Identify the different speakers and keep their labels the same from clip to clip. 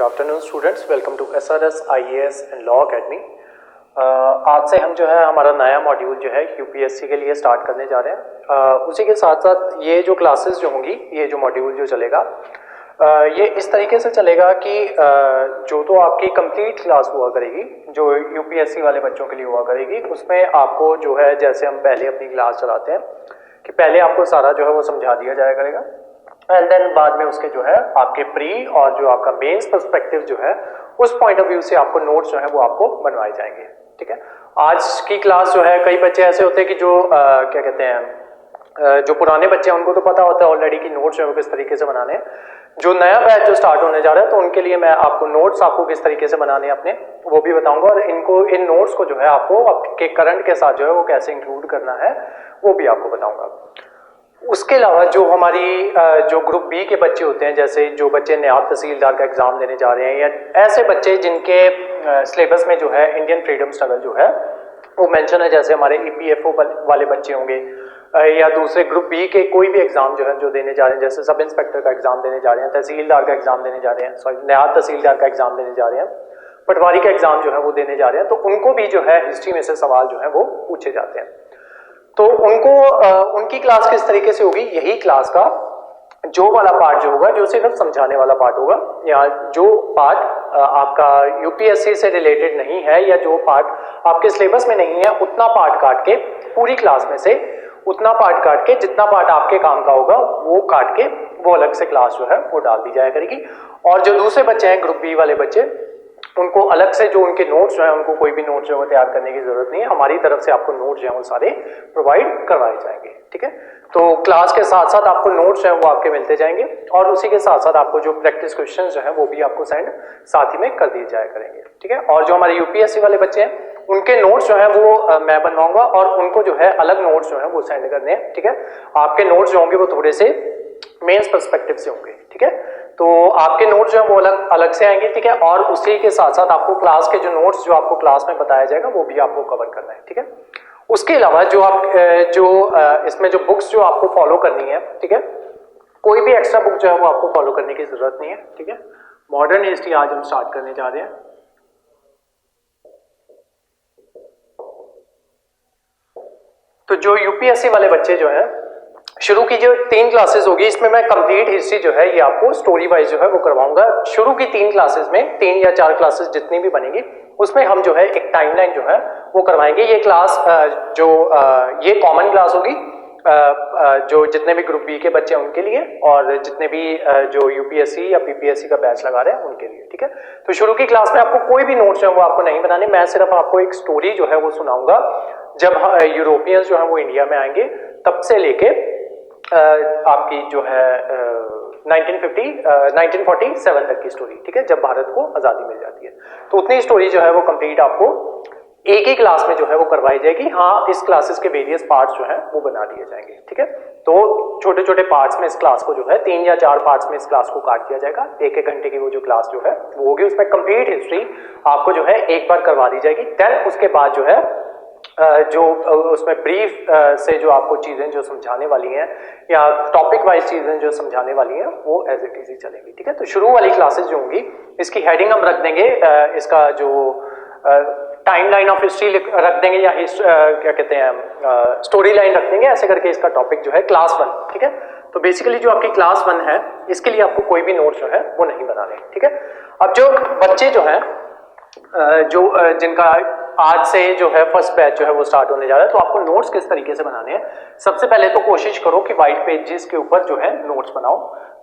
Speaker 1: Afternoon students, welcome to SRS IAS and law academy. आज से हम जो है हमारा नया मॉड्यूल जो है यूपीएससी के लिए स्टार्ट करने जा रहे हैं। उसी के साथ साथ ये जो क्लासेस जो होंगी, ये जो मॉड्यूल जो चलेगा ये इस तरीके से चलेगा कि जो तो आपकी कंप्लीट क्लास हुआ करेगी, जो यूपीएससी वाले बच्चों के लिए हुआ करेगी, उसमें आपको जो है जैसे हम पहले अपनी क्लास चलाते हैं कि पहले आपको सारा जो है वो समझा दिया जाया करेगा एंड देन बाद में उसके जो है आपके प्री और जो आपका मेंस पर्सपेक्टिव जो है उस पॉइंट ऑफ व्यू से आपको नोट्स जो है वो आपको बनवाए जाएंगे। ठीक है, आज की क्लास जो है कई बच्चे ऐसे होते हैं कि जो क्या कहते हैं जो पुराने बच्चे हैं उनको तो पता होता है ऑलरेडी कि नोट्स जो है वो किस तरीके से बनाने हैं। जो नया बैच जो स्टार्ट होने जा रहा है तो उनके लिए मैं आपको नोट्स आपको किस तरीके से बनाने हैं अपने वो भी बताऊंगा, और इनको इन नोट्स को जो है आपको आपके करंट के साथ जो है वो कैसे इंक्लूड करना है वो भी आपको बताऊंगा। उसके अलावा जो हमारी जो ग्रुप बी के बच्चे होते हैं, जैसे जो बच्चे नायब तहसीलदार का एग्जाम देने जा रहे हैं या ऐसे बच्चे जिनके सिलेबस में जो है इंडियन फ्रीडम स्ट्रगल जो है वो मेंशन है, जैसे हमारे EPFO वाले बच्चे होंगे या दूसरे ग्रुप बी के कोई भी एग्जाम जो है जो देने जा रहे हैं, जैसे सब इंस्पेक्टर का एग्जाम देने जा रहे हैं, तहसीलदार का एग्जाम देने जा रहे हैं, सॉरी नायब तहसीलदार का एग्जाम देने जा रहे हैं, पटवारी का एग्जाम जो है वो देने जा रहे हैं, तो उनको भी जो है हिस्ट्री में से सवाल जो है वो पूछे जाते हैं। तो उनको उनकी क्लास किस तरीके से होगी, यही क्लास का जो वाला पार्ट जो होगा जो सिर्फ समझाने वाला पार्ट होगा, या जो पार्ट आपका यूपीएससी से रिलेटेड नहीं है या जो पार्ट आपके सिलेबस में नहीं है उतना पार्ट काट के पूरी क्लास में से उतना पार्ट काट के जितना पार्ट आपके काम का होगा वो काट के वो अलग से क्लास जो है वो डाल दी जाया करेगी। और जो दूसरे बच्चे हैं ग्रुप बी वाले बच्चे, उनको अलग से जो उनके नोट्स जो है उनको कोई भी नोट्स जो है तैयार करने की जरूरत नहीं है, हमारी तरफ से आपको नोट्स जो है वो सारे प्रोवाइड करवाए जाएंगे। ठीक है, तो क्लास के साथ साथ आपको नोट्स जो है वो आपके मिलते जाएंगे और उसी के साथ साथ आपको जो प्रैक्टिस क्वेश्चंस जो है वो भी आपको सेंड साथ ही में कर दिए जाया करेंगे। ठीक है, और जो हमारे यूपीएससी वाले बच्चे हैं उनके नोट्स जो है वो मैं बनवाऊंगा और उनको जो है अलग नोट्स जो है वो सेंड करने हैं। ठीक है, आपके नोट्स जो होंगे वो थोड़े से मेंस पर्सपेक्टिव से होंगे। ठीक है, तो आपके नोट्स जो है वो अलग अलग से आएंगे। ठीक है, और उसी के साथ साथ आपको क्लास के जो नोट्स जो आपको क्लास में बताया जाएगा वो भी आपको कवर करना है। ठीक है, उसके अलावा जो आप इसमें जो बुक्स जो आपको फॉलो करनी है, ठीक है, कोई भी एक्स्ट्रा बुक जो है वो आपको फॉलो करने की जरूरत नहीं है। ठीक है, मॉडर्न हिस्ट्री आज हम स्टार्ट करने जा रहे हैं। तो जो यूपीएससी वाले बच्चे जो है शुरू की जो 3 क्लासेस होगी इसमें मैं कंप्लीट हिस्ट्री जो है ये आपको स्टोरी वाइज जो है वो करवाऊंगा। शुरू की 3 क्लासेस में 3 या 4 क्लासेस जितनी भी बनेगी उसमें हम जो है एक टाइमलाइन जो है वो करवाएंगे। ये क्लास ये कॉमन क्लास होगी जो जितने भी ग्रुप बी के बच्चे हैं उनके लिए और जितने भी जो यूपीएससी या पीपीएससी का बैच लगा रहे हैं उनके लिए। ठीक है, तो शुरू की क्लास में आपको कोई भी नोट्स जो है वो आपको नहीं बनाने, मैं सिर्फ आपको एक स्टोरी जो है वो सुनाऊंगा। जब यूरोपियंस जो है वो इंडिया में आएंगे तब से लेके आपकी जो है 1947 तक की स्टोरी। ठीक है, जब भारत को आजादी मिल जाती है तो उतनी स्टोरी जो है वो कंप्लीट आपको एक ही क्लास में जो है वो करवाई जाएगी। हाँ, इस क्लासेस के वेरियस पार्ट्स जो है वो बना दिए जाएंगे। ठीक है, तो छोटे छोटे पार्ट्स में इस क्लास को जो है 3 या 4 पार्ट्स में इस क्लास को काट दिया जाएगा। 1-1 घंटे की वो जो क्लास जो है वो होगी, उसमें कंप्लीट हिस्ट्री आपको जो है एक बार करवा दी जाएगी। देन उसके बाद जो है जो उसमें ब्रीफ से जो आपको चीजें जो समझाने वाली हैं या टॉपिक वाइज चीजें जो समझाने वाली हैं वो एज इट इज ही चलेंगी। ठीक है, तो शुरू वाली क्लासेस जो होंगी इसकी हेडिंग हम रख देंगे, इसका जो टाइमलाइन ऑफ हिस्ट्री रख देंगे या क्या कहते हैं स्टोरी लाइन रख देंगे, ऐसे करके इसका टॉपिक जो है क्लास 1। ठीक है, तो बेसिकली जो आपकी क्लास 1 है इसके लिए आपको कोई भी नोट्स जो है वो नहीं बनाने। ठीक है, अब जो बच्चे जो हैं जिनका आज से जो है फर्स्ट बैच जो है वो स्टार्ट होने जा रहा है, तो आपको नोट्स किस तरीके से बनाने हैं, सबसे पहले तो कोशिश करो कि व्हाइट पेजेस के ऊपर जो है नोट्स बनाओ।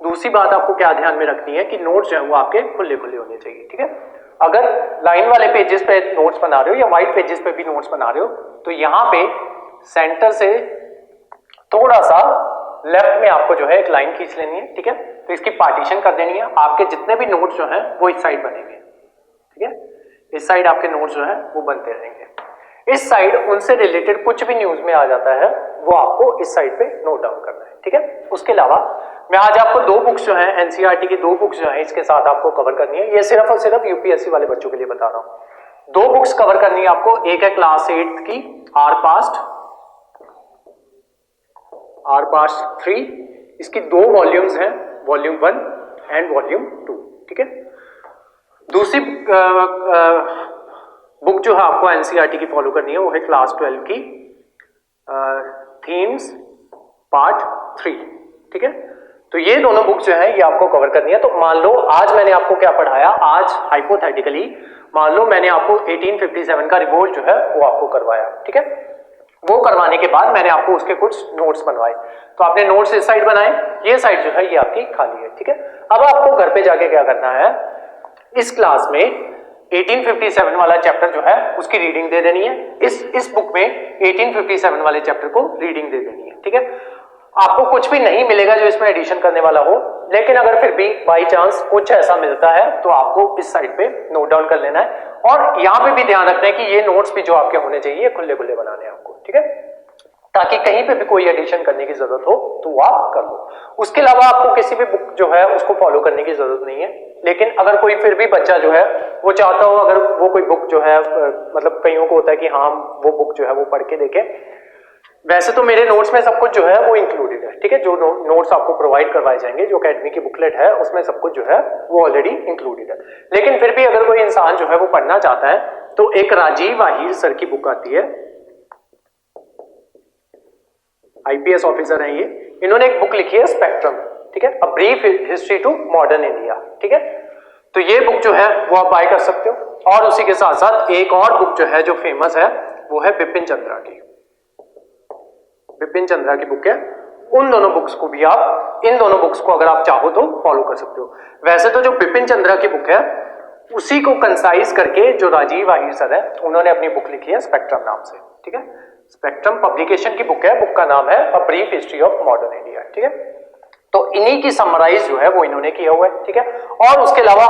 Speaker 1: दूसरी बात आपको क्या ध्यान में रखनी है कि नोट्स जो है वो आपके खुले खुले होने चाहिए। ठीक है, अगर लाइन वाले पेजेस पे नोट्स बना रहे हो या व्हाइट पेजेस पे भी नोट्स बना रहे हो तो यहाँ पे सेंटर से थोड़ा सा लेफ्ट में आपको जो है एक लाइन खींच लेनी है। ठीक है, तो इसकी पार्टीशन कर देनी है, आपके जितने भी नोट्स जो है वो इस साइड बनेंगे। ठीक है, इस साइड आपके नोट्स जो है वो बनते रहेंगे। इस साइड उनसे रिलेटेड कुछ भी न्यूज में आ जाता है वो आपको इस साइड पे नोट डाउन करना है। ठीक है, उसके अलावा मैं आज आपको 2 बुक्स जो है एनसीईआरटी की 2 बुक्स जो है इसके साथ आपको कवर करनी है। ये सिर्फ और सिर्फ यूपीएससी वाले बच्चों के लिए बता रहा हूं। 2 बुक्स कवर करनी है आपको, एक है क्लास 8 की आर पास्ट 3, इसकी 2 वॉल्यूम्स हैं, वॉल्यूम 1 एंड वॉल्यूम 2। ठीक है, दूसरी बुक जो है आपको एनसीईआरटी की फॉलो करनी है वो है क्लास 12 की थीम्स पार्ट 3, ठीक है। तो ये दोनों बुक जो है ये आपको कवर करनी है। तो मान लो आज मैंने आपको क्या पढ़ाया, आज हाइपोथेटिकली मान लो मैंने आपको 1857 का रिवोल्ट जो है वो आपको करवाया, ठीक है। वो करवाने के बाद मैंने आपको उसके कुछ नोट्स बनवाए, तो आपने नोट्स इस साइड बनाए, ये साइड जो है ये आपकी खाली है, ठीक है। अब आपको घर पे जाके क्या करना है, इस क्लास में 1857 वाला चैप्टर जो है उसकी रीडिंग दे देनी है। इस बुक में 1857 वाले चैप्टर को रीडिंग दे देनी है, ठीक है। आपको कुछ भी नहीं मिलेगा जो इसमें एडिशन करने वाला हो, लेकिन अगर फिर भी बाई चांस कुछ ऐसा मिलता है तो आपको इस साइड पे नोट डाउन कर लेना है। और यहां पे भी ध्यान रखना है कि ये नोट्स भी जो आपके होने चाहिए खुले खुले बनाने हैं आपको, ठीक है, ताकि कहीं पे भी कोई एडिशन करने की जरूरत हो तो वो आप कर लो। उसके अलावा आपको किसी भी बुक जो है उसको फॉलो करने की जरूरत नहीं है, लेकिन अगर कोई फिर भी बच्चा जो है वो चाहता हो, अगर वो कोई बुक जो है मतलब कईयों को होता है कि हाँ वो बुक जो है वो पढ़ के देखें, वैसे तो मेरे नोट्स में सब कुछ जो है वो इंक्लूडेड है, ठीक है। जो नोट्स आपको प्रोवाइड करवाए जाएंगे, जो अकेडमी की बुकलेट है उसमें सब कुछ जो है वो ऑलरेडी इंक्लूडेड है। लेकिन फिर भी अगर कोई इंसान जो है वो पढ़ना चाहता है तो एक राजीव आहिर सर की बुक आती है, आईपीएस ऑफिसर हैं ये, इन्होंने एक बुक लिखी है स्पेक्ट्रम, ठीक है, a brief history to modern India, ठीक है। तो ये बुक जो है वो आप बाय कर सकते हो। और उसी के साथ साथ एक और बुक जो है जो फेमस है वो है बिपिन चंद्रा की, बिपिन चंद्रा की बुक है। उन दोनों बुक्स को भी आप, इन दोनों बुक्स को अगर आप चाहो तो फॉलो कर सकते हो। वैसे तो जो बिपिन चंद्रा की बुक है उसी को कंसाइज करके जो राजीव आहिर सर है उन्होंने अपनी बुक लिखी है स्पेक्ट्रम नाम से, ठीक है। स्पेक्ट्रम पब्लिकेशन की बुक है, बुक का नाम है a brief history of modern India, ठीक है। तो इन्हीं की समराइज जो है वो इन्होंने किया हुआ है, ठीक है। और उसके अलावा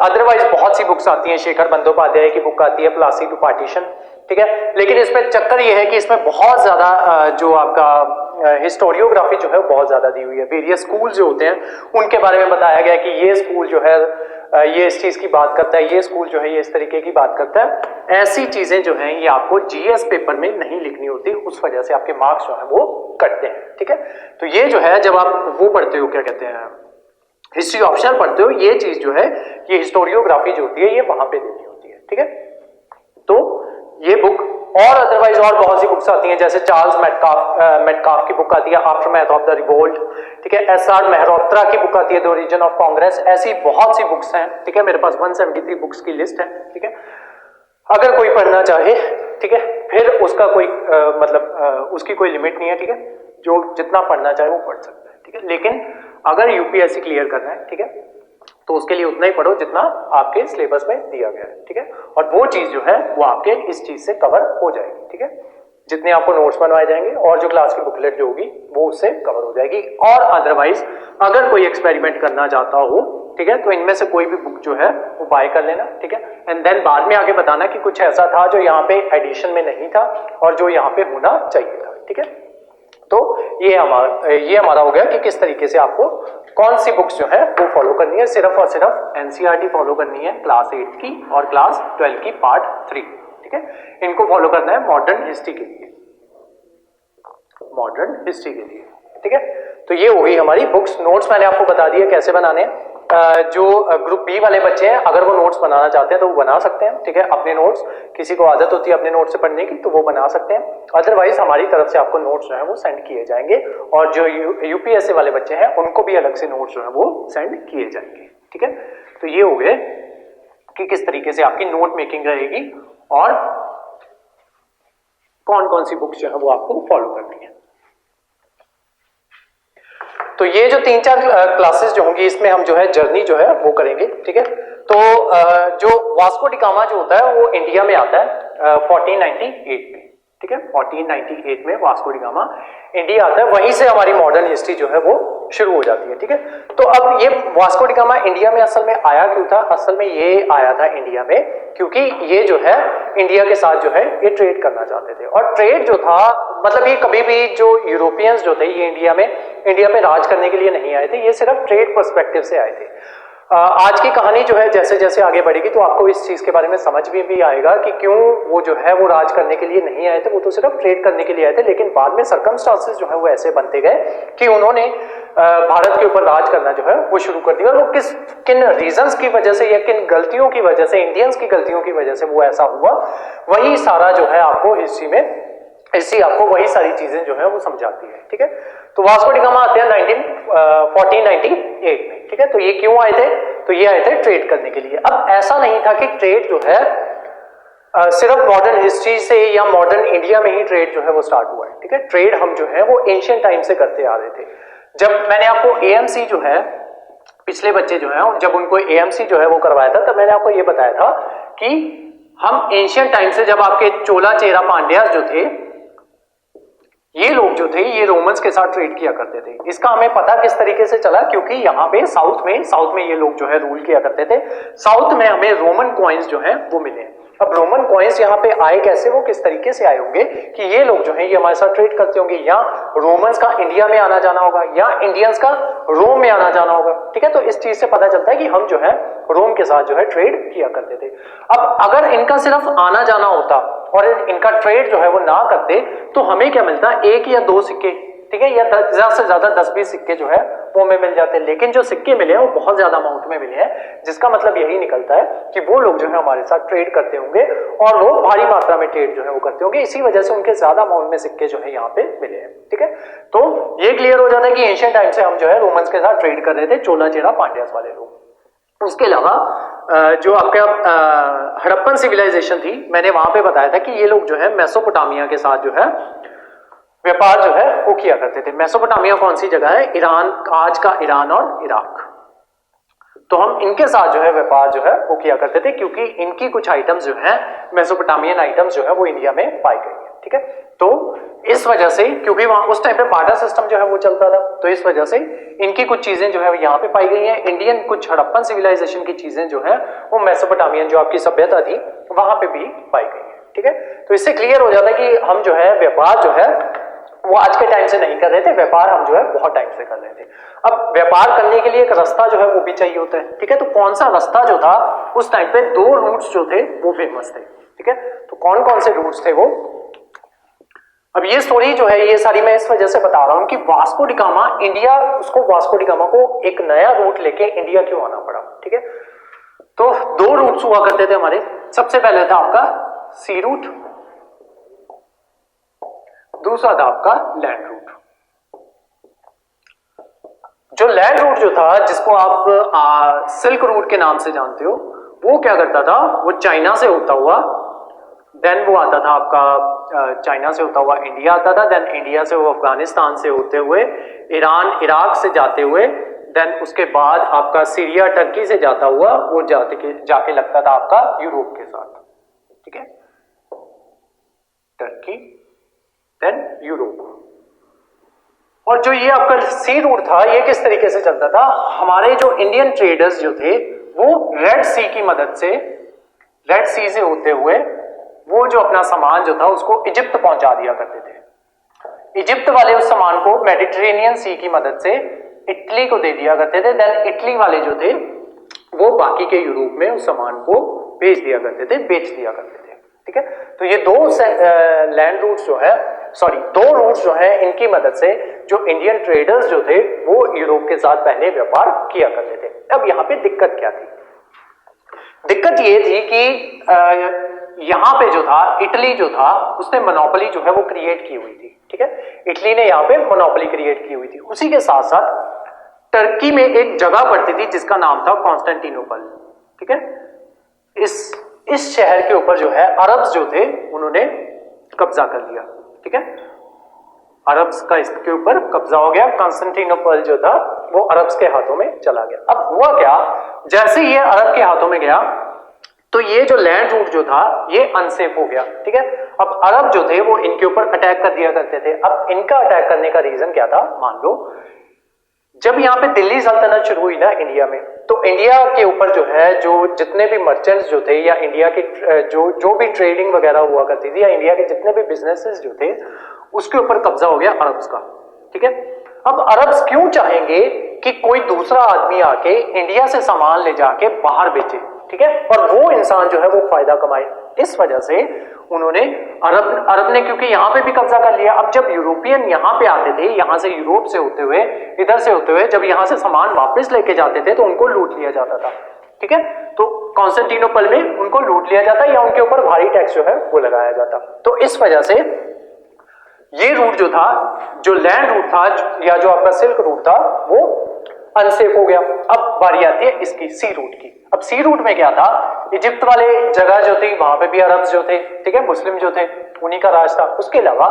Speaker 1: अदरवाइज बहुत सी बुक्स आती हैं, शेखर बंदोपाध्याय की बुक आती है प्लासी टू पार्टीशन, ठीक है। लेकिन इसमें चक्कर ये है कि इसमें बहुत ज्यादा जो आपका हिस्टोरियोग्राफी जो है वो बहुत ज्यादा दी हुई है। वेरियस स्कूल जो होते हैं उनके बारे में बताया गया है कि ये स्कूल जो है ये इस चीज की बात करता है, ये स्कूल जो है ये इस तरीके की बात करता है। ऐसी चीजें जो हैं ये आपको जीएस पेपर में नहीं लिखनी होती, उस वजह से आपके मार्क्स जो है वो कटते हैं, ठीक है। तो ये जो है जब आप वो पढ़ते हो, क्या कहते हैं, हिस्ट्री ऑप्शनल पढ़ते हो, ये चीज जो है ये हिस्टोरियोग्राफी जो होती है ये वहां पे देनी होती है, ठीक है। तो ये बुक और अदरवाइज और बहुत सी बुक्स आती हैं, जैसे चार्ल्स मेटकाफ की बुक आती है आफ्टरमैथ ऑफ द रिवोल्ट, ठीक है। एसआर मेहरोत्रा की बुक आती है द ओरिजिन ऑफ कांग्रेस। ऐसी बहुत सी बुक्स हैं, ठीक है। मेरे पास 173 बुक्स की लिस्ट है, ठीक है। अगर कोई पढ़ना चाहे, ठीक है, फिर उसका कोई उसकी कोई लिमिट नहीं है, ठीक है। जो जितना पढ़ना चाहे वो पढ़ सकता है, ठीक है। लेकिन अगर यूपीएससी क्लियर करना है, ठीक है, तो उसके लिए उतना ही पढ़ो जितना आपके सिलेबस में दिया गया है, ठीक है। और वो चीज जो है वो आपके इस चीज से कवर हो जाएगी, ठीक है। जितने आपको नोट्स बनवाए जाएंगे और जो क्लास की बुकलेट जो होगी वो उससे कवर हो जाएगी। और अदरवाइज अगर कोई एक्सपेरिमेंट करना चाहता हो, ठीक है, तो इनमें से कोई भी बुक जो है वो बाय कर लेना, ठीक है। एंड देन बाद में आगे बताना कि कुछ ऐसा था जो यहाँ पे एडिशन में नहीं था और जो यहाँ पे होना चाहिए था, ठीक है। तो ये हमारा हो गया कि किस तरीके से आपको कौन सी बुक्स जो है वो फॉलो करनी है। सिर्फ और सिर्फ एनसीईआरटी फॉलो करनी है क्लास 8 की और क्लास 12 की पार्ट 3, ठीक है। इनको फॉलो करना है मॉडर्न हिस्ट्री के लिए, मॉडर्न हिस्ट्री के लिए, ठीक है। तो ये हो गई हमारी बुक्स। नोट्स मैंने आपको बता दिया कैसे बनाने हैं। जो ग्रुप बी वाले बच्चे हैं अगर वो नोट्स बनाना चाहते हैं तो वो बना सकते हैं, ठीक है। अपने नोट्स, किसी को आदत होती है अपने नोट्स से पढ़ने की तो वो बना सकते हैं, अदरवाइज हमारी तरफ से आपको नोट्स जो है वो सेंड किए जाएंगे। और जो यूपीएससी वाले बच्चे हैं उनको भी अलग से नोट्स जो है वो सेंड किए जाएंगे, ठीक है। तो ये हो गए कि किस तरीके से आपकी नोट मेकिंग रहेगी और कौन कौन सी बुक्स जो है वो आपको फॉलो करनी है। तो ये जो 3-4 क्लासेस जो होंगी इसमें हम जो है जर्नी जो है वो करेंगे, ठीक है। तो जो वास्को डी गामा जो होता है वो इंडिया में आता है 1498 में, ठीक है। 1498 में वास्को डी गामा इंडिया आता है, वहीं से हमारी मॉडर्न हिस्ट्री जो है वो शुरू हो जाती है, ठीक है। तो अब ये वास्को डी गामा इंडिया में असल में आया क्यों था? असल में ये आया था इंडिया में क्योंकि ये जो है इंडिया के साथ जो है ये ट्रेड करना चाहते थे। और ट्रेड जो था मतलब ये कभी भी जो यूरोपियंस जो थे ये इंडिया पे राज करने के लिए नहीं आए थे, ये सिर्फ ट्रेड पर्सपेक्टिव से आए थे। आज की कहानी जो है जैसे जैसे आगे बढ़ेगी तो आपको इस चीज के बारे में समझ भी आएगा कि क्यों वो जो है वो राज करने के लिए नहीं आए थे, वो तो सिर्फ ट्रेड करने के लिए आए थे। लेकिन बाद में सर्कमस्टांसेस जो है वो ऐसे बनते गए कि उन्होंने भारत के ऊपर राज करना जो है वो शुरू कर दिया। और वो किन रीजंस की वजह से या किन गलतियों की वजह से, इंडियंस की गलतियों की वजह से वो ऐसा हुआ, वही सारा जो है आपको हिस्ट्री आपको वही सारी चीजें जो है वो समझाती है। ठीक है, तो वास्को डी गामा आते हैं 1498 में। ठीक है, तो ये क्यों आए थे? तो ये आए थे ट्रेड करने के लिए। अब ऐसा नहीं था कि ट्रेड जो है सिर्फ मॉडर्न हिस्ट्री से या मॉडर्न इंडिया में ही ट्रेड जो है वो स्टार्ट हुआ है। ठीक है, ट्रेड हम जो है वो एंशिएंट टाइम से करते आ रहे थे। जब मैंने आपको एएमसी जो है, पिछले बच्चे जो है जब उनको एएमसी जो है वो करवाया था, तब मैंने आपको ये बताया था कि हम एंशिएंट टाइम से, जब आपके चोला चेरा पांड्या जो थे, ये लोग जो थे ये रोमन्स के साथ ट्रेड किया करते थे। इसका हमें पता किस तरीके से चला, क्योंकि यहाँ पे साउथ में ये लोग जो है रूल किया करते थे। साउथ में हमें रोमन कॉइन्स जो है वो मिले। अब रोमन कॉइन्स यहाँ पे आए कैसे, वो किस तरीके से आए होंगे कि ये लोग जो है ये हमारे साथ ट्रेड करते होंगे, या रोमन्स का इंडिया में आना जाना होगा, या इंडियंस का रोम में आना जाना होगा। ठीक है, तो इस चीज से पता चलता है कि हम जो है रोम के साथ जो है ट्रेड किया करते थे। अब अगर इनका सिर्फ आना जाना होता और इनका ट्रेड जो है वो ना करते, तो हमें क्या मिलता? 1 या 2 सिक्के। ठीक है, या ज्यादा से ज्यादा 10-20 सिक्के जो है वो हमें मिल जाते हैं। लेकिन जो सिक्के मिले हैं वो बहुत ज्यादा अमाउंट में मिले हैं, जिसका मतलब यही निकलता है कि वो लोग जो है हमारे साथ ट्रेड करते होंगे और वो भारी मात्रा में ट्रेड जो है वो करते होंगे। इसी वजह से उनके ज्यादा अमाउंट में सिक्के जो है यहाँ पे मिले हैं। ठीक है, तो ये क्लियर हो जाता है कि एंशिएंट टाइम से हम जो है रोमन्स के साथ ट्रेड कर रहे थे, चोला चेरा पांड्यास वाले लोग। उसके अलावा जो आपका हड़प्पन सिविलाइजेशन थी, मैंने वहां पे बताया था कि ये लोग जो है मेसोपोटामिया के साथ जो है व्यापार जो है वो किया करते थे। मेसोपोटामिया कौन सी जगह है? ईरान, आज का ईरान और इराक। तो हम इनके साथ जो है व्यापार जो है वो किया करते थे, क्योंकि इनकी कुछ आइटम्स जो है, मेसोपोटामियन आइटम्स जो है वो इंडिया में पाई गई है। ठीक है, तो इस वजह से, क्योंकि वहां उस टाइम पे बार्टर सिस्टम जो है वो चलता था, तो इस वजह से इनकी कुछ चीजें जो है यहाँ पे पाई गई हैं। इंडियन कुछ हड़प्पन सिविलाइजेशन की चीजें जो है वो मेसोपोटामियन जो आपकी सभ्यता थी वहां पे भी पाई गई है। ठीक है, तो इससे क्लियर हो जाता है कि हम जो है व्यापार जो है वो आज के टाइम से नहीं कर रहे थे, व्यापार हम जो है बहुत टाइम से कर रहे थे। अब व्यापार करने के लिए एक रास्ता जो है वो भी चाहिए होता है। ठीक है, तो कौन सा रास्ता जो था उस टाइम पे, 2 रूट्स जो थे वो फेमस थे। ठीक है, तो कौन कौन से रूट्स थे वो? अब ये स्टोरी जो है ये सारी मैं इस वजह से बता रहा हूं कि वास्को डी गामा इंडिया, उसको वास्को डी गामा को एक नया रूट लेके इंडिया क्यों आना पड़ा। ठीक है, तो 2 रूट्स हुआ करते थे हमारे। सबसे पहले था आपका सी रूट, दूसरा था आपका लैंड रूट। जो लैंड रूट जो था, जिसको आप सिल्क रूट के नाम से जानते हो, वो क्या करता था? वो चाइना से होता हुआ, देन वो आता था आपका चाइना से होता हुआ इंडिया आता था, देन इंडिया से वो अफगानिस्तान से होते हुए ईरान, इराक से जाते हुए, देन उसके बाद आपका सीरिया, टर्की से जाता हुआ वो जाके लगता था आपका यूरोप के साथ। ठीक है, टर्की देन यूरोप। और जो ये आपका सी रूट था, ये किस तरीके से चलता था? हमारे जो इंडियन ट्रेडर्स जो थे वो रेड सी की मदद से, रेड सी से होते हुए वो जो अपना सामान जो था उसको इजिप्ट पहुंचा दिया करते थे। इजिप्ट वाले उस सामान को मेडिटेरेनियन सी की मदद से इटली को दे दिया करते थे, देन इटली वाले जो थे वो बाकी के यूरोप में उस सामान को भेज दिया करते थे, बेच दिया करते थे। ठीक है, तो ये 2 लैंड रूट्स जो है, सॉरी 2 रूट्स जो है, इनकी मदद से जो इंडियन ट्रेडर्स जो थे वो यूरोप के साथ पहले व्यापार किया करते थे। अब यहाँ पे दिक्कत क्या थी? दिक्कत ये थी कि यहाँ पे जो था, इटली जो था उसने मोनोपोली जो है वो क्रिएट की हुई थी। ठीक है, इटली ने यहाँ पे मोनोपोली क्रिएट की हुई थी। उसी के साथ साथ टर्की में एक जगह पड़ती थी जिसका नाम था कॉन्स्टेंटिनोपल। ठीक है, इस शहर के ऊपर जो है अरब्स जो थे उन्होंने कब्जा कर लिया। ठीक है, अरब्स का इसके ऊपर कब्जा हो गया, कॉन्स्टेंटिनोपल जो था वो अरब्स के हाथों में चला गया। अब हुआ क्या, जैसे ये अरब के हाथों में गया तो ये जो लैंड रूट जो था ये अनसेफ हो गया। ठीक है, अब अरब जो थे वो इनके ऊपर अटैक कर दिया करते थे। अब इनका अटैक करने का रीजन क्या था? मान लो जब यहाँ पे दिल्ली सल्तनत शुरू हुई ना इंडिया में, तो इंडिया के ऊपर जो है जो जितने भी मर्चेंट्स जो थे या इंडिया के जो भी ट्रेडिंग वगैरह हुआ करती थी या इंडिया के जितने भी बिजनेसेस जो थे उसके ऊपर कब्जा हो गया अरब्स का। ठीक है, अब अरब्स क्यों चाहेंगे कि कोई दूसरा आदमी आके इंडिया से सामान ले जाके बाहर बेचे? ठीक है, और वो इंसान जो है वो फायदा कमाए। इस वजह से उन्होंने अरब ने क्योंकि यहाँ पे भी कब्जा कर लिया। अब जब यूरोपियन यहाँ पे आते थे, यहाँ से यूरोप से होते हुए, इधर से होते हुए जब यहाँ से सामान वापस लेके जाते थे तो उनको लूट लिया जाता था, ठीक है। तो कॉन्स्टेंटिनोपल में उनको लूट लिया जाता या उनके ऊपर भारी टैक्स जो है वो लगाया जाता। तो इस वजह से ये रूट जो था, जो लैंड रूट था या जो आपका सिल्क रूट था, वो अनसेफ हो गया। अब बारी आती है इसकी सी रूट की। अब सी रूट में क्या था, इजिप्ट वाले जगह जो थी वहां पे भी अरब जो थे, ठीक है, मुस्लिम जो थे, उन्हीं का राज था। उसके अलावा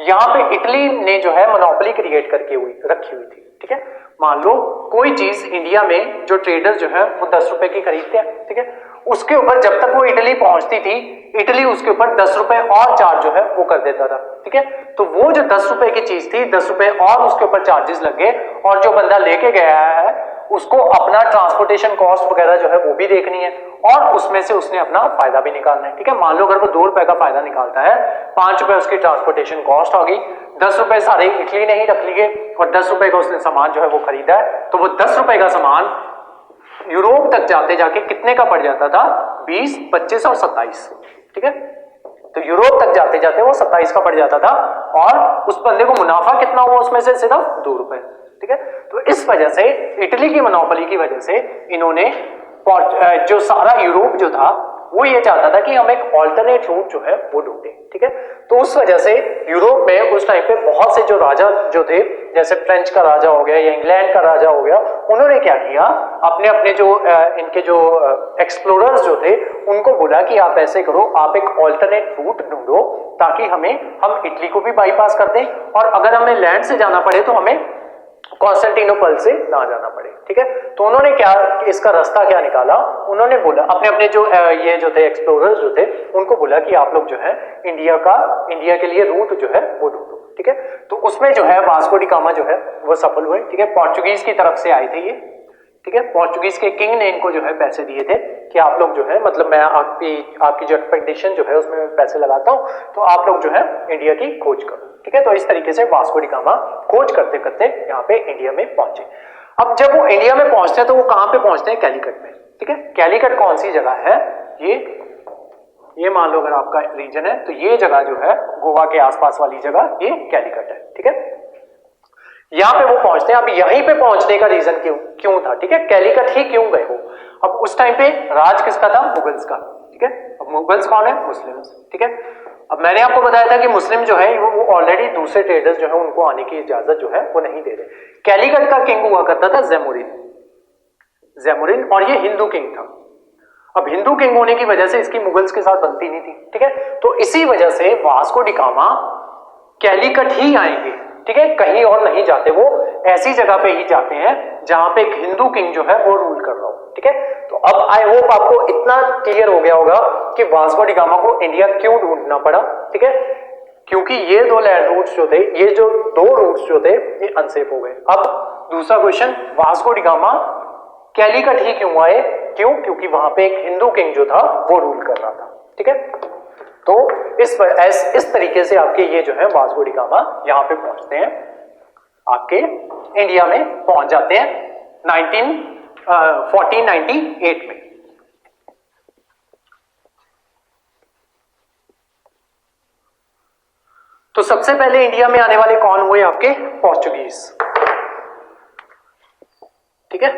Speaker 1: यहाँ पे इटली ने जो है मोनोपोली क्रिएट करके रखी हुई थी, ठीक है। मान लो कोई चीज इंडिया में जो ट्रेडर जो है वो 10 रुपए की खरीदते हैं, ठीक है, उसके ऊपर जब तक वो इटली पहुंचती थी, इटली उसके ऊपर 10 रुपए और चार्ज जो है वो कर देता था, ठीक है। तो वो जो 10 रुपए की चीज थी, 10 रुपए और उसके ऊपर चार्जेस लग गए, और जो बंदा लेके गया है उसको अपना ट्रांसपोर्टेशन कॉस्ट वगैरह जो है वो भी देखनी है, और उसमें से उसने अपना फायदा भी निकालना है, ठीक है। मान लो अगर वो 2 रुपए का फायदा निकालता है, 5 रुपए उसकी ट्रांसपोर्टेशन कॉस्ट होगी, 10 रुपए सारे इटली ने ही रख लिए, और 10 रुपए का उसने सामान जो है वो खरीदा है, तो वो 10 रुपए का सामान यूरोप तक जाते जाके कितने का पड़ जाता था, 20, 25 और 27, ठीक है। तो यूरोप तक जाते जाते वो 27 का पड़ जाता था, और उस बंदे को मुनाफा कितना हुआ उसमें से, सिर्फ 2 रुपए, ठीक है। तो इस वजह से इटली की मोनोपोली की वजह से इन्होंने जो सारा यूरोप जो था वो ये चाहता था कि हम एक ऑल्टरनेट रूट जो है वो ढूंढे, ठीक है। तो उस वजह से यूरोप में उस टाइम पे बहुत से जो राजा जो थे, जैसे फ्रेंच का राजा हो गया या इंग्लैंड का राजा हो गया, उन्होंने क्या किया, अपने अपने जो इनके जो एक्सप्लोरर्स जो थे उनको बोला कि आप ऐसे करो, आप एक ऑल्टरनेट रूट ढूंढो ताकि हम इटली को भी बाईपास कर दें, और अगर हमें लैंड से जाना पड़े तो हमें कॉन्स्टेंटिनोपल से ना जाना पड़े, ठीक है। तो उन्होंने क्या, इसका रास्ता क्या निकाला, उन्होंने बोला अपने अपने जो ये जो थे एक्सप्लोरर्स जो थे उनको बोला कि आप लोग जो है इंडिया के लिए रूट जो है वो ढूंढो, ठीक है। तो उसमें जो है वास्को डी गामा जो है वो सफल हुए, ठीक है। पोर्चुगीज की तरफ से आए थे ये, ठीक है। पोर्चुगीज के किंग ने इनको जो है पैसे दिए थे कि आप लोग जो है, मतलब मैं आपकी जो एक्सपेक्टेशन जो है उसमें मैं पैसे लगाता हूं, तो आप लोग जो है इंडिया की खोज करो, ठीक है। तो इस तरीके से वास्को डी गामा खोज करते करते यहाँ पे इंडिया में पहुंचे। अब जब वो इंडिया में पहुंचते हैं तो वो कहां पे पहुंचते हैं, कैलीकट में, ठीक है। कैलीकट कौन सी जगह है, ये मान लो अगर आपका रीजन है तो ये जगह जो है गोवा के आसपास वाली जगह ये कैलीकट है, ठीक है। यहां पे वो पहुंचते हैं। अब यहीं पे पहुंचने का रीजन क्यों था, ठीक है, कैलीकट ही क्यों गए वो। अब उस टाइम पे राज किसका था, मुगल्स का, ठीक है। अब मुगल्स कौन है, मुस्लिम्स, ठीक है। अब मैंने आपको बताया था कि मुस्लिम जो है वो ऑलरेडी दूसरे ट्रेडर्स जो है उनको आने की इजाजत जो है वो नहीं दे रहे। कैलीकट का किंग हुआ करता था जैमुरिन, और ये हिंदू किंग था। अब हिंदू किंग होने की वजह से इसकी मुगल्स के साथ बनती नहीं थी, ठीक है। तो इसी वजह से वास्को डी गामा कैलीकट ही आएंगे, ठीक है, कहीं और नहीं जाते, वो ऐसी जगह पे ही जाते हैं जहां पे एक हिंदू किंग जो है वो रूल कर रहा हो, ठीक है। तो अब आई होप आपको इतना क्लियर हो गया होगा कि वास्को डी गामा को इंडिया क्यों ढूंढना पड़ा, ठीक है, क्योंकि ये 2 लैंड रूट्स जो थे, ये जो 2 रूट्स जो थे ये अनसेफ हो गए। अब दूसरा question, Vasco da Gama Calicut ही क्यों आए, क्योंकि वहां पे एक हिंदू किंग जो था वो रूल कर रहा था, ठीक है। तो इस तरीके से आपके ये जो है वास्को डी गामा यहां पे पहुंचते हैं, आपके इंडिया में पहुंच जाते हैं 1498 में। तो सबसे पहले इंडिया में आने वाले कौन हुए, आपके पोर्चुगीज, ठीक है।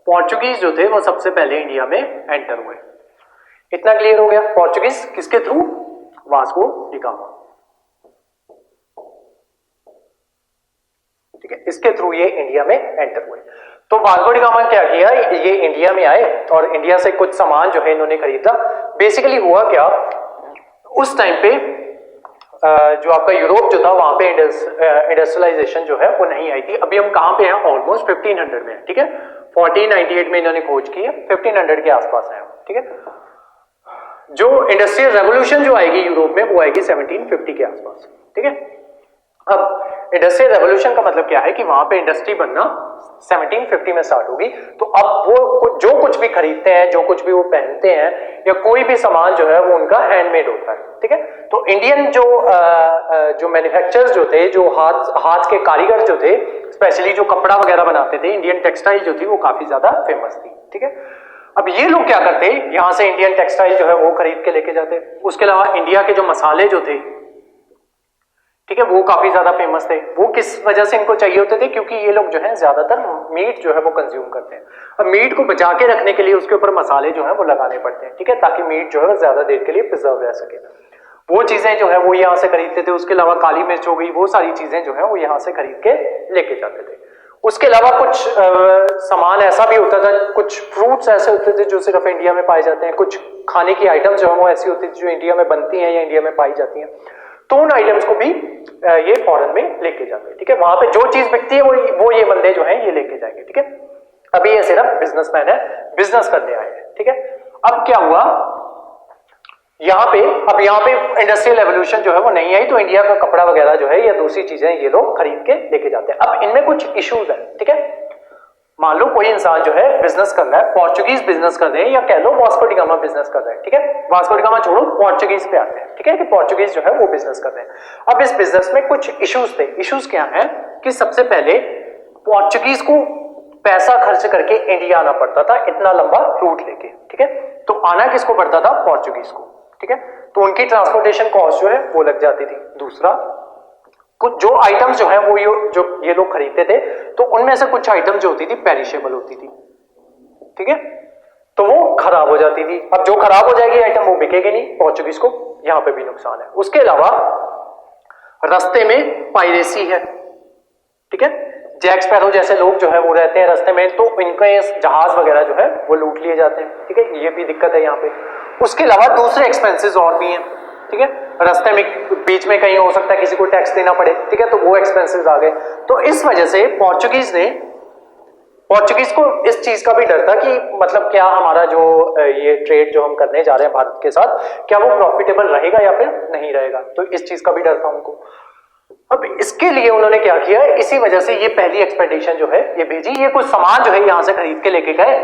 Speaker 1: पोर्चुगीज जो थे वो सबसे पहले इंडिया में एंटर हुए। इतना क्लियर हो गया। पोर्चुगीज किसके थ्रू, वास्को डी गामा, ठीक है, इसके थ्रू ये इंडिया में एंटर हुए। तो वास्को डी गामा क्या किया, ये इंडिया में आए और इंडिया से कुछ सामान जो है इन्होंने खरीदा। बेसिकली हुआ क्या, उस टाइम पे जो आपका यूरोप जो था वहां पे इंडस्ट्रियलाइजेशन जो है वो नहीं आई थी। अभी हम कहां पे हैं, ऑलमोस्ट 1500 में, ठीक है। 1498 में इन्होंने खोज की है, 1500 के आसपास है, ठीक है। जो इंडस्ट्रियल रेवोल्यूशन जो आएगी यूरोप में वो आएगी 1750 के आसपास, ठीक है। अब इंडस्ट्रियल रेवोल्यूशन का मतलब क्या है कि वहां पे इंडस्ट्री बनना 1750 में स्टार्ट होगी। तो अब वो जो कुछ भी खरीदते हैं, जो कुछ भी वो पहनते हैं, या कोई भी सामान जो है वो उनका हैंडमेड होता है, ठीक है। तो इंडियन जो मैन्युफैक्चरर्स जो थे, जो हाथ के कारीगर जो थे, स्पेशली जो कपड़ा वगैरह बनाते थे, इंडियन टेक्सटाइल जो थी वो काफी ज्यादा फेमस थी, ठीक है। अब ये लोग क्या करते, यहां से इंडियन टेक्सटाइल जो है वो खरीद के लेके जाते। उसके अलावा इंडिया के जो मसाले जो थे, ठीक है, वो काफी ज्यादा फेमस थे। वो किस वजह से इनको चाहिए होते थे, क्योंकि ये लोग जो है ज्यादातर मीट जो है वो कंज्यूम करते हैं। अब मीट को बचा के रखने के लिए उसके ऊपर मसाले जो है वो लगाने पड़ते हैं, ठीक है, ताकि मीट जो है ज्यादा देर के लिए प्रिजर्व रह सके। वो चीजें जो है वो यहाँ से खरीदते थे। उसके अलावा काली मिर्च हो गई, वो सारी चीजें जो है वो यहाँ से खरीद के लेके जाते थे। उसके अलावा कुछ सामान ऐसा भी होता था, कुछ फ्रूट्स ऐसे होते थे जो सिर्फ इंडिया में पाए जाते हैं, कुछ खाने की आइटम्स जो है वो ऐसी होती थी जो इंडिया में बनती हैं या इंडिया में पाई जाती हैं, तो उन आइटम्स को भी ये फॉरेन में लेके जाते हैं, ठीक है। वहां पे जो चीज बिकती है वो ये बंदे जो है ये लेके जाएंगे, ठीक है। अभी ये सिर्फ बिजनेसमैन है, बिजनेस करने आए हैं, ठीक है। अब क्या हुआ यहाँ पे इंडस्ट्रियल एवोल्यूशन जो है वो नहीं आई, तो इंडिया का कपड़ा वगैरह जो है या दूसरी चीजें ये लोग खरीद के लेके जाते हैं। अब इनमें कुछ इश्यूज है, ठीक है। मान लो कोई इंसान जो है बिजनेस कर रहा है, पोर्चुगीज बिजनेस कर रहे हैं, या कह लो वास्को डी गामा बिजनेस कर रहे हैं, ठीक है। वास्को डी गामा छोड़ो, पोर्चुगीज पे आते हैं, ठीक है, कि पोर्चुगीज जो है वो बिजनेस कर रहे हैं। अब इस बिजनेस में कुछ इश्यूज थे। इश्यूज क्या है कि सबसे पहले पोर्चुगीज को पैसा खर्च करके इंडिया आना पड़ता था, इतना लंबा रूट लेके, ठीक है। तो आना किसको पड़ता था, पोर्चुगीज को, ठीक है। तो उनकी ट्रांसपोर्टेशन कॉस्ट जो है वो लग जाती थी। दूसरा, कुछ जो आइटम्स जो है वो ये लोग खरीदते थे, तो उनमें से कुछ आइटम जो होती थी पेरिशेबल होती थी, ठीक है, तो वो खराब हो जाती थी। अब जो खराब हो जाएगी आइटम वो बिकेगी नहीं, पोर्चुगीज को यहां पे भी नुकसान है। उसके अलावा रास्ते में पायरेसी है, ठीक है। जैक स्पैरो जैसे लोग जो है वो रहते हैं रास्ते में, तो इनके जहाज वगैरह जो है वो लूट लिए जाते हैं, ठीक है, ये भी दिक्कत है यहाँ पे। उसके अलावा दूसरे एक्सपेंसेस और भी हैं, ठीक है। रास्ते में बीच में कहीं हो सकता है किसी को टैक्स देना पड़े, ठीक है, तो वो एक्सपेंसेस आ गए। तो इस वजह से पोर्चुगीज को इस चीज का भी डर था कि मतलब क्या हमारा जो ये ट्रेड जो हम करने जा रहे हैं भारत के साथ, क्या वो प्रॉफिटेबल रहेगा या फिर नहीं रहेगा, तो इस चीज का भी डर था उनको। अब इसके लिए उन्होंने क्या किया, इसी वजह से ये पहली एक्सपेडिशन जो है ये भेजी। ये कुछ सामान जो है यहां से खरीद के लेके गए,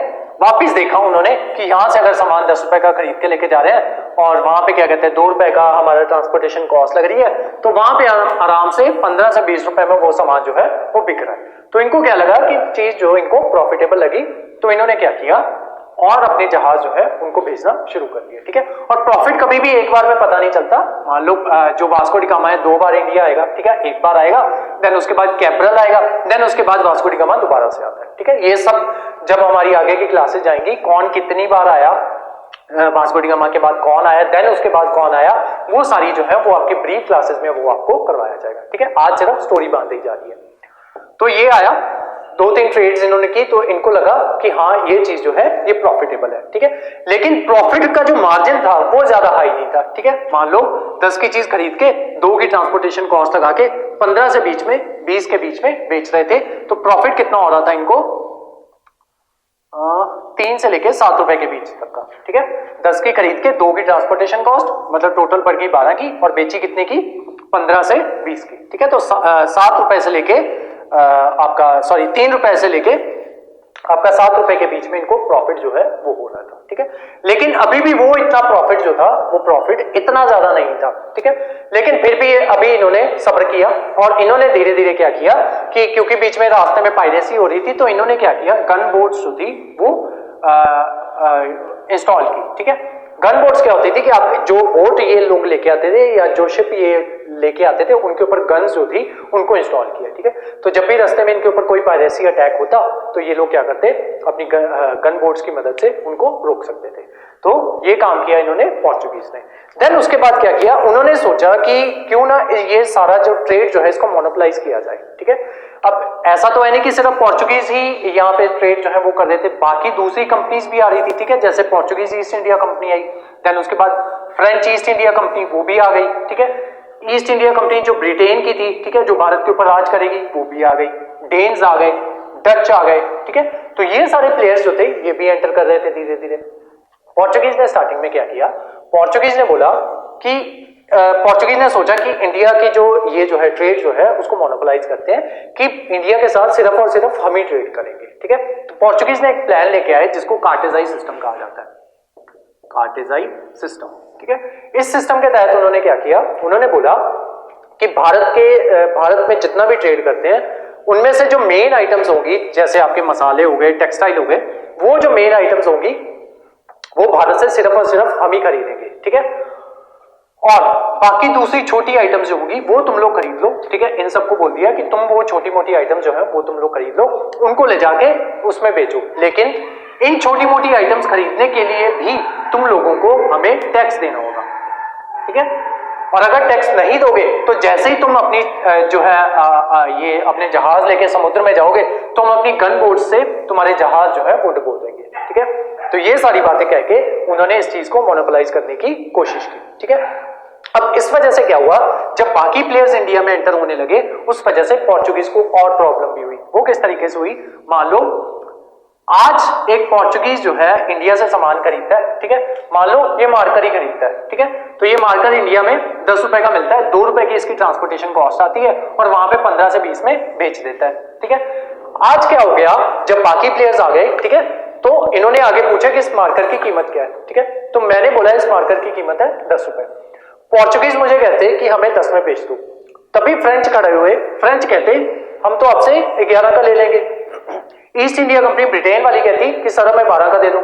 Speaker 1: वापिस देखा उन्होंने कि यहां से अगर सामान 10 रुपए का खरीद के लेके जा रहे हैं और वहां पे क्या कहते हैं 2 रुपए का हमारा ट्रांसपोर्टेशन कॉस्ट लग रही है, तो वहां पे आराम से 15 से 20 रुपए में वो सामान जो है वो बिक रहा है। तो इनको क्या लगा कि चीज जो इनको प्रॉफिटेबल लगी, तो इन्होंने क्या किया और अपने जहाज जो है उनको भेजना शुरू कर दिया, ठीक है। और प्रॉफिट कभी भी एक बार में पता नहीं चलता। मान लो जो वास्को डी गामा है 2 बार इंडिया आएगा, ठीक है, एक बार आएगा, देन उसके बाद कैब्रल आएगा, देन उसके बाद वास्को डी गामा दोबारा से आता है, ठीक है। ये सब जब हमारी आगे की क्लासेस जाएंगी, कौन कितनी बार आया, वास्को डी गामा के बाद कौन आया, देन उसके बाद कौन आया, वो सारी जो है वो आपके ब्रीफ क्लासेस में वो आपको करवाया जाएगा, ठीक है। आज सिर्फ स्टोरी बांध दी जा रही है। तो ये आया, 2-3 ट्रेड्स इन्होंने की, तो इनको लगा कि हाँ ये चीज जो है ये प्रॉफिटेबल है, ठीक है। लेकिन प्रॉफिट का जो मार्जिन था वो ज्यादा हाई नहीं था, ठीक है। मान लो 10 की चीज खरीद के 2 की ट्रांसपोर्टेशन कॉस्ट लगा के 15 से बीच में 20 के बीच में बेच रहे थे, तो प्रॉफिट कितना हो रहा था इनको 3 से लेके 7 रुपए के बीच तक का, ठीक है। 10 की खरीद के 2 की ट्रांसपोर्टेशन कॉस्ट, मतलब टोटल पड़ गई 12 की, और बेची कितने की 15 से 20 की, ठीक है। तो 7 रुपए से लेके आपका 3 रुपए से लेके आपका 7 रुपए के बीच में इनको प्रॉफिट जो है वो हो रहा था, ठीक है। लेकिन अभी भी वो इतना प्रॉफिट जो था वो प्रॉफिट इतना ज्यादा नहीं था, ठीक है। लेकिन फिर भी अभी इन्होंने सब्र किया और इन्होंने धीरे धीरे क्या किया कि क्योंकि बीच में रास्ते में पायरेसी हो रही थी, तो इन्होंने क्या किया, गन बोट्स जो थी वो इंस्टॉल की, ठीक है। गन बोट्स क्या होती थी कि आप जो बोट ये लोग लेके आते थे या जो शिप ये लेके आते थे, उनके ऊपर गन्स जो थी उनको इंस्टॉल किया, ठीक है। तो जब भी रास्ते में इनके ऊपर कोई पायरेसी अटैक होता, तो ये लोग क्या करते, अपनी गन बोट्स की मदद से उनको रोक सकते थे। तो ये काम किया इन्होंने पोर्चुगीज ने। देन उसके बाद क्या किया, उन्होंने सोचा कि क्यों ना ये सारा जो ट्रेड जो है इसको मोनोपोलाइज किया जाए, ठीक है। अब ऐसा तो है नहीं कि सिर्फ पोर्चुगीज ही यहाँ पे ट्रेड जो है वो कर रहे थे, बाकी दूसरी कंपनीज भी आ रही थी, ठीक है। जैसे पोर्चुगीज ईस्ट इंडिया कंपनी आई, देन उसके बाद फ्रेंच ईस्ट इंडिया कंपनी वो भी आ गई, ठीक है। ईस्ट इंडिया कंपनी जो ब्रिटेन की थी, ठीक है, जो भारत के ऊपर राज करेगी, वो भी आ गई। डेन्स आ गए, डच आ गए, ठीक है। तो ये सारे प्लेयर्स जो थे ये भी एंटर कर रहे थे धीरे धीरे। पोर्चुगीज ने स्टार्टिंग में क्या किया, पोर्चुगीज ने बोला कि पोर्चुगीज ने सोचा कि इंडिया की जो है ट्रेड जो है उसको मोनोपोलाइज करते हैं कि इंडिया के साथ सिर्फ और सिर्फ हम ही ट्रेड करेंगे, ठीक है। तो पोर्चुगीज ने एक प्लान लेके आए जिसको कार्टेजाई सिस्टम कहा जाता है, कार्टेजाई सिस्टम, ठीक है। इस सिस्टम के तहत उन्होंने क्या किया, उन्होंने बोला कि भारत में जितना भी ट्रेड करते हैं उनमें से जो मेन आइटम्स होंगी, जैसे आपके मसाले हो गए, टेक्सटाइल हो गए, वो जो मेन आइटम्स होंगी वो भारत से सिर्फ और सिर्फ हम ही खरीदेंगे, ठीक है। और बाकी दूसरी छोटी आइटम्स जो होंगी वो तुम लोग खरीद लो, ठीक है। इन सबको बोल दिया कि तुम वो छोटी मोटी आइटम्स जो है वो तुम लोग खरीद लो, उनको ले जाके उसमें बेचो, लेकिन इन छोटी मोटी आइटम्स खरीदने के लिए भी तुम लोगों को हमें टैक्स देना होगा, ठीक है। और अगर टैक्स नहीं दोगे तो जैसे ही तुम अपनी जो है ये अपने जहाज लेके समुद्र में जाओगे तो हम अपनी गन बोट से तुम्हारे जहाज जो है वो डुबो देंगे, ठीक है। तो ये सारी बातें कह के उन्होंने इस चीज को मोनोपोलाइज करने की कोशिश की, ठीक है। अब इस वजह से क्या हुआ, जब बाकी प्लेयर्स इंडिया में एंटर होने लगे उस वजह से पोर्चुगीज को और प्रॉब्लम भी हुई। वो किस तरीके से हुई, मान लो आज एक पोर्चुगीज जो है इंडिया से सामान खरीदता है, ठीक है। मान लो ये मार्कर ही खरीदता है, ठीक है। तो ये मार्कर इंडिया में 10 रुपए का मिलता है, 2 रुपए की इसकी ट्रांसपोर्टेशन कॉस्ट आती है और वहां पे 15 से 20 में बेच देता है, ठीक है। आज क्या हो गया, जब बाकी प्लेयर्स आ गए, ठीक है, तो इन्होंने आगे पूछा कि इस मार्कर की कीमत क्या है, ठीक है। तो मैंने बोला इस मार्कर की कीमत है 10 रुपए। पोर्चुगीज मुझे कहते कि हमें 10 में बेच दो। तभी फ्रेंच खड़े हुए, फ्रेंच कहते हम तो आपसे 11 का ले लेंगे। ईस्ट इंडिया कंपनी ब्रिटेन वाली कहती कि सर हमें 12 का दे दो।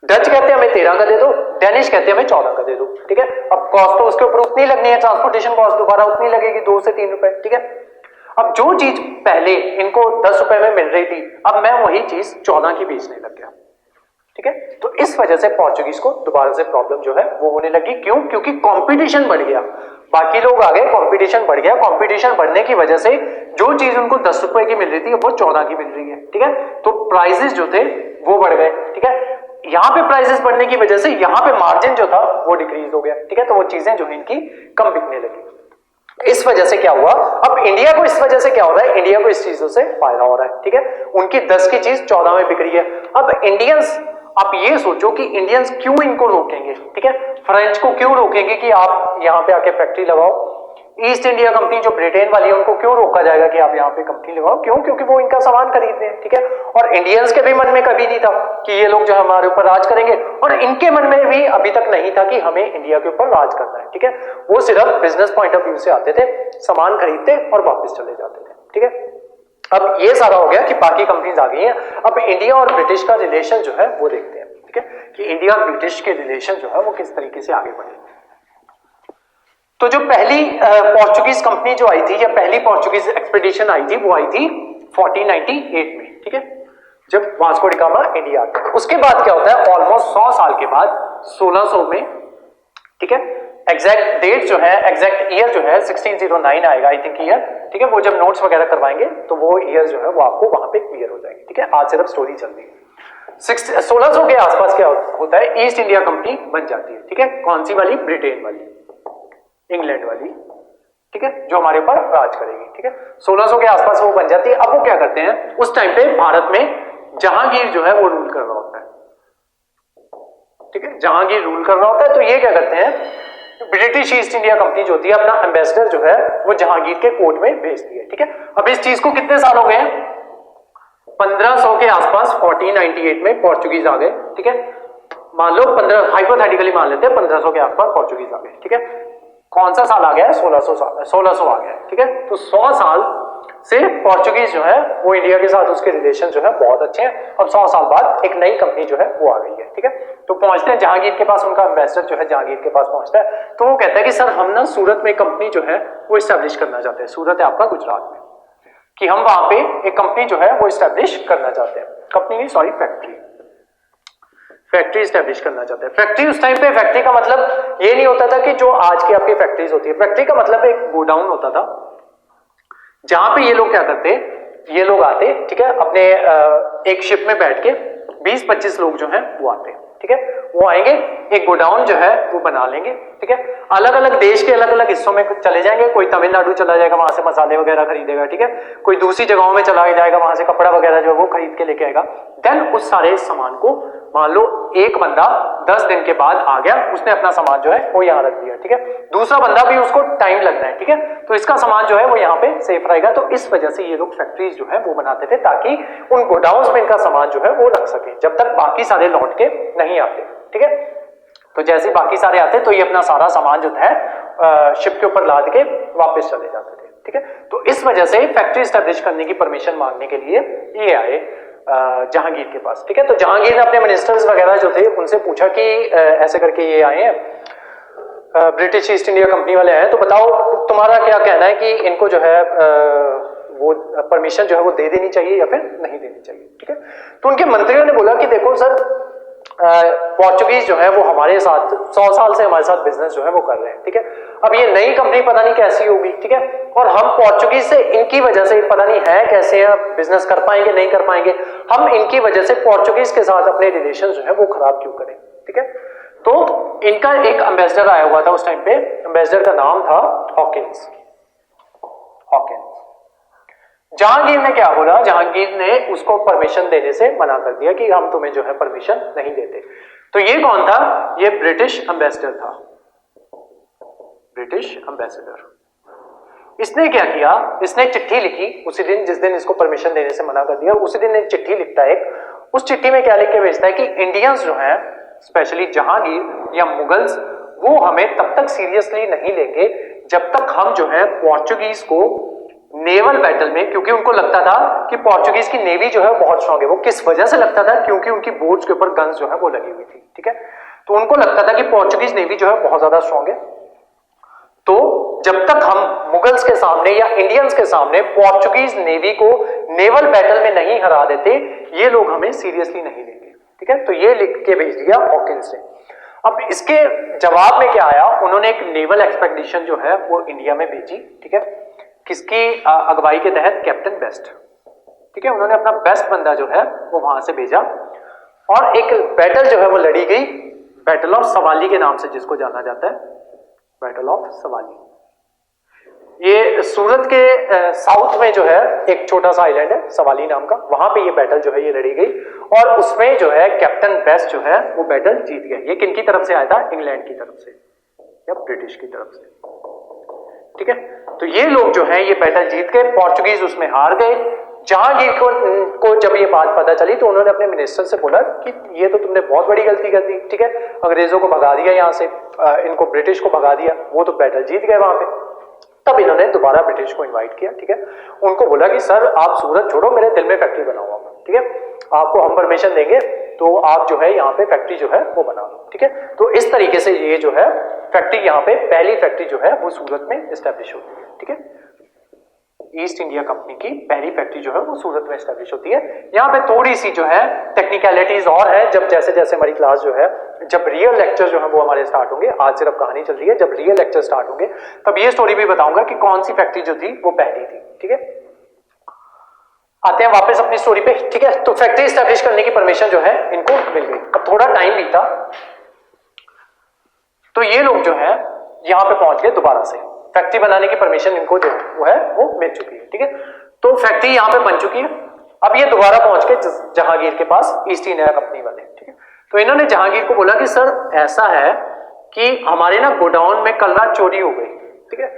Speaker 1: डच कहते हमें 13 का दे दो, डेनिश कहते हमें 14 का दे दो, ठीक है। अब कॉस्ट तो उसके ऊपर उतनी लगनी है, ट्रांसपोर्टेशन कॉस्ट दोबारा उतनी लगेगी, 2 से 3 रुपए, ठीक है। अब जो चीज पहले इनको 10 रुपए में मिल रही थी, अब मैं वही चीज 14 की बेचने लग गया, ठीक है। तो इस वजह से पोर्चुगीज को दोबारा से प्रॉब्लम जो है वो होने लगी। क्यों, क्योंकि कंपटीशन बढ़ गया, बाकी लोग आ गए, कंपटीशन बढ़ गया। कंपटीशन बढ़ने की वजह से जो चीज उनको 10 रुपए की मिल रही थी वो 14 की मिल रही है, ठीक है। तो प्राइसेस जो थे वो बढ़ गए, ठीक है। यहां पे प्राइसेस बढ़ने की वजह से यहां पे मार्जिन जो था वो डिक्रीज हो गया, ठीक है। तो वो चीजें जो है इनकी कम बिकने लगी। इस वजह से क्या हुआ, अब इंडिया को इस वजह से क्या हो रहा है, इंडिया को इस चीजों से फायदा हो रहा है, ठीक है। उनकी 10 की चीज 14 में बिक रही है। अब इंडियंस, आप ये सोचो कि इंडियंस क्यों इनको रोकेंगे, ठीक है। फ्रेंच को क्यों रोकेंगे कि आप यहां पे आके फैक्ट्री लगाओ। ईस्ट इंडिया कंपनी जो ब्रिटेन वाली है उनको क्यों रोका जाएगा कि आप यहां पे कंपनी लगाओ, क्यों, क्योंकि वो इनका सामान खरीदते हैं, ठीक है। और इंडियंस के भी मन में कभी नहीं था कि ये लोग जो हमारे ऊपर राज करेंगे, और इनके मन में भी अभी तक नहीं था कि हमें इंडिया के ऊपर राज करना है, ठीक है। वो सिर्फ बिजनेस पॉइंट ऑफ व्यू से आते थे, सामान खरीदते और वापस चले जाते थे, ठीक है। अब ये सारा हो गया कि बाकी कंपनीज आ गई हैं। अब इंडिया और ब्रिटिश का रिलेशन जो है वो देखते हैं, ठीक है, कि इंडिया और ब्रिटिश के रिलेशन जो है वो किस तरीके से आगे बढ़े। तो जो पहली पोर्चुगीज कंपनी जो आई थी, या पहली पोर्चुगीज एक्सपेडिशन आई थी, वो आई थी 1498 में, ठीक है, जब वास्को डी गामा इंडिया आता है। उसके बाद क्या होता है, ऑलमोस्ट 100 साल के बाद 1600 में, ठीक है, एग्जैक्ट डेट जो है, एग्जैक्ट ईयर जो है 1609 आएगा आई थिंक ईयर, ठीक है। वो जब नोट्स वगैरह करवाएंगे तो वो ईयर जो है वो आपको वहां पे क्लियर हो जाएंगे, ठीक है। आज सिर्फ स्टोरी चल रही है। 1600 के आसपास क्या होता है, ईस्ट इंडिया कंपनी बन जाती है, ठीक है। कौन सी वाली, ब्रिटेन वाली, इंग्लैंड वाली, ठीक है, जो हमारे ऊपर राज करेगी, ठीक है। 1600 के आसपास वो बन जाती है। अब वो क्या करते हैं, उस टाइम पे भारत में जहांगीर जो है वो रूल कर रहा होता है, ठीक है, जहांगीर रूल कर रहा होता है। तो ये क्या करते हैं, ब्रिटिश ईस्ट इंडिया कंपनी जो होती है अपना एम्बेसडर जो है वो जहांगीर के कोर्ट में भेजती है, ठीक है। अब इस चीज को कितने साल हो गए हैं, 1500 के आसपास 1498 में पोर्चुगीज आ गए, ठीक है। मान लो 15, हाइपोथेटिकली मान लेते हैं 1500 के आसपास पोर्चुगीज आ गए, ठीक है। कौन सा साल आ गया है, 1600 आ गया है, ठीक है। तो 100 साल से पोर्चुगीज जो है वो इंडिया के साथ उसके रिलेशन जो है बहुत अच्छे हैं। अब 100 साल बाद एक नई कंपनी जो है वो आ गई है, ठीक है। तो पहुंचते हैं जहांगीर के पास, उनका एम्बेसडर जो है जहांगीर के पास पहुंचता है। तो वो कहता है कि सर हम ना सूरत में कंपनी जो है वो इस्टेब्लिश करना चाहते हैं। सूरत है आपका गुजरात में, कि हम वहां पे एक कंपनी जो है वो इस्टेब्लिश करना चाहते हैं। कंपनी नहीं, सॉरी, फैक्ट्री इस्टेब्लिश करना चाहते हैं। फैक्ट्री उस टाइम पे, फैक्ट्री का मतलब ये नहीं होता था कि जो आज की आपकी फैक्ट्रीज होती है। फैक्ट्री का मतलब एक गोडाउन होता था जहां पे ये लोग क्या करते, ये लोग आते, ठीक है, अपने एक शिप में बैठ के 20-25 लोग जो हैं वो आते हैं, ठीक है। वो आएंगे, एक गोडाउन जो है वो बना लेंगे, ठीक है। अलग अलग देश के अलग अलग हिस्सों में चले जाएंगे। कोई तमिलनाडु चला जाएगा, वहां से मसाले वगैरह खरीदेगा, ठीक है। कोई दूसरी जगहों में चला जाएगा, वहां से कपड़ा वगैरह जो है वो खरीद के लेके आएगा। देन उस सारे सामान को, मान लो एक बंदा 10 दिन के बाद आ गया, उसने अपना सामान जो है वो यहाँ रख दिया, ठीक है। दूसरा बंदा भी, उसको टाइम लगना है, ठीक है। तो इसका सामान जो है वो यहाँ पे सेफ रहेगा। तो इस वजह से ये लोग फैक्ट्रीज जो है वो बनाते थे, ताकि उन गोडाउन्स में इनका सामान जो है वो रख सके जब तक बाकी सारे लौट के नहीं आते, ठीक है। तो जैसे बाकी सारे आते तो ये अपना सारा सामान जो है शिप के ऊपर लाद के वापस चले जाते थे, ठीक है। तो इस वजह से फैक्ट्री एस्टेब्लिश करने की परमिशन मांगने के लिए ये आए। जहांगीर के पास, ठीक है। तो जहांगीर ने अपने मिनिस्टर्स वगैरह जो थे उनसे पूछा कि ऐसे करके ये आए हैं, ब्रिटिश ईस्ट इंडिया कंपनी वाले आए हैं, तो बताओ तुम्हारा क्या कहना है कि इनको जो है वो परमिशन जो है वो दे देनी चाहिए या फिर नहीं देनी चाहिए, ठीक है। तो उनके मंत्रियों ने बोला कि देखो सर, पोर्चुगीज जो है वो हमारे साथ 100 साल से हमारे साथ बिजनेस जो है वो कर रहे हैं, ठीक है। अब ये नई कंपनी पता नहीं कैसी होगी, ठीक है, और हम पोर्चुगीज से इनकी वजह से पता नहीं है कैसे बिजनेस कर पाएंगे नहीं कर पाएंगे, हम इनकी वजह से पोर्चुगीज के साथ अपने रिलेशन जो है वो खराब क्यों करें, ठीक है। तो इनका एक एम्बेसडर आया हुआ था उस टाइम पे, एम्बेसडर का नाम था हॉकिंस। जहांगीर ने क्या बोला, जहांगीर ने उसको परमिशन देने से मना कर दिया कि हम तुम्हें जो है परमिशन नहीं देते। तो ये कौन था, ये ब्रिटिश एम्बेसडर था, ब्रिटिश एम्बेसडर। इसने क्या किया, इसने चिट्ठी लिखी उसी दिन जिस दिन इसको परमिशन देने से मना कर दिया, उसी दिन एक चिट्ठी लिखता है। उस चिट्ठी में क्या लिख के भेजता है कि इंडियंस जो हैं, स्पेशली जहांगीर या मुगल्स, वो हमें तब तक सीरियसली नहीं लेंगे जब तक हम जो है पोर्चुगीज को नेवल बैटल में, क्योंकि उनको लगता था कि पोर्चुगीज की नेवी जो है बहुत स्ट्रांग है। वो किस वजह से लगता था, क्योंकि उनकी बोट्स के ऊपर गन्स जो है वो लगी हुई थी, ठीक है। तो उनको लगता था कि पोर्चुगीज नेवी जो है बहुत ज्यादा स्ट्रांग है। तो जब तक हम मुगल्स के सामने या इंडियंस के सामने पोर्चुगीज नेवी को नेवल बैटल में नहीं हरा देते, ये लोग हमें सीरियसली नहीं लेंगे, ठीक है। तो ये लिख के भेज दिया हॉकिंस ने। अब इसके जवाब में क्या आया, उन्होंने एक नेवल एक्सपेडिशन जो है वो इंडिया में भेजी, ठीक है। किसकी अगुवाई के तहत, कैप्टन बेस्ट, ठीक है। उन्होंने अपना बेस्ट बंदा जो है वो वहां से भेजा और एक बैटल जो है वो लड़ी गई, बैटल ऑफ सवाली के नाम से जिसको जाना जाता है, बैटल ऑफ सवाली। ये सूरत के साउथ में जो है एक छोटा सा आइलैंड है सवाली नाम का, वहां पे ये बैटल जो है ये लड़ी गई और उसमें जो है कैप्टन बेस्ट जो है वो बैटल जीत गया। ये किन की तरफ से आया था, इंग्लैंड की तरफ से या ब्रिटिश की तरफ से, ठीक है। तो ये लोग जो है ये बैटल जीत गए, पोर्चुगीज उसमें हार गए। जहांगीर को जब ये बात पता चली तो उन्होंने अपने मिनिस्टर से बोला कि ये तो तुमने बहुत बड़ी गलती कर दी, ठीक है। अंग्रेजों को भगा दिया यहाँ से, इनको ब्रिटिश को भगा दिया, वो तो बैटल जीत गए वहां पे। तब इन्होंने दोबारा ब्रिटिश को इनवाइट किया, ठीक है। उनको बोला कि सर आप सूरत छोड़ो, मेरे दिल में फैक्ट्री बनाओ, ठीक है। आपको हम परमिशन देंगे तो आप जो है यहाँ पे फैक्ट्री जो है वो बना लो, ठीक है। तो इस तरीके से ये जो है फैक्ट्री, यहाँ पे पहली फैक्ट्री जो है वो सूरत में एस्टेब्लिश होती है, ठीक है। ईस्ट इंडिया कंपनी की पहली फैक्ट्री जो है वो सूरत में एस्टेब्लिश होती है। यहाँ पे थोड़ी सी जो है टेक्निकलिटीज और है, जब जैसे जैसे हमारी क्लास जो है, जब रियल लेक्चर जो है वो हमारे स्टार्ट होंगे, आज सिर्फ कहानी चल रही है, जब रियल लेक्चर स्टार्ट होंगे तब ये स्टोरी भी बताऊंगा कि कौन सी फैक्ट्री जो थी वो पहली थी, ठीक है। आते हैं वापस अपनी स्टोरी पे, ठीक है। तो फैक्ट्री एस्टेब्लिश करने की परमिशन जो है इनको मिल गई। अब थोड़ा टाइम बीता तो ये लोग जो है यहां पे पहुंच गए दोबारा से, फैक्ट्री बनाने की परमिशन इनको जो वो है वो मिल चुकी है, ठीक है। तो फैक्ट्री यहां पे बन चुकी है। अब ये दोबारा पहुंच गए जहांगीर के पास, ईस्ट इंडिया कंपनी वाले, ठीक है। तो इन्होंने जहांगीर को बोला कि सर ऐसा है कि हमारे ना गोडाउन में कल रात चोरी हो गई, ठीक है।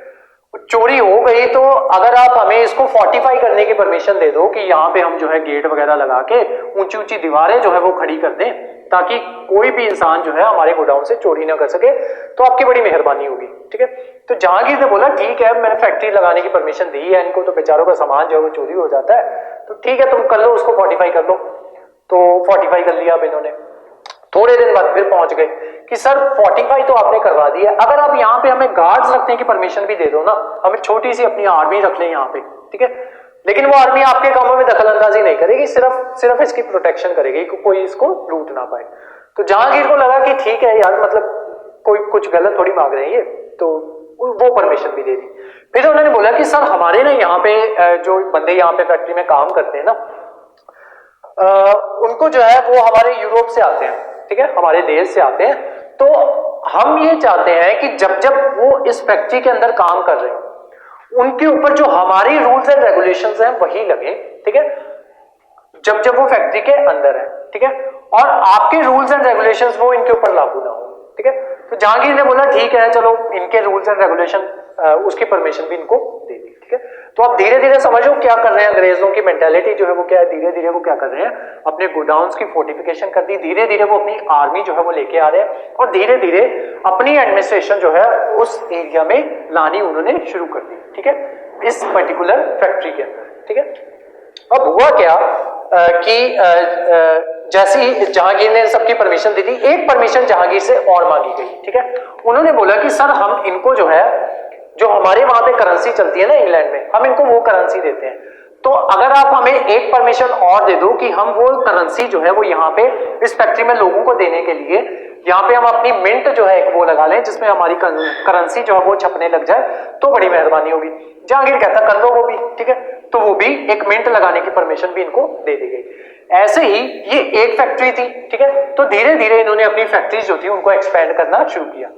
Speaker 1: चोरी हो गई तो अगर आप हमें इसको फोर्टिफाई करने की परमिशन दे दो कि यहाँ पे हम जो है गेट वगैरह लगा के ऊंची ऊंची दीवारें जो है वो खड़ी कर दें ताकि कोई भी इंसान जो है हमारे गोडाउन से चोरी ना कर सके, तो आपकी बड़ी मेहरबानी होगी, ठीक है। तो जहांगीर ने बोला ठीक है, मैंने फैक्ट्री लगाने की परमिशन दी है, इनको तो बेचारों का सामान जो है वो चोरी हो जाता है, तो ठीक है तुम कर लो, उसको फोर्टिफाई कर लो। तो फोर्टिफाई कर लिया अब इन्होंने। थोड़े दिन बाद फिर पहुंच गए कि सर फोर्टिफाई तो आपने करवा दी है, अगर आप यहाँ पे हमें गार्ड्स रखने की परमिशन भी दे दो ना, हमें छोटी सी अपनी आर्मी रख लें यहाँ पे, ठीक है। लेकिन वो आर्मी आपके कामों में दखल अंदाजी नहीं करेगी, सिर्फ इसकी प्रोटेक्शन करेगी कि कोई इसको लूट ना पाए। तो जहांगीर को लगा कि ठीक है यार, मतलब कोई कुछ गलत थोड़ी मांग रहे हैं ये, तो वो परमिशन भी दे दी। फिर उन्होंने बोला कि सर हमारे ना यहाँ पे जो बंदे यहाँ पे फैक्ट्री में काम करते हैं ना, उनको जो है वो हमारे यूरोप से आते हैं, ठीक है, हमारे देश से आते हैं। तो हम ये चाहते हैं कि जब जब वो इस फैक्ट्री के अंदर काम कर रहे हैं उनके ऊपर जो हमारी रूल्स एंड रेगुलेशंस हैं वही लगे, ठीक है, जब जब वो फैक्ट्री के अंदर है, ठीक है, और आपके रूल्स एंड रेगुलेशंस वो इनके ऊपर लागू ना हो, ठीक है। तो जहांगीर ने बोला ठीक है चलो, इनके रूल्स एंड रेगुलेशन उसकी परमिशन भी इनको दे दी, ठीक है। तो अब धीरे धीरे समझो क्या कर रहे हैं, अंग्रेजों की मेंटालिटी जो है वो क्या है, धीरे धीरे वो क्या कर रहे हैं, अपने गोडाउन्स की फोर्टिफिकेशन कर दी, धीरे धीरे वो अपनी आर्मी जो है वो लेके आ रहे हैं और धीरे धीरे अपनी एडमिनिस्ट्रेशन जो है उस एरिया में लानी उन्होंने शुरू कर दी, ठीक है, इस पर्टिकुलर फैक्ट्री के अंदर, ठीक है। अब हुआ क्या कि जैसी जहांगीर ने सबकी परमिशन दी थी, एक परमिशन जहांगीर से और मांगी गई, ठीक है। उन्होंने बोला कि सर हम इनको जो है, जो हमारे वहां पे करेंसी चलती है ना इंग्लैंड में, हम इनको वो करेंसी देते हैं, तो अगर आप हमें एक परमिशन और दे दो कि हम वो करेंसी जो है वो यहाँ पे इस फैक्ट्री में लोगों को देने के लिए यहाँ पे हम अपनी मिंट जो है एक वो लगा लें जिसमें हमारी करेंसी जो है वो छपने लग जाए, तो बड़ी मेहरबानी होगी। जहांगीर कहता कर लो वो भी, ठीक है। तो वो भी एक मिंट लगाने की परमिशन भी इनको दे दी गई। ऐसे ही ये एक फैक्ट्री थी, ठीक है। तो धीरे धीरे इन्होंने अपनी फैक्ट्रीज जो थी उनको एक्सपेंड करना शुरू किया।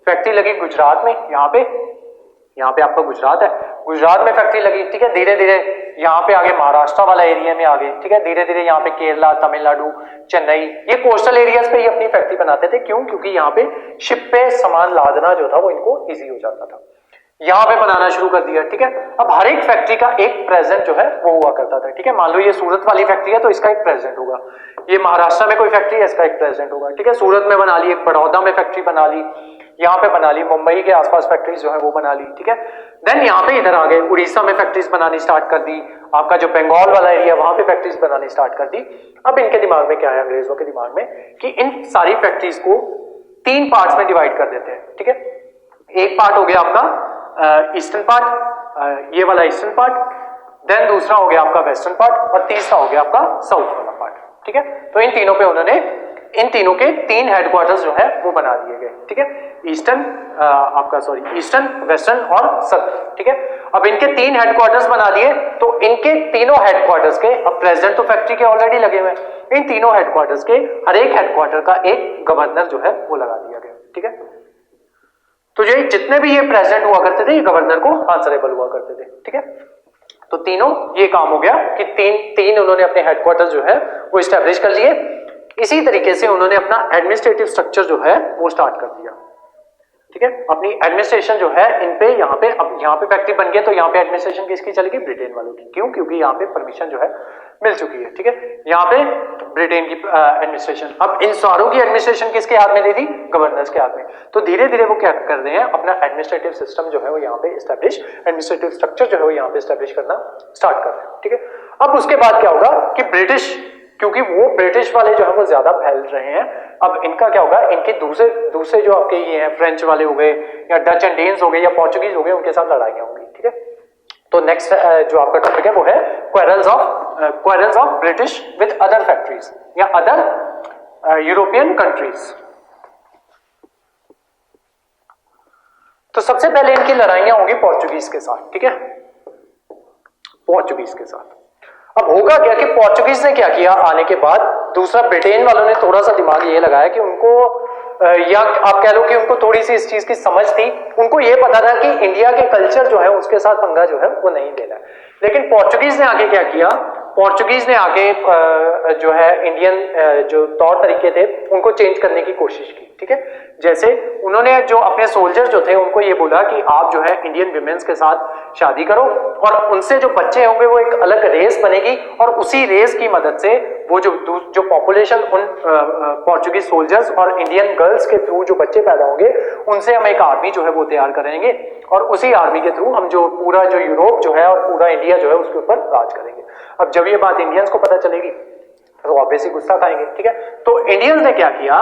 Speaker 1: फैक्ट्री लगी गुजरात में, यहाँ पे आपका गुजरात है, गुजरात में फैक्ट्री लगी, ठीक है। धीरे धीरे यहाँ पे आगे महाराष्ट्र वाला एरिया में आ गए, ठीक है। धीरे धीरे यहाँ पे केरला, तमिलनाडु, चेन्नई, ये कोस्टल एरियाज पे ही अपनी फैक्ट्री बनाते थे। क्यों? क्योंकि यहाँ पे शिप पे सामान लादना जो था वो इनको इजी हो जाता था। यहाँ पे बनाना शुरू कर दिया, ठीक है। अब हर एक फैक्ट्री का एक प्रेजेंट जो है वो हुआ करता था, ठीक है। मान लो ये सूरत वाली फैक्ट्री है तो इसका एक प्रेजेंट होगा, ये महाराष्ट्र में कोई फैक्ट्री है इसका एक प्रेजेंट होगा, ठीक है। सूरत में बना ली, एक बड़ौदा में फैक्ट्री बना ली, यहाँ पे बना ली, मुंबई के आसपास फैक्ट्रीज जो है वो बना ली, ठीक है। देन यहाँ पे इधर आ गए, उड़ीसा में फैक्ट्रीज बनानी स्टार्ट कर दी, आपका जो बंगाल वाला एरिया वहां पे फैक्ट्रीज बनानी स्टार्ट कर दी। अब इनके दिमाग में क्या है, अंग्रेजों के दिमाग में, कि इन सारी फैक्ट्रीज को 3 पार्ट्स में डिवाइड कर देते हैं, ठीक है। एक पार्ट हो गया आपका ईस्टर्न पार्ट, ये वाला ईस्टर्न पार्ट, देन दूसरा हो गया आपका वेस्टर्न पार्ट, और तीसरा हो गया आपका साउथ वाला पार्ट, ठीक है। तो इन तीनों पे उन्होंने, इन तीनों के 3 हेडक्वार्टर्स जो है वो बना दिए गए, ठीक है। ईस्टर्न ईस्टर्न, वेस्टर्न और साउथ, ठीक है। अब इनके 3 हेडक्वार्टर्स बना दिए, तो इनके तीनों हेडक्वार्टर्स के, अब प्रेसिडेंट तो फैक्ट्री के ऑलरेडी लगे हुए हैं, इन तीनों हेडक्वार्टर्स के हर एक हेडक्वार्टर का एक गवर्नर जो है वो लगा दिया गया, ठीक है। तो ये जितने भी ये प्रेसिडेंट हुआ करते थे ये गवर्नर को आंसरेबल हुआ करते थे, ठीक है। तो तीनों ये काम हो गया कि तीन उन्होंने अपने हेडक्वार्टर जो है वो इस्टेब्लिश कर लिए। इसी तरीके से उन्होंने अपना एडमिनिस्ट्रेटिव स्ट्रक्चर जो है वो स्टार्ट कर दिया, ठीक है। अपनी एडमिनिस्ट्रेशन जो है इन पे, यहाँ पे, अब यहाँ पे फैक्ट्री बन गया तो यहाँ पे एडमिनिस्ट्रेशन किसकी चलेगी, ब्रिटेन वालों की। क्यों? क्योंकि यहाँ पे परमिशन जो है मिल चुकी है, ठीक है। यहाँ पे ब्रिटेन की एडमिनिस्ट्रेशन, अब इन सारों की एडमिनिस्ट्रेशन किसके हाथ में दे दी, गवर्नर्स के हाथ में। तो धीरे धीरे वो क्या कर रहे हैं, अपना एडमिनिस्ट्रेटिव सिस्टम जो है वो यहाँ पे एस्टेब्लिश, एडमिनिस्ट्रेटिव स्ट्रक्चर जो है वो यहाँ पे एस्टेब्लिश करना स्टार्ट कर रहे हैं, ठीक है। अब उसके बाद क्या होगा कि ब्रिटिश, क्योंकि वो ब्रिटिश वाले जो है वो ज्यादा फैल रहे हैं, अब इनका क्या होगा, इनके दूसरे जो आपके ये हैं फ्रेंच वाले हो गए या डच एंड डेन्स हो गए या पोर्चुगीज हो गए, उनके साथ लड़ाइयां होंगी, ठीक है। तो नेक्स्ट जो आपका टॉपिक है वो है quarrels of British with other factories या अदर यूरोपियन कंट्रीज। तो सबसे पहले इनकी लड़ाइयां होंगी पोर्चुगीज के साथ, ठीक है, पोर्चुगीज के साथ। अब होगा क्या कि पोर्चुगीज ने क्या किया, आने के बाद दूसरा ब्रिटेन वालों ने थोड़ा सा दिमाग ये लगाया कि उनको, या आप कह लो कि उनको थोड़ी सी इस चीज की समझ थी, उनको ये पता था कि इंडिया के कल्चर जो है उसके साथ पंगा जो है वो नहीं लेना है। लेकिन पोर्चुगीज ने आगे क्या किया, पोर्चुगीज ने आगे जो है इंडियन जो तौर तरीके थे उनको चेंज करने की कोशिश की, ठीक है। जैसे उन्होंने जो अपने सोल्जर जो थे उनको ये बोला कि आप जो है इंडियन विमेंस के साथ शादी करो और उनसे जो बच्चे होंगे वो एक अलग रेस बनेगी, और उसी रेस की मदद से वो जो पॉपुलेशन उन पोर्चुगीज सोल्जर्स और इंडियन गर्ल्स के थ्रू जो बच्चे पैदा होंगे उनसे हम एक आर्मी जो है वो तैयार करेंगे, और उसी आर्मी के थ्रू हम जो पूरा जो यूरोप जो है और पूरा इंडिया जो है उसके ऊपर राज करेंगे। अब जब ये बात इंडियंस को पता चलेगी तो ऑब्वियसली गुस्सा खाएंगे, ठीक है। तो इंडियंस ने क्या किया,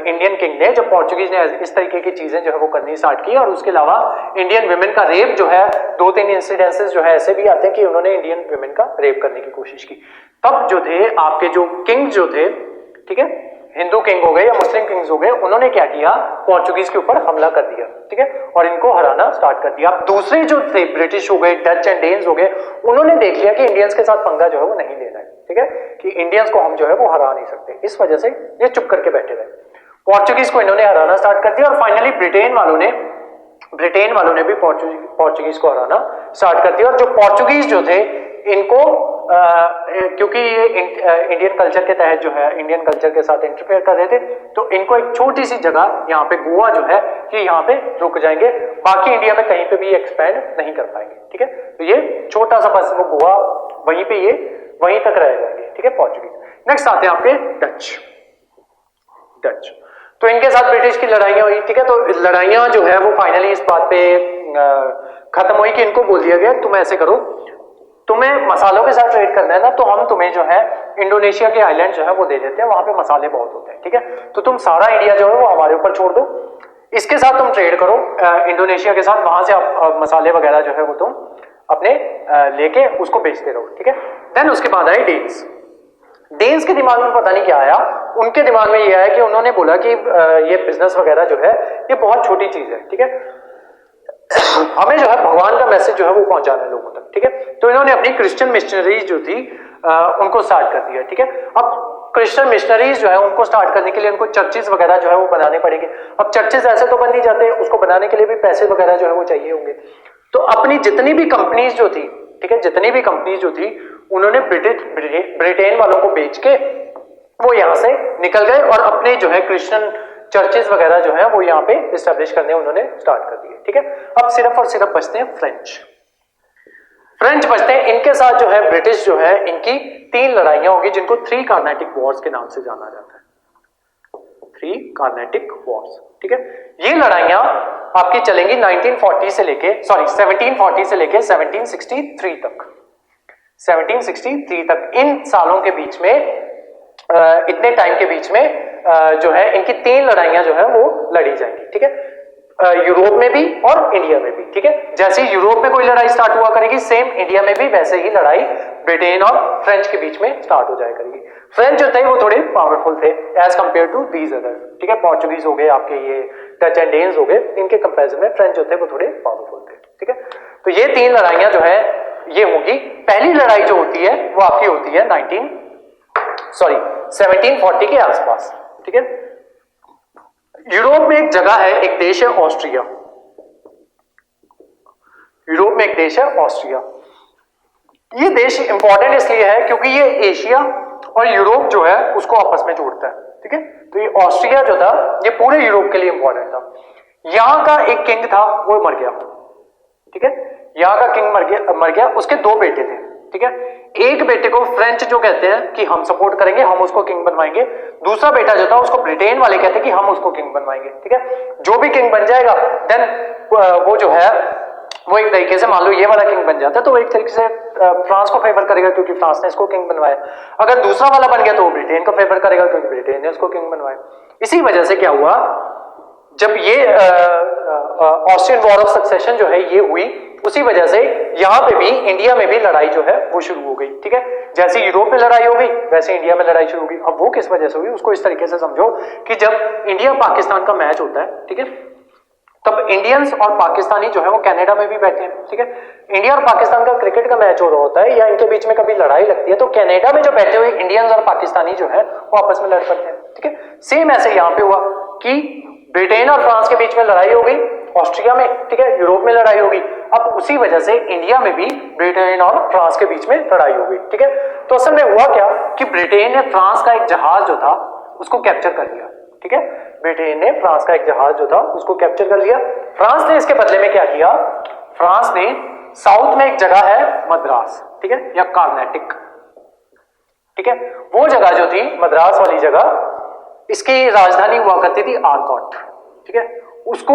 Speaker 1: इंडियन किंग ने, जब पोर्चुगीज ने इस तरीके की चीजें जो है वो करनी स्टार्ट की, और उसके अलावा इंडियन विमेन का रेप जो है, 2-3 इंसिडेंसेस जो है ऐसे भी आते हैं कि उन्होंने इंडियन विमेन का रेप करने की कोशिश की। तब जो थे आपके जो किंग जो थे, ठीक है, हिंदू किंग हो गए या मुस्लिम किंग्स हो गए, उन्होंने क्या किया, पोर्चुगीज के ऊपर हमला कर दिया, ठीक है, और इनको हराना स्टार्ट कर दिया। अब दूसरे जो थे ब्रिटिश हो गए, डच एंड डेन्स हो गए, उन्होंने देख लिया कि इंडियंस के साथ पंगा जो है वो नहीं लेना है, ठीक है, कि इंडियंस को हम जो है वो हरा नहीं सकते, इस वजह से ये चुप करके बैठे रहे। पोर्चुगीज को इन्होंने हराना स्टार्ट कर दिया, और फाइनली ब्रिटेन वालों ने भी पोर्चुगीज को हराना स्टार्ट कर दिया। और जो पोर्चुगीज जो थे इनको क्योंकि ये इंडियन कल्चर के तहत जो है, इंडियन कल्चर के साथ इंटरफेयर कर रहे थे, तो इनको एक छोटी सी जगह यहाँ पे गोवा जो है ये यहाँ पे रुक जाएंगे, बाकी इंडिया में कहीं पे भी एक्सपैंड नहीं कर पाएंगे, ठीक है। तो ये छोटा सा बस वो गोवा वहीं पे ये वहीं तक रह जाएंगे, ठीक है, पोर्चुगीज। नेक्स्ट आते हैं आपके डच। तो इनके साथ ब्रिटिश की लड़ाइयां हुई, ठीक है। तो लड़ाइयां जो है वो फाइनली इस बात पे खत्म हुई कि इनको बोल दिया गया तुम ऐसे करो, तुम्हें मसालों के साथ ट्रेड करना है ना, तो हम तुम्हें जो है इंडोनेशिया के आइलैंड जो है वो दे देते हैं, वहां पे मसाले बहुत होते हैं, ठीक है। तो तुम सारा इंडिया जो है वो हमारे ऊपर छोड़ दो, इसके साथ तुम ट्रेड करो इंडोनेशिया के साथ, वहां से आप मसाले वगैरह जो है वो तुम अपने लेके उसको बेचते रहो, ठीक है। देन उसके बाद आए डेन्स। डेन्स के दिमाग में पता नहीं क्या आया, उनके दिमाग में ये आया कि उन्होंने बोला कि ये बिजनेस वगैरह जो है ये बहुत छोटी चीज है, ठीक है, हमें जो है भगवान का मैसेज जो है वो पहुंचाना है लोगों तक, ठीक है। तो इन्होंने अपनी क्रिश्चियन मिशनरीज जो थी उनको स्टार्ट कर दिया, ठीक है। अब क्रिश्चियन मिशनरीज जो है उनको स्टार्ट करने के लिए उनको चर्चेज वगैरह जो है वो बनाने पड़ेंगे। अब चर्चेज ऐसे तो बन नहीं जाते, उसको बनाने के लिए भी पैसे वगैरह जो है वो चाहिए होंगे। तो अपनी जितनी भी कंपनीज जो थी, ठीक है, जितनी भी कंपनीज जो थी उन्होंने ब्रिटेन वालों को बेच के वो यहां से निकल गए और अपने जो है क्रिश्चियन चर्चेज वगैरह जो है वो यहाँ पे इस्टेब्लिश करने उन्होंने स्टार्ट कर दिए, ठीक है। अब सिर्फ और सिर्फ बचते हैं फ्रेंच बचते हैं। इनके साथ जो है ब्रिटिश जो है इनकी 3 लड़ाइयां होगी जिनको 3 कार्नेटिक वॉर्स के नाम से जाना जाता है, 3 कार्नेटिक वॉर्स, ठीक है। ये लड़ाइयां आपकी चलेंगी 1740 से लेके 1763 तक, 1763 तक। इन सालों के बीच में इतने टाइम के बीच में जो है इनकी 3 लड़ाइयां जो है वो लड़ी जाएंगी, ठीक है, यूरोप में भी और इंडिया में भी, ठीक है। जैसे यूरोप में कोई लड़ाई स्टार्ट हुआ करेगी, सेम इंडिया में भी वैसे ही लड़ाई ब्रिटेन और फ्रेंच के बीच में स्टार्ट हो जाया करेगी। फ्रेंच जो थे वो थोड़े पावरफुल थे as compare to these other, ठीक है। पोर्चुगीज हो गए, आपके ये डच एंड डेन्स हो गए, इनके कंपैरिजन में फ्रेंच जो थे वो थोड़े पावरफुल थे, ठीक है। तो ये 3 लड़ाइयां जो है ये होगी। पहली लड़ाई जो होती है वो आपकी होती है 1740 के आसपास, ठीक है। यूरोप में एक जगह है, एक देश है ऑस्ट्रिया। यूरोप में एक देश है ऑस्ट्रिया। ये देश इंपॉर्टेंट इसलिए है क्योंकि ये एशिया और यूरोप जो है उसको आपस में जोड़ता है, ठीक है। तो ये ऑस्ट्रिया जो था ये पूरे यूरोप के लिए इंपॉर्टेंट था। यहां का एक किंग था वो मर गया, ठीक है। यहां का किंग मर गया, उसके 2 बेटे थे, ठीक है। एक बेटे को फ्रेंच जो कहते हैं कि हम सपोर्ट करेंगे, हम उसको किंग बनवाएंगे। दूसरा बेटा जो था उसको ब्रिटेन वाले कहते हैं कि हम उसको किंग बनवाएंगे, ठीक है। जो भी किंग बन जाएगा देन वो जो है वो एक तरीके से मान लो ये वाला किंग बन जाता है तो वो एक तरीके से फ्रांस को फेवर करेगा क्योंकि फ्रांस ने इसको किंग बनवाया। अगर दूसरा वाला बन गया तो वो ब्रिटेन को फेवर करेगा क्योंकि ब्रिटेन ने उसको किंग बनवाया। इसी वजह से क्या हुआ, जब ये ऑस्ट्रियन वॉर ऑफ सक्सेशन जो है ये हुई, उसी वजह से यहां पे भी इंडिया में भी लड़ाई जो है वो शुरू हो गई, ठीक है। जैसे यूरोप में लड़ाई हो गई वैसे इंडिया में लड़ाई शुरू हो गई। अब वो किस वजह से हुई उसको इस तरीके से समझो कि जब इंडिया पाकिस्तान का मैच होता है, ठीक है, तब इंडियंस और पाकिस्तानी जो है वो कनाडा में भी बैठे हैं, ठीक है। इंडिया और पाकिस्तान का क्रिकेट का मैच हो रहा होता है या इनके बीच में कभी लड़ाई लगती है तो कनाडा में जो बैठे हुए इंडियंस और पाकिस्तानी जो है वो आपस में लड़ पड़ते हैं, ठीक है। सेम ऐसे यहां पे हुआ कि ब्रिटेन और फ्रांस के बीच में लड़ाई हो गई ऑस्ट्रिया में, ठीक है, यूरोप में लड़ाई हो गई। अब उसी वजह से इंडिया में भी ब्रिटेन और फ्रांस के बीच में लड़ाई हो गई, ठीक है। तो असल में हुआ क्या कि ब्रिटेन ने फ्रांस का एक जहाज जो था उसको कैप्चर कर लिया, ठीक है। ब्रिटेन ने फ्रांस का एक जहाज जो था उसको कैप्चर कर लिया। फ्रांस ने इसके बदले में क्या किया, फ्रांस ने साउथ में एक जगह है मद्रास, ठीक है, या कार्नेटिक, ठीक है, वो जगह जो थी मद्रास वाली जगह, इसकी राजधानी हुआ करती थी आर्कॉट, ठीक है। उसको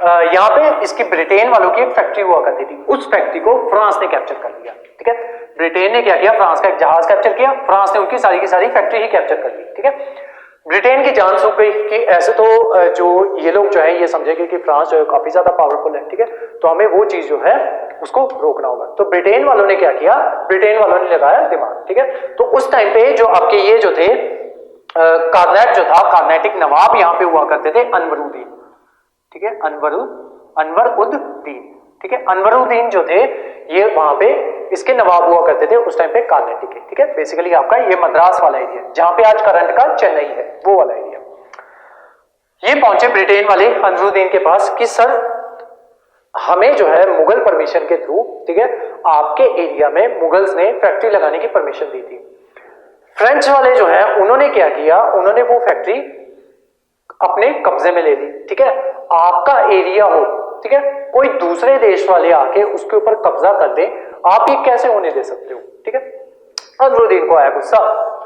Speaker 1: यहां पे इसकी ब्रिटेन वालों की एक फैक्ट्री हुआ करती थी, उस फैक्ट्री को फ्रांस ने कैप्चर कर लिया, ठीक है। ब्रिटेन ने क्या किया, फ्रांस का एक जहाज कैप्चर किया, फ्रांस ने उनकी सारी की सारी फैक्ट्री ही कैप्चर कर ली, ठीक है। ब्रिटेन की जान सूख गई कि ऐसे तो जो ये लोग जो है ये समझेंगे कि फ्रांस जो है काफी ज्यादा पावरफुल है, ठीक है, तो हमें वो चीज जो है उसको रोकना होगा। तो ब्रिटेन वालों ने क्या किया, ब्रिटेन वालों ने लगाया दिमाग, ठीक है। तो उस टाइम पे जो आपके ये जो थे कार्नेट जो था, कार्नेटिक नवाब यहाँ पे हुआ करते थे अनवरुद्दीन, ठीक है, अनवरुद्दीन, ठीक है। अनवरुद्दीन जो थे ये वहां पे इसके नवाब हुआ करते थे उस टाइम पे कार्नेटिक के, ठीक है। बेसिकली आपका ये मद्रास वाला एरिया जहां पे आज करंट का चेन्नई है वो वाला एरिया। ये पहुंचे ब्रिटेन वाले अनवरुद्दीन के पास कि सर हमें जो है मुगल परमिशन के थ्रू, ठीक है, आपके एरिया में मुगल्स ने फैक्ट्री लगाने की परमिशन दी थी। फ्रेंच वाले जो है उन्होंने क्या किया, उन्होंने वो फैक्ट्री अपने कब्जे में ले ली, ठीक है। आपका एरिया हो, ठीक है, कोई दूसरे देश वाले आके उसके ऊपर कब्जा कर दे, आप ये कैसे होने दे सकते हो, ठीक है। अनवरुद्दीन को आया गुस्सा,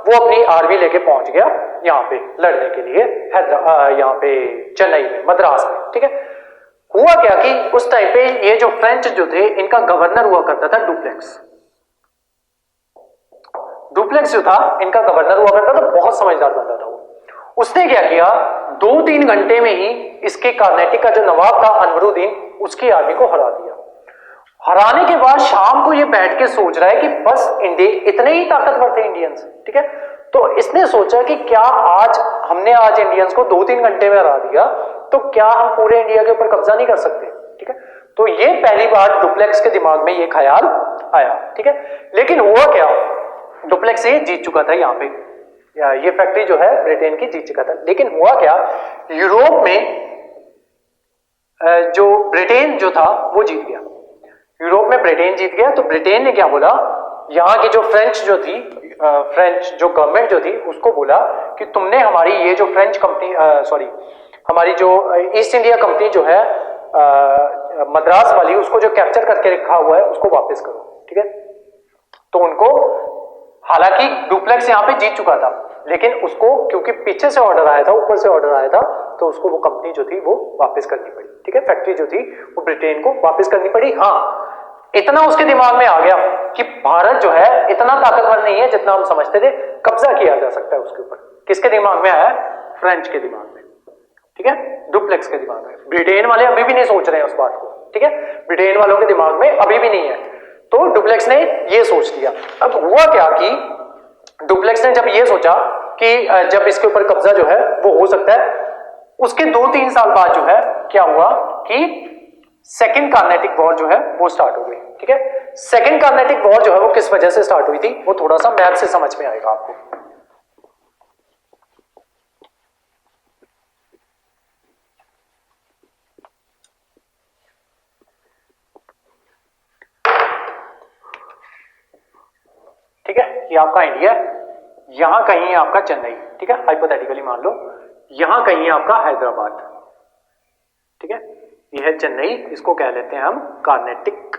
Speaker 1: वो अपनी आर्मी लेके पहुंच गया यहाँ पे लड़ने के लिए यहाँ पे चेन्नई में, मद्रास में, ठीक है। हुआ क्या कि उस टाइम पे ये जो फ्रेंच जो थे इनका गवर्नर हुआ करता था डुप्लेक्स, डुप्लेक्स जो था इनका गवर्नर हुआ करता था, बहुत समझदार बंदा था वो। उसने क्या किया, 2-3 घंटे में ही इसके कर्नाटक का जो नवाब था अनवरुद्दीन, उसकी आर्मी को हरा दिया। हराने के बाद शाम को ये बैठ के सोच रहा है कि बस इंडिया इतने ही ताकतवर थे इंडियंस, ठीक है। तो इसने सोचा कि क्या आज इंडियंस को 2-3 घंटे में हरा दिया, तो क्या हम पूरे इंडिया के ऊपर कब्जा नहीं कर सकते, ठीक है। तो ये पहली बार डुप्लेक्स के दिमाग में ये ख्याल आया, ठीक है। लेकिन हुआ क्या, डुप्लेक्स ये जीत चुका था यहाँ पे, ये फैक्ट्री जो है ब्रिटेन की जीत चुका था। लेकिन हुआ क्या, यूरोप में जो ब्रिटेन जो था वो जीत गया, यूरोप में ब्रिटेन जीत गया। तो ब्रिटेन ने क्या बोला, यहाँ की जो फ्रेंच जो गवर्नमेंट जो थी उसको बोला कि तुमने हमारी ये जो फ्रेंच कंपनी हमारी जो ईस्ट इंडिया कंपनी जो है मद्रास वाली, उसको जो कैप्चर करके रखा हुआ है उसको वापस करो, ठीक है। तो उनको, हालांकि डुप्लेक्स यहाँ पे जीत चुका था, लेकिन उसको क्योंकि पीछे से ऑर्डर आया था, ऊपर से ऑर्डर आया था, तो उसको वो कंपनी जो थी वो वापस करनी पड़ी, ठीक है। फैक्ट्री जो थी वो ब्रिटेन को वापस करनी पड़ी। हाँ, इतना उसके दिमाग में आ गया कि भारत जो है इतना ताकतवर नहीं है जितना हम समझते थे, कब्जा किया जा सकता है उसके ऊपर। किसके दिमाग में आया, फ्रेंच के दिमाग में, ठीक है, डुप्लेक्स के दिमाग में। ब्रिटेन वाले अभी भी नहीं सोच रहे हैं उस बात को, ठीक है, ब्रिटेन वालों के दिमाग में अभी भी नहीं है। तो डुप्लेक्स ने ये सोच लिया। अब हुआ क्या कि डुप्लेक्स ने जब ये सोचा कि जब इसके ऊपर कब्जा जो है वो हो सकता है, उसके 2-3 साल बाद जो है क्या हुआ कि सेकेंड कार्नेटिक वॉर जो है वो स्टार्ट हो गई, ठीक है। सेकेंड कार्नेटिक वॉर जो है वो किस वजह से स्टार्ट हुई थी, वो थोड़ा सा मैप से समझ में आएगा आपको। ठीक है, ये आपका इंडिया है, यहां कहीं है आपका चेन्नई, ठीक है, हाइपोथेटिकली मान लो यहां कहीं है आपका हैदराबाद, ठीक है, ये है चेन्नई, इसको कह लेते हैं हम कार्नेटिक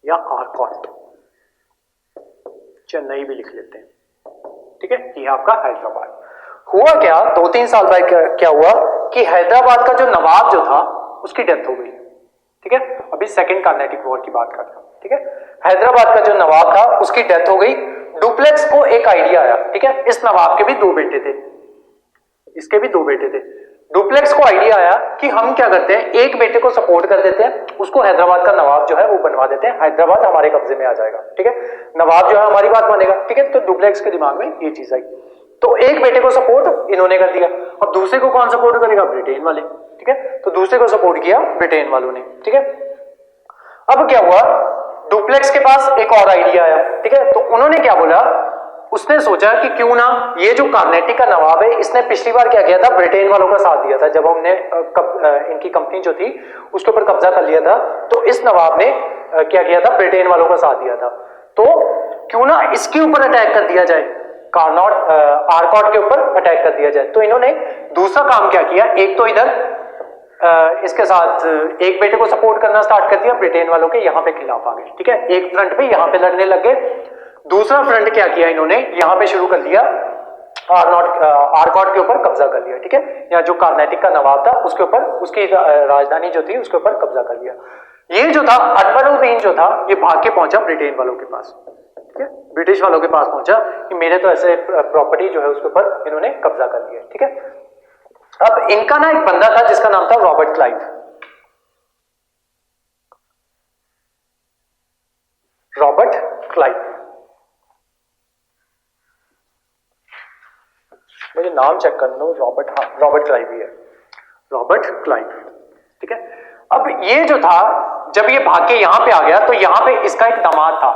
Speaker 1: या आर्कॉट, चेन्नई भी लिख लेते हैं, ठीक है, ये आपका हैदराबाद। हुआ क्या, 2-3 साल बाद क्या हुआ कि हैदराबाद का जो नवाब जो था उसकी डेथ हो गई, ठीक है। अभी सेकंड कार्नेटिक वॉर की बात कर रहा हूं, ठीक है। हैदराबाद का जो नवाब था उसकी डेथ हो गई। डुप्लेक्स को एक आइडिया आया, ठीक है, इस नवाब के भी 2 बेटे थे, इसके भी 2 बेटे थे। डुप्लेक्स को आइडिया आया कि हम क्या करते हैं, एक बेटे को सपोर्ट कर देते हैं, उसको हैदराबाद का नवाब जो है वो बनवा देते हैं, हैदराबाद हमारे कब्जे में आ जाएगा, ठीक है, नवाब जो है हमारी बात मानेगा, ठीक है। तो डुप्लेक्स के दिमाग में ये चीज आई। तो एक बेटे को सपोर्ट इन्होंने कर दिया, अब दूसरे को कौन सपोर्ट करेगा, ब्रिटेन वाले, ठीक है। तो दूसरे को सपोर्ट किया ब्रिटेन वालों ने, ठीक है। अब क्या हुआ, डुप्लेक्स के पास एक और आइडिया आया, ठीक है। तो उन्होंने क्या बोला, उसने सोचा कि क्यों ना ये जो कार्नेटिक का नवाब है, इसने पिछली बार क्या किया था, ब्रिटेन वालों का साथ दिया था जब हमने इनकी कंपनी जो थी उसके ऊपर कब्जा कर लिया था। तो इस नवाब ने क्या किया था, ब्रिटेन वालों का साथ दिया था। तो क्यों ना इसके ऊपर अटैक कर दिया जाए, आर्कॉट के ऊपर अटैक कर दिया जाए। तो इन्होंने दूसरा काम क्या किया, एक तो इधर इसके साथ एक बेटे को सपोर्ट करना स्टार्ट कर दिया, ब्रिटेन वालों के यहाँ पे खिलाफ आ गए, ठीक है, एक फ्रंट पे यहाँ पे लड़ने लग गए। दूसरा फ्रंट क्या किया इन्होंने, यहाँ पे शुरू कर दिया, आर्कॉट के ऊपर कब्जा कर लिया, ठीक है, यहाँ जो कार्नेटिक का नवाब था उसके ऊपर, उसकी राजधानी जो थी उसके ऊपर कब्जा कर लिया। ये जो था अनवरुद्दीन जो था, ये भाग के पहुंचा ब्रिटेन वालों के पास, ठीक है, ब्रिटिश वालों के पास पहुंचा कि मेरे तो ऐसे प्रॉपर्टी जो है उसके ऊपर इन्होंने कब्जा कर लिया, ठीक है। अब इनका ना एक बंदा था जिसका नाम था रॉबर्ट क्लाइव। रॉबर्ट क्लाइव, मुझे नाम चेक कर लो, रॉबर्ट क्लाइव ही है, रॉबर्ट क्लाइव, ठीक है। अब ये जो था, जब ये भाग के यहां पे आ गया, तो यहां पे इसका एक दामाद था,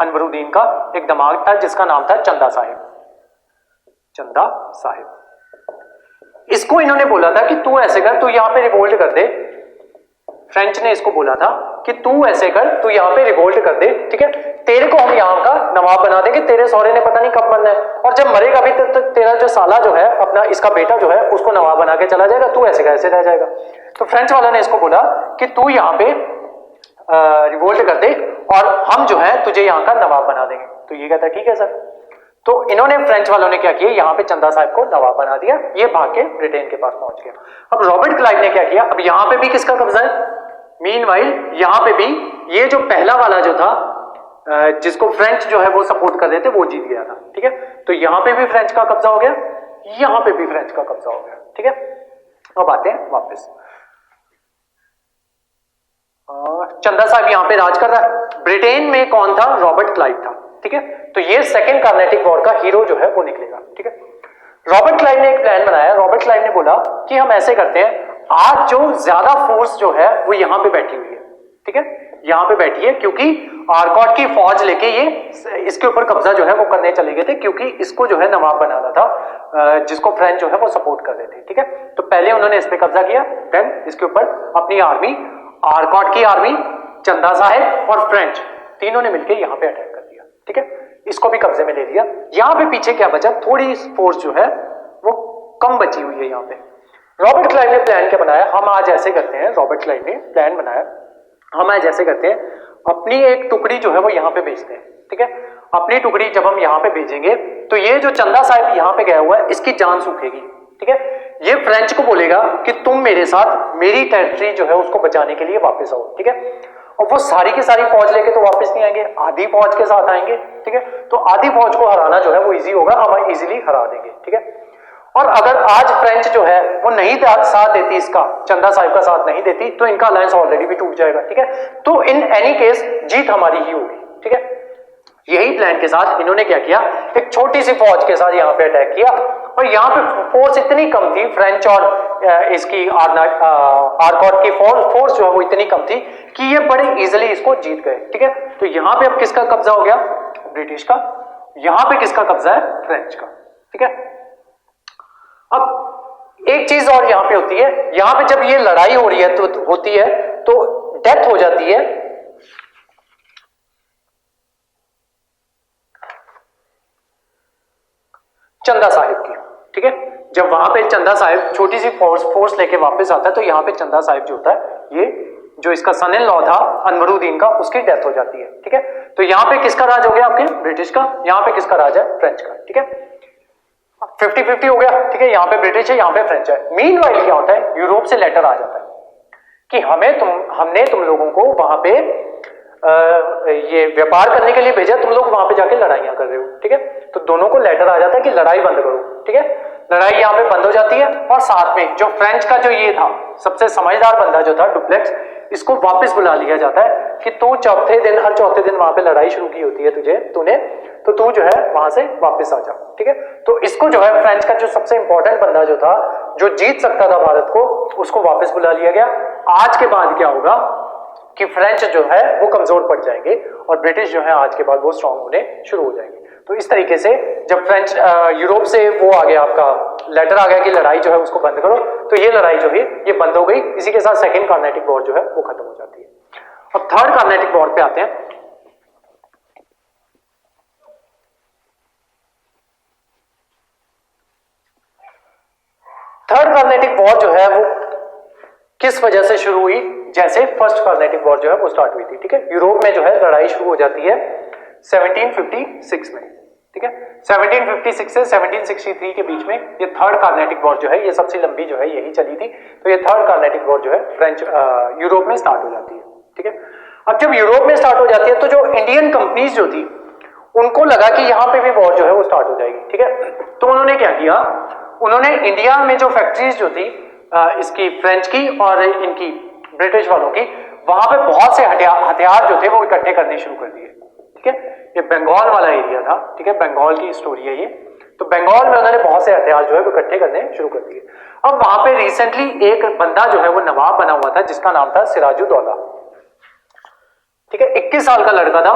Speaker 1: अनवरुद्दीन का एक दामाद था जिसका नाम था चंदा साहिब। इसको इन्होंने बोला था कि तू ऐसे कर, तू यहाँ पे रिवोल्ट कर दे। फ्रेंच ने इसको बोला था कि तू ऐसे कर, तू यहाँ पे रिवोल्ट कर दे, ठीक है, तेरे को हम यहाँ का नवाब बना देंगे, तेरे सौरे ने पता नहीं कब मरना है, और जब मरेगा भी तो तेरा जो साला जो है अपना, इसका बेटा जो है उसको नवाब बना के चला जाएगा, तू ऐसे कैसे रह जाएगा। तो फ्रेंच वालों ने इसको बोला कि तू यहाँ पे रिवोल्ट कर दे और हम जो है तुझे यहाँ का नवाब बना देंगे। तो ये कहता ठीक है सर। तो इन्होंने, फ्रेंच वालों ने क्या किया, यहाँ पे चंदा साहब को नवाब बना दिया, ये भाग के ब्रिटेन के पास पहुंच गया। अब रॉबर्ट क्लाइव ने क्या किया, अब यहाँ पे भी किसका कब्जा है, मीनवाइल यहाँ पे भी ये जो पहला वाला जो था जिसको फ्रेंच जो है वो सपोर्ट कर रहे थे वो जीत गया था। ठीक है, तो यहां पे भी फ्रेंच का कब्जा हो गया, यहां पे भी फ्रेंच का कब्जा हो गया। ठीक है, अब आते हैं वापस। चंदा साहब यहां पे राज कर रहा है। ब्रिटेन में कौन था? रॉबर्ट क्लाइव था। ठीक है, तो ये सेकेंड कार्नेटिक वॉर का हीरो जो है वो निकलेगा। ठीक है, रॉबर्ट क्लाइव ने एक प्लान बनाया। रॉबर्ट क्लाइव ने बोला कि हम ऐसे करते हैं, आज जो ज्यादा फोर्स जो है वो यहां पे बैठी हुई है। ठीक है, यहां पे बैठी है क्योंकि आरकॉट की फौज लेके ये इसके ऊपर कब्जा जो है वो करने चले गए थे, क्योंकि इसको जो है नवाब बनाना था, जिसको फ्रेंच जो है वो सपोर्ट कर रहे थे। ठीक है, तो पहले उन्होंने इस पे कब्जा किया, देन इसके ऊपर अपनी आर्मी, आरकॉट की आर्मी, चंदा साहेब और फ्रेंच तीनों ने मिलकर यहां पे अटैक कर दिया। ठीक है, इसको भी कब्जे में ले लिया। यहां पे पीछे क्या बचा? थोड़ी फोर्स जो है वो कम बची हुई है यहां पे। रॉबर्ट क्लाइव ने प्लान क्या बनाया? हम आज ऐसे करते हैं, रॉबर्ट क्लाइव ने प्लान बनाया, हम आज ऐसे करते हैं, अपनी एक टुकड़ी जो है वो यहां पे भेजते हैं। ठीक है, अपनी टुकड़ी जब हम यहां पे भेजेंगे तो ये जो चंदा साहब यहां पे गया हुआ है इसकी जान सूखेगी। ठीक है, ये फ्रेंच को बोलेगा कि तुम मेरे साथ मेरी टेरिटरी जो है उसको बचाने के लिए वापस आओ। ठीक है, और वो सारी की सारी फौज लेके तो वापस नहीं आएंगे, आधी फौज के साथ आएंगे। ठीक है, तो आधी फौज को हराना जो है वो इजी होगा, हम इजीली हरा देंगे। ठीक है, और अगर आज फ्रेंच जो है वो नहीं साथ देती, इसका चंदा साहिब का साथ नहीं देती, तो इनका अलायंस ऑलरेडी भी टूट जाएगा। ठीक है, तो इन एनी केस जीत हमारी ही होगी। ठीक है, यही प्लान के साथ इन्होंने क्या किया, एक छोटी सी फौज के साथ यहाँ पे अटैक किया, और यहाँ पे फोर्स इतनी कम थी, फ्रेंच और इसकी आरकॉट की फोर्स जो है वो इतनी कम थी कि ये बड़े इजिली इसको जीत गए। ठीक है, तो यहाँ पे अब किसका कब्जा हो गया? ब्रिटिश का। यहाँ पे किसका कब्जा है? फ्रेंच का। ठीक है, अब एक चीज और यहां पे होती है, यहां पे जब ये लड़ाई हो रही है तो डेथ हो जाती है चंदा साहिब की। ठीक है, जब वहां पे चंदा साहिब छोटी सी फोर्स लेके वापस आता है तो यहां पे चंदा साहिब जो होता है, ये जो इसका सन इन लॉ था अनवरुद्दीन का, उसकी डेथ हो जाती है। ठीक है, तो यहां पे किसका राज हो गया? आपके ब्रिटिश का। यहां पे किसका राज है? फ्रेंच का। ठीक है, 50-50 हो गया। ठीक है, यहां पे ब्रिटिश है, यहां पे फ्रेंच है। मीनवाइल क्या होता है? यूरोप से लेटर आ जाता है कि हमने तुम लोगों को वहां पे ये व्यापार करने के लिए भेजा, तुम लोग वहां पे जाके लड़ाइयां कर रहे हो। ठीक है, तो दोनों को लेटर आ जाता है कि लड़ाई बंद करो। ठीक है, लड़ाई यहां पे बंद हो जाती है, और साथ में जो फ्रेंच का जो ये था सबसे समझदार बंदा जो था डुप्लेक्स, इसको वापस बुला लिया जाता है कि तू हर चौथे दिन वहां पे लड़ाई शुरू की होती है तूने, तो तू जो है वहां से वापस आ जा। ठीक है, तो इसको जो है फ्रेंच का जो सबसे इंपॉर्टेंट बंदा जो था, जो जीत सकता था भारत को, उसको वापस बुला लिया गया। आज के बाद क्या होगा कि फ्रेंच जो है वो कमजोर पड़ जाएंगे और ब्रिटिश जो है आज के बाद वो स्ट्रांग होने शुरू हो जाएंगे। तो इस तरीके से जब फ्रेंच यूरोप से वो आ गया, आपका लेटर आ गया कि लड़ाई जो है उसको बंद करो, तो ये लड़ाई जो है ये बंद हो गई। इसी के साथ सेकेंड कार्नेटिक वॉर जो है वो खत्म हो जाती है। अब थर्ड कार्नेटिक वॉर पे आते हैं। थर्ड कार्नेटिक वॉर जो है वो किस वजह से शुरू हुई? जैसे फर्स्ट कार्नेटिक वॉर जो है वो स्टार्ट हुई थी। ठीक है, यूरोप में जो है लड़ाई शुरू हो जाती है 1756 में। ठीक है, 1756 से 1763 के बीच में ये थर्ड कार्नेटिक वॉर जो है, ये सबसे लंबी जो है यही चली थी। तो ये थर्ड कार्नेटिक वॉर जो है फ्रेंच यूरोप में स्टार्ट हो जाती है। ठीक है, अब जब यूरोप में स्टार्ट हो जाती है तो जो इंडियन कंपनीज जो थी उनको लगा कि यहां पे भी वॉर जो है वो स्टार्ट हो जाएगी। ठीक है, तो उन्होंने क्या किया, उन्होंने इंडिया में जो फैक्ट्रीज जो थी इसकी फ्रेंच की और इनकी ब्रिटिश वालों की, वहां पे बहुत से हथियार जो थे वो इकट्ठे करने शुरू कर दिए। ठीक है, ये बंगाल वाला एरिया था। ठीक है, बंगाल की स्टोरी है ये। तो बंगाल में उन्होंने बहुत से हथियार जो है वो इकट्ठे करने शुरू कर दिए। अब वहां पे रिसेंटली एक बंदा जो है वो नवाब बना हुआ था जिसका नाम था सिराजुद्दौला। ठीक है, 21 साल का लड़का था,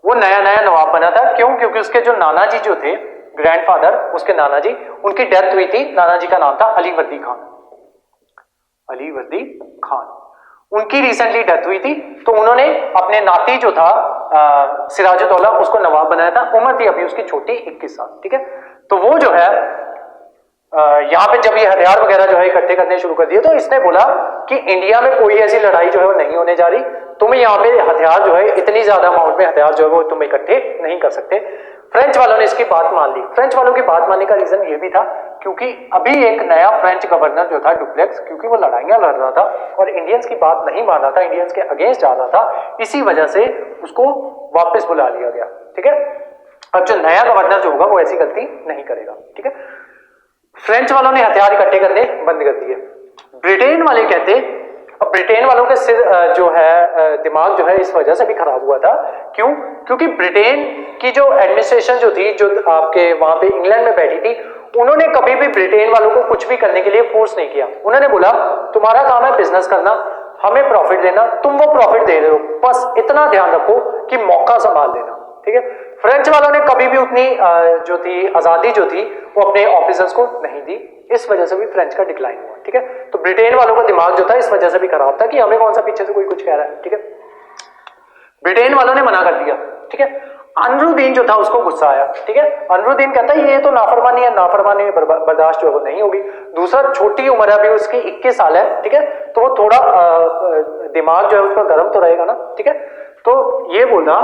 Speaker 1: वो नया नया नवाब बना था। क्यों? क्योंकि उसके जो नाना जी जो थे, ग्रैंडफादर, उसके नाना जी, उनकी डेथ हुई थी। नाना जी का नाम था अलीवर्दी खान। अलीवर्दी खान, उनकी रिसेंटली डेथ हुई थी। तो उन्होंने अपने नाती जो था सिराजुद्दौला, उसको नवाब बनाया था। उम्र थी अभी उसकी छोटी 21 साल। ठीक है, तो वो जो है यहाँ पे जब ये हथियार वगैरह जो है इकट्ठे करने शुरू कर दिए, तो इसने बोला कि इंडिया में कोई ऐसी लड़ाई जो है वो नहीं होने जा रही, तुम यहाँ पे हथियार जो है इतनी ज्यादा अमाउंट में हथियार जो है वो तुम इकट्ठे नहीं कर सकते। फ्रेंच वालों ने इसकी बात मान ली। फ्रेंच वालों की बात मानने का रीजन ये भी था क्योंकि अभी एक नया फ्रेंच गवर्नर जो था डुप्लेक्स, क्योंकि वो लड़ाइयां लड़ रहा था और इंडियंस की बात नहीं मान रहा था, इंडियंस के अगेंस्ट जा रहा था, इसी वजह से उसको वापस बुला लिया गया। ठीक है, अब जो नया गवर्नर जो होगा वो ऐसी गलती नहीं करेगा। ठीक है, फ्रेंच वालों ने हथियार इकट्ठे करने बंद कर दिए। ब्रिटेन वाले कहते, अब ब्रिटेन वालों के सिर जो है दिमाग जो है इस वजह से भी खराब हुआ था। क्यों? क्योंकि ब्रिटेन की जो एडमिनिस्ट्रेशन जो थी, जो आपके वहां पे इंग्लैंड में बैठी थी, उन्होंने कभी भी ब्रिटेन वालों को कुछ भी करने के लिए फोर्स नहीं किया। उन्होंने बोला तुम्हारा काम है बिजनेस करना, हमें प्रॉफिट देना, तुम वो प्रॉफिट दे रहे हो, बस इतना ध्यान रखो कि मौका संभाल लेना। ठीक है, फ्रेंच वालों ने कभी भी उतनी जो थी आजादी जो थी वो अपने ऑफिसर्स को नहीं दी, इस वजह से भी फ्रेंच का डिक्लाइन हुआ। ठीक है, तो ब्रिटेन वालों का दिमाग जो था इस वजह से भी खराब था कि हमें कौन सा पीछे से कोई कुछ कह रहा है। ठीक है, ब्रिटेन वालों ने मना कर दिया। ठीक है, अनरुद्दीन जो था उसको गुस्सा आया। ठीक है, अनरुद्दीन कहता है ये तो नाफरमानी है, नाफरमानी बर्दाश्त जो है वो नहीं होगी। दूसरा, छोटी उम्र है अभी उसकी, 21 साल है। ठीक है, तो वो थोड़ा दिमाग जो है उसका गर्म तो रहेगा ना। ठीक है, तो ये बोला,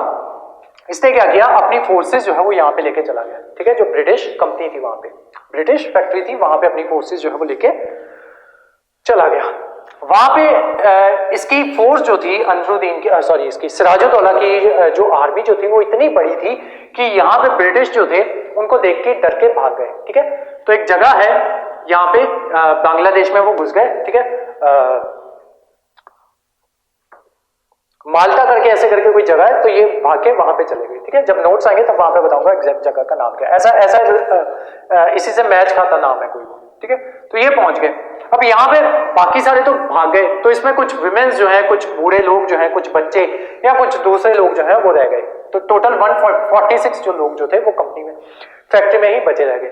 Speaker 1: इसने क्या किया, अपनी फोर्सेस जो है वो यहाँ पे लेके चला गया। ठीक है, जो ब्रिटिश कंपनी थी वहां पे, ब्रिटिश फैक्ट्री थी, वहां पे अपनी फोर्सेस जो है वो लेके चला गया। वहां पे इसकी फोर्स जो थी अनरुद्दीन की, सॉरी इसकी सिराजुद्दौला की जो आर्मी जो थी वो इतनी बड़ी थी कि यहाँ पे ब्रिटिश जो थे उनको देख के डर के भाग गए। ठीक है, तो एक जगह है यहाँ पे बांग्लादेश में वो घुस गए। ठीक है, माल्टा करके ऐसे करके कोई जगह है, तो ये भाग के वहां पे चले गए। ठीक है, जब नोट्स आएंगे तब वहां पे बताऊंगा एग्जैक्ट जगह का नाम क्या है। ऐसा इसी से मैच खाता नाम है कोई। ठीक है, तो ये पहुंच गए। अब यहाँ पे बाकी सारे तो भाग गए, तो इसमें कुछ विमेन्स जो है, कुछ बूढ़े लोग जो है, कुछ बच्चे या कुछ दूसरे लोग जो है वो रह गए। तो टोटल 146 जो लोग जो थे वो कंपनी में, फैक्ट्री में ही बचे रह गए।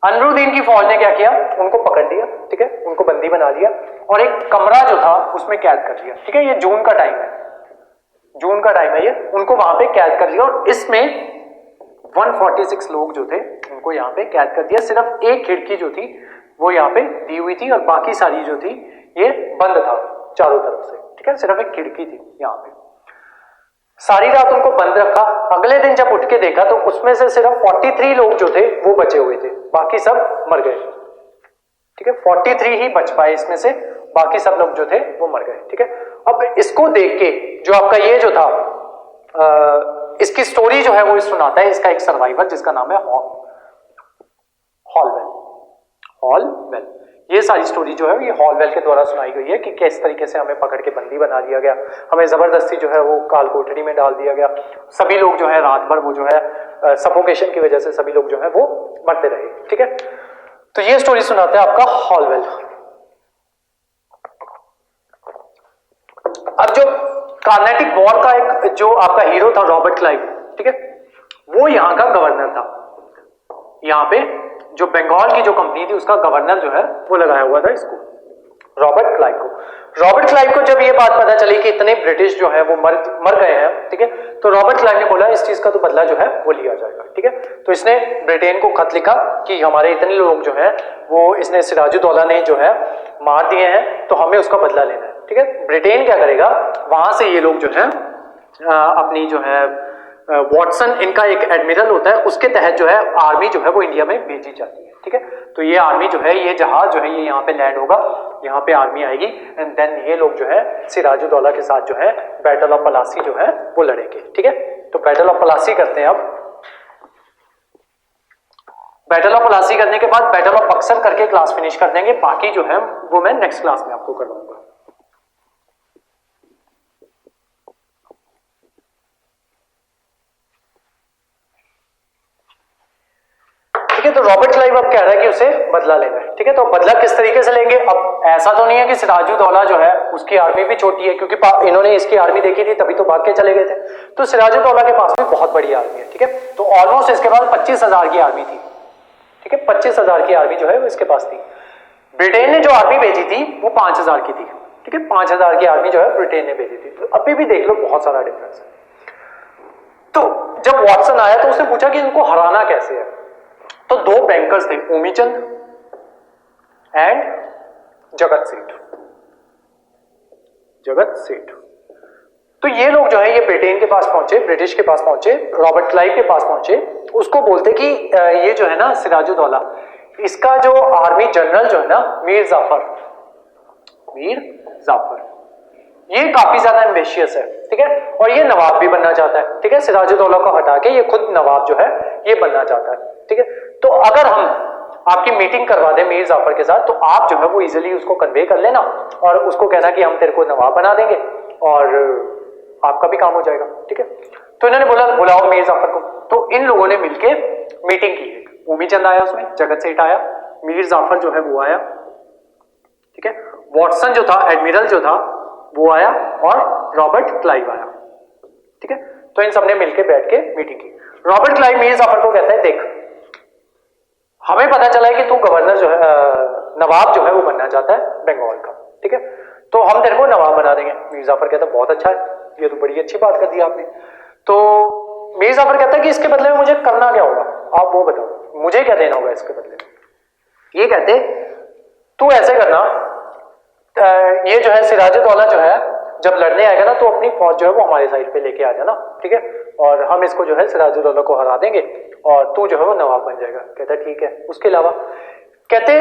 Speaker 1: अनरुद्दीन की फौज ने क्या किया, उनको पकड़ लिया। ठीक है, उनको बंदी बना लिया और एक कमरा जो था उसमें कैद कर लिया। ठीक है, ये जून का टाइम है, जून का टाइम है ये, उनको वहां पे कैद कर लिया और इसमें 146 लोग जो थे उनको यहाँ पे कैद कर दिया। सिर्फ एक खिड़की जो थी वो यहाँ पे दी हुई थी और बाकी सारी जो थी ये बंद था चारों तरफ से। ठीक है, सिर्फ एक खिड़की थी यहाँ पे। सारी रात उनको बंद रखा। अगले दिन जब उठ के देखा तो उसमें से सिर्फ 43 लोग जो थे वो बचे हुए थे, बाकी सब मर गए। ठीक है, 43 ही बच पाए इसमें से, बाकी सब लोग जो थे वो मर गए। ठीक है, अब इसको देख के जो आपका ये जो था इसकी स्टोरी जो है वो सुनाता है इसका एक सर्वाइवर जिसका नाम है हॉलवेल। हॉलवेल, ये सारी स्टोरी जो है ये हॉलवेल के द्वारा सुनाई गई है कि किस तरीके से हमें पकड़ के बंदी बना लिया गया, हमें जबरदस्ती जो है वो काल कोठरी में डाल दिया गया। सभी लोग जो है रात भर वो जो है सफोकेशन की वजह से सभी लोग जो है वो मरते रहे। ठीक है, तो ये स्टोरी सुनाता है आपका हॉलवेल। अब जो कार्नेटिक वॉर का एक जो आपका हीरो था रॉबर्ट क्लाइव, ठीक है, वो यहां का गवर्नर था। यहां पे जो बंगाल की जो कंपनी थी उसका गवर्नर जो है वो लगाया हुआ था इसको, रॉबर्ट क्लाइव को। रॉबर्ट क्लाइव को जब ये बात पता चली कि इतने ब्रिटिश जो है वो मर गए हैं, ठीक है, तो रॉबर्ट क्लाइव ने बोला इस चीज का तो बदला जो है वो लिया जाएगा। ठीक है, तो इसने ब्रिटेन को खत लिखा कि हमारे इतने लोग जो है वो इसने सिराजुद्दौला ने जो है मार दिए हैं, तो हमें उसका बदला लेना है। ठीक है, ब्रिटेन क्या करेगा, वहां से ये लोग जो है अपनी जो है वॉटसन इनका एक एडमिरल होता है, उसके तहत जो है आर्मी जो है वो इंडिया में भेजी जाती है। ठीक है, तो ये आर्मी जो है, ये जहाज जो है ये यहाँ पे लैंड होगा, यहाँ पे आर्मी आएगी एंड देन ये लोग जो है सिराजुद्दौला के साथ जो है बैटल ऑफ पलासी जो है वो लड़ेंगे। ठीक है, तो बैटल ऑफ पलासी करते हैं। अब बैटल ऑफ पलासी करने के बाद बैटल ऑफ बक्सर करके क्लास फिनिश कर देंगे, बाकी जो है वो मैं नेक्स्ट क्लास में आपको करवाऊंगा। ठीक है, तो रॉबर्ट क्लाइव अब कह रहा है कि उसे बदला लेना है। ठीक है, तो बदला किस तरीके से लेंगे, अब ऐसा तो नहीं है कि सिराजुद्दौला जो है उसकी आर्मी भी छोटी है, क्योंकि इन्होंने इसकी आर्मी देखी थी तभी तो भाग के चले गए थे, तो सिराजुद्दौला के पास भी बहुत बड़ी आर्मी है। ठीक है, तो ऑलमोस्ट इसके पास 25,000 की आर्मी थी। ठीक है, 25,000 की आर्मी जो है वो इसके पास थी। ब्रिटेन ने जो आर्मी भेजी थी वो 5,000 की थी। ठीक है, 5,000 की आर्मी जो है ब्रिटेन ने भेजी थी, तो अभी भी देख लो बहुत सारा डिफरेंस है। तो जब वॉटसन आया तो उसने पूछा कि इनको हराना कैसे है, तो दो बैंकर्स थे, ओमीचंद एंड जगत सेठ। जगत सेठ, तो ये लोग जो है ये ब्रिटेन के पास पहुंचे, ब्रिटिश के पास पहुंचे, रॉबर्ट क्लाइव के पास पहुंचे, उसको बोलते कि ये जो है ना सिराजुद्दौला, इसका जो आर्मी जनरल जो है ना मीर जाफर, ये काफी ज्यादा एम्बिशियस है, ठीक है, और ये नवाब भी बनना चाहता है, ठीक है, सिराजुद्दौला को हटा के ये खुद नवाब जो है ये बनना चाहता है, ठीक है। तो अगर हम आपकी मीटिंग करवा दें मीर जाफर के साथ तो आप जो है वो इजीली उसको कन्वे कर लेना और उसको कहना कि हम तेरे को नवाब बना देंगे और आपका भी काम हो जाएगा, ठीक है। तो इन्होंने बोला बुलाओ मीर जाफर को, तो इन लोगों ने मिलके मीटिंग की, उमीचंद आया, उसमें जगत सेठ आया, मीर जाफर जो है वो आया, ठीक है, वॉटसन जो था एडमिरल जो था वो आया और रॉबर्ट क्लाइव आया, ठीक है। तो इन सबने मिलके बैठ के मीटिंग की। रॉबर्ट क्लाइव मीर जाफर को कहता है देख हमें पता चला है कि तू गवर्नर जो है नवाब जो है वो बनना चाहता है बंगाल का, ठीक है, तो हम तेरे को नवाब बना देंगे। मीर जाफर कहता है बहुत अच्छा है, ये तो बड़ी अच्छी बात कर दी आपने। तो मीर जाफर कहता है कि इसके बदले में मुझे करना क्या होगा, आप वो बताओ, मुझे क्या देना होगा इसके बदले में। ये कहते तू ऐसे करना, ये जो है सिराजुद्दौला जो है जब लड़ने आएगा ना तो अपनी फौज जो है वो हमारे साइड पे लेके आ जाना, ठीक है, और हम इसको जो है सिराजुद्दौला को हरा देंगे और तू जो है वो नवाब बन जाएगा। कहता है ठीक है। उसके अलावा कहते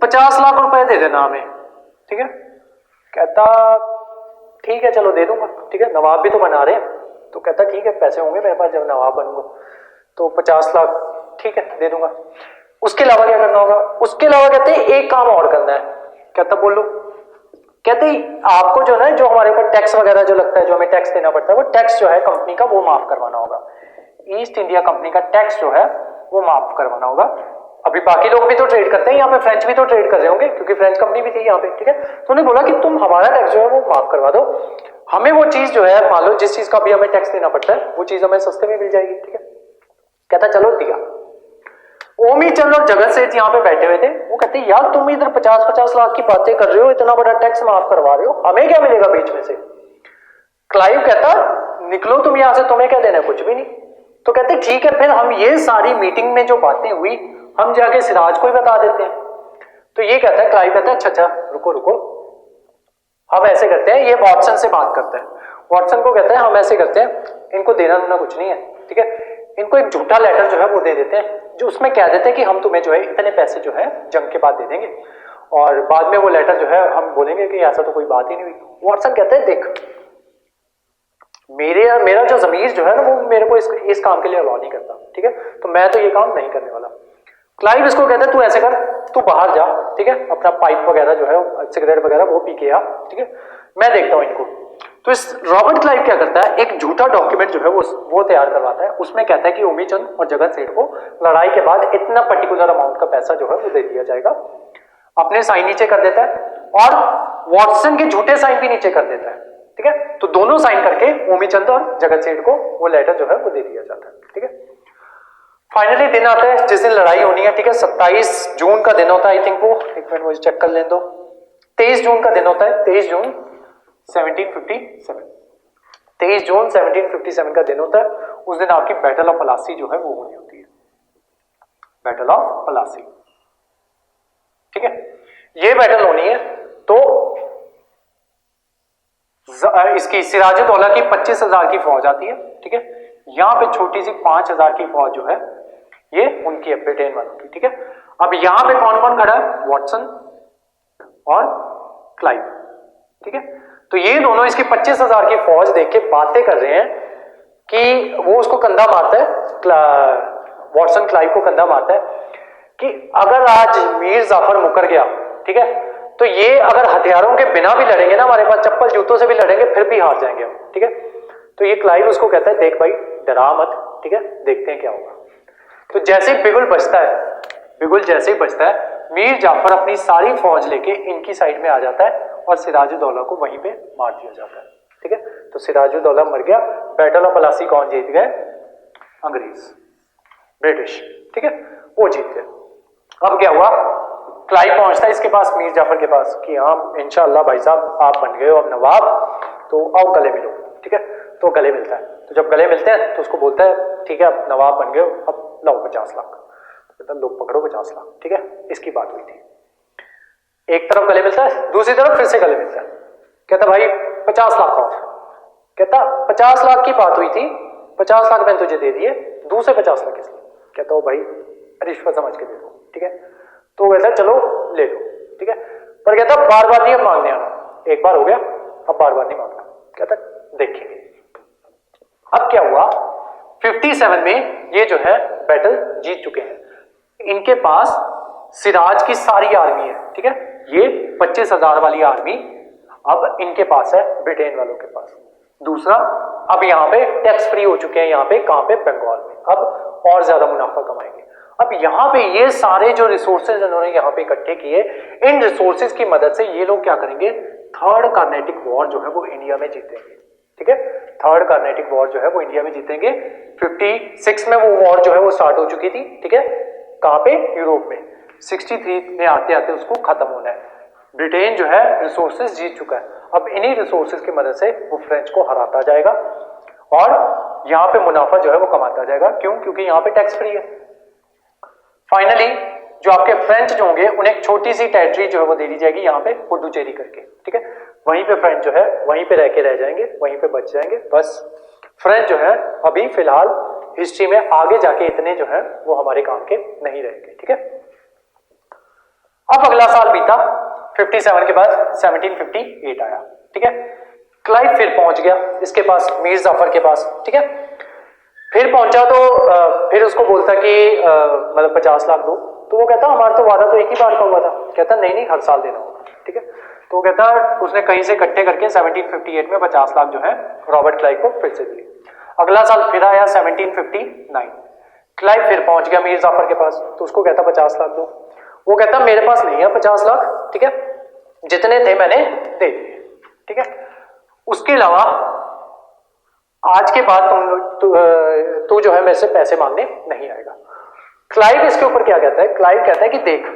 Speaker 1: 50 लाख रुपए दे देना हमें, ठीक है। कहता ठीक है चलो दे दूंगा, ठीक है, नवाब भी तो बना रहे हैं। तो कहता ठीक है पैसे होंगे मेरे पास जब नवाब बनूंगा, तो 50 लाख ठीक है दे दूंगा। उसके अलावा क्या करना होगा, उसके अलावा कहते एक काम और करना है। कहता बोलो। कहते आपको जो है जो हमारे ऊपर टैक्स वगैरह जो लगता है, जो हमें टैक्स देना पड़ता है, वो टैक्स जो है कंपनी का वो माफ करवाना होगा। ईस्ट इंडिया कंपनी का टैक्स जो है वो माफ करवाना होगा। अभी बाकी लोग भी तो ट्रेड करते हैं यहाँ पे, फ्रेंच भी तो ट्रेड कर रहे होंगे क्योंकि फ्रेंच कंपनी भी थी यहाँ पे, ठीक है। तो उन्होंने बोला कि तुम हमारा टैक्स जो है वो माफ करवा दो, हमें वो चीज जो है मान लो जिस चीज का भी हमें टैक्स देना पड़ता है वो चीज हमें सस्ते में मिल जाएगी, ठीक है। कहता चलो दिया। ओमीचंद और जगत सेठ यहाँ पे बैठे हुए थे, वो कहते यार तुम इधर 50-50 लाख की बातें कर रहे हो, इतना बड़ा टैक्स माफ करवा रहे हो, हमें क्या मिलेगा बीच में से। क्लाइव कहता निकलो तुम यहां से, तुम्हें क्या देना है, कुछ भी नहीं। तो कहते ठीक है फिर हम ये सारी मीटिंग में जो बातें हुई हम जाके सिराज को ही बता देते हैं। तो ये कहता है क्लाइव कहता है अच्छा रुको रुको, हम ऐसे करते हैं, ये वॉटसन से बात करते हैं। वॉटसन को कहते हैं हम ऐसे करते हैं, इनको देना देना कुछ नहीं है, ठीक है, इनको एक झूठा लेटर जो है वो दे देते हैं जो उसमें कह देते हैं कि हम तुम्हें जो है इतने पैसे जो है जंग के बाद दे देंगे और बाद में वो लेटर जो है हम बोलेंगे कि ऐसा तो कोई बात ही नहीं हुई। वॉटसन कहते हैं देख मेरा जो जमीर जो है ना वो मेरे को इस काम के लिए अलाउ नहीं करता, ठीक है, तो मैं तो ये काम नहीं करने वाला। क्लाइव इसको कहता है तू ऐसे कर, तू बाहर जा, ठीक है, अपना पाइप वगैरह जो है सिगरेट वगैरह वो पी के आ, ठीक है, मैं देखता हूं इनको। तो इस रॉबर्ट क्लाइव क्या करता है, एक झूठा डॉक्यूमेंट जो है वो तैयार करवाता है। उसमें कहता है कि ओमीचंद और जगत सेठ को लड़ाई के बाद इतना पर्टिकुलर अमाउंट का पैसा जो है वो दे दिया जाएगा। अपने साइन नीचे कर देता है और वॉटसन के झूठे साइन भी नीचे कर देता है, ठीक है। तो दोनों साइन करके ओमीचंद और जगत सेठ को वो लेटर जो है वो दे दिया जाता है, ठीक है। फाइनली दिन आता है जिस दिन लड़ाई होनी है, ठीक है, 27 जून का दिन होता है, आई थिंक वो, एक मिनट मुझे चेक कर लेने दो, 23 जून का दिन होता है, 23 जून 1757, 23 जून 1757 का दिन होता है। उस दिन आपकी बैटल ऑफ पलासी जो है वो होनी होती है, बैटल ऑफ पलासी, ठीक है। ये बैटल होनी है तो इसकी सिराजुद्दौला की 25,000 की फौज आती है, ठीक है, यहां पे छोटी सी 5,000 की फौज जो है ये उनकी ब्रिटेन वालों की, ठीक है। अब यहां पे कौन कौन खड़ा है, वॉटसन और क्लाइव, ठीक है। तो ये दोनों इसकी 25,000 की फौज देख के बातें कर रहे हैं कि वो उसको कंधा मारता है, वॉटसन क्लाइव को कंधा मारता है कि अगर आज मीर जाफर मुकर गया, ठीक है, तो ये अगर हथियारों के बिना भी लड़ेंगे ना, हमारे पास चप्पल जूतों से भी लड़ेंगे फिर भी हार जाएंगे हम, ठीक है। तो ये क्लाइव उसको कहता है देख भाई डरा मत, ठीक है, देखते हैं क्या होगा। तो जैसे ही बिगुल बजता है, बिगुल जैसे ही बजता है, मीर जाफर अपनी सारी फौज लेके इनकी साइड में आ जाता है और सिराजुद्दौला को वहीं पे मार दिया जाता है, ठीक है। तो सिराजुद्दौला मर गया। बैटल ऑफ पलासी कौन जीत गए, अंग्रेज, ब्रिटिश, ठीक है, वो जीत गए। अब क्या हुआ, क्लाइव पहुंचता है इसके पास, मीर जाफर के पास, कि हाँ इंशाअल्लाह भाई साहब आप बन गए हो अब नवाब, तो आओ गले मिलो, ठीक है। तो गले मिलता है, तो जब गले मिलते हैं तो उसको बोलता है ठीक है अब नवाब बन गए हो, अब लाओ 50 लाख, तो लोग पकड़ो 50 लाख, ठीक है। इसकी बात हुई थी। एक तरफ गले मिलता है, दूसरी तरफ फिर से गले मिलता है। कहता भाई 50 लाख और, कहता 50 लाख की बात हुई थी, 50 लाख मैंने तुझे दे दिए, दूसरे 50 लाख इसलिए। कहता हो भाई रिश्वत समझ के दे दो, ठीक है। तो वो कहता है चलो ले लो, ठीक है, पर कहता बार बार नहीं अब मांगने आना, एक बार हो गया अब बार बार नहीं मांगना। कहता देखेंगे। अब क्या हुआ, 57 में ये जो है बैटल जीत चुके हैं, इनके पास सिराज की सारी आर्मी है, ठीक है, ये 25,000 वाली आर्मी अब इनके पास है, ब्रिटेन वालों के पास। दूसरा, अब यहाँ पे टैक्स फ्री हो चुके हैं, यहाँ पे कहाँ पे, बंगाल में, अब और ज्यादा मुनाफा कमाएंगे। अब यहाँ पे ये सारे जो रिसोर्सेज इन्होंने यहाँ पे इकट्ठे किए, इन रिसोर्सेज की मदद से ये लोग क्या करेंगे, थर्ड कार्नेटिक वॉर जो है वो इंडिया में जीतेंगे, ठीक है, थर्ड कार्नेटिक वॉर जो है वो इंडिया में जीतेंगे। 56 में वो वॉर जो है वो स्टार्ट हो चुकी थी, ठीक है, कहाँ पे, यूरोप में। 63 में आते आते उसको खत्म होना है। ब्रिटेन जो है रिसोर्सेज जीत चुका है, अब इन्हीं रिसोर्सेज की मदद से वो फ्रेंच को हराता जाएगा और यहाँ पे मुनाफा जो है वो कमाता जाएगा। क्यों, क्योंकि यहाँ पे टैक्स फ्री है। फाइनली जो आपके फ्रेंच जो होंगे उन्हें एक छोटी सी टेरिटरी जो है वो दे दी जाएगी यहाँ पे, पुडुचेरी करके, ठीक है, वहीं पे फ्रेंच जो है वहीं पे रह के रह जाएंगे, वहीं पे बच जाएंगे। बस फ्रेंच जो है अभी फिलहाल हिस्ट्री में आगे जाके इतने जो है वो हमारे काम के नहीं रहेंगे, ठीक है। अब अगला साल बीता, 57 के बाद 1758 आया, ठीक है, क्लाइव फिर पहुंच गया इसके पास, मीर जाफर के पास, ठीक है, फिर पहुंचा तो फिर उसको बोलता कि मतलब 50 लाख दो, तो वो कहता हमारा तो वादा तो एक ही बार का हुआ था। कहता नहीं हर साल देना होगा, ठीक है। तो वो कहता उसने कहीं से इकट्ठे करके 1758 में 50 लाख जो है रॉबर्ट क्लाइव को फिर से दिए। अगला साल फिर आया 1759, क्लाइव फिर पहुंच गया मीर जाफर के पास, तो उसको कहता 50 लाख दो। वो कहता मेरे पास नहीं है 50 लाख, ठीक है, जितने थे मैंने दे दिए, ठीक है। उसके अलावा आज के बाद तू जो है मेरे से पैसे मांगने नहीं आएगा। क्लाइव इसके ऊपर क्या कहता है, क्लाइव कहता है कि देख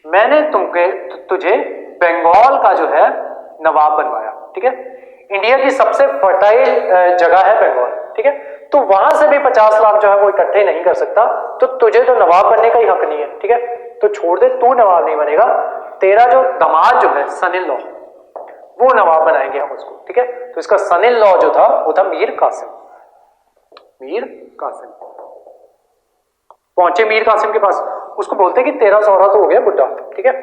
Speaker 1: मैंने तुझे बंगाल का जो है नवाब बनवाया, ठीक है, इंडिया की सबसे फर्टाइल जगह है बंगाल, ठीक है, तो वहां से भी 50 लाख जो है वो इकट्ठे नहीं कर सकता, तो तुझे तो नवाब बनने का ही हक नहीं है, ठीक है, तो छोड़ दे, तू नवाब नहीं बनेगा, तेरा जो दामाद जो है सन इन लॉ वो नवाब बनाएंगे हम उसको, ठीक है। तो इसका सन इन लॉ जो था वो था मीर कासिम। मीर कासिम पहुंचे मीर कासिम के पास, उसको बोलते कि तेरा सौरा तो हो गया बुढ़ा, ठीक है,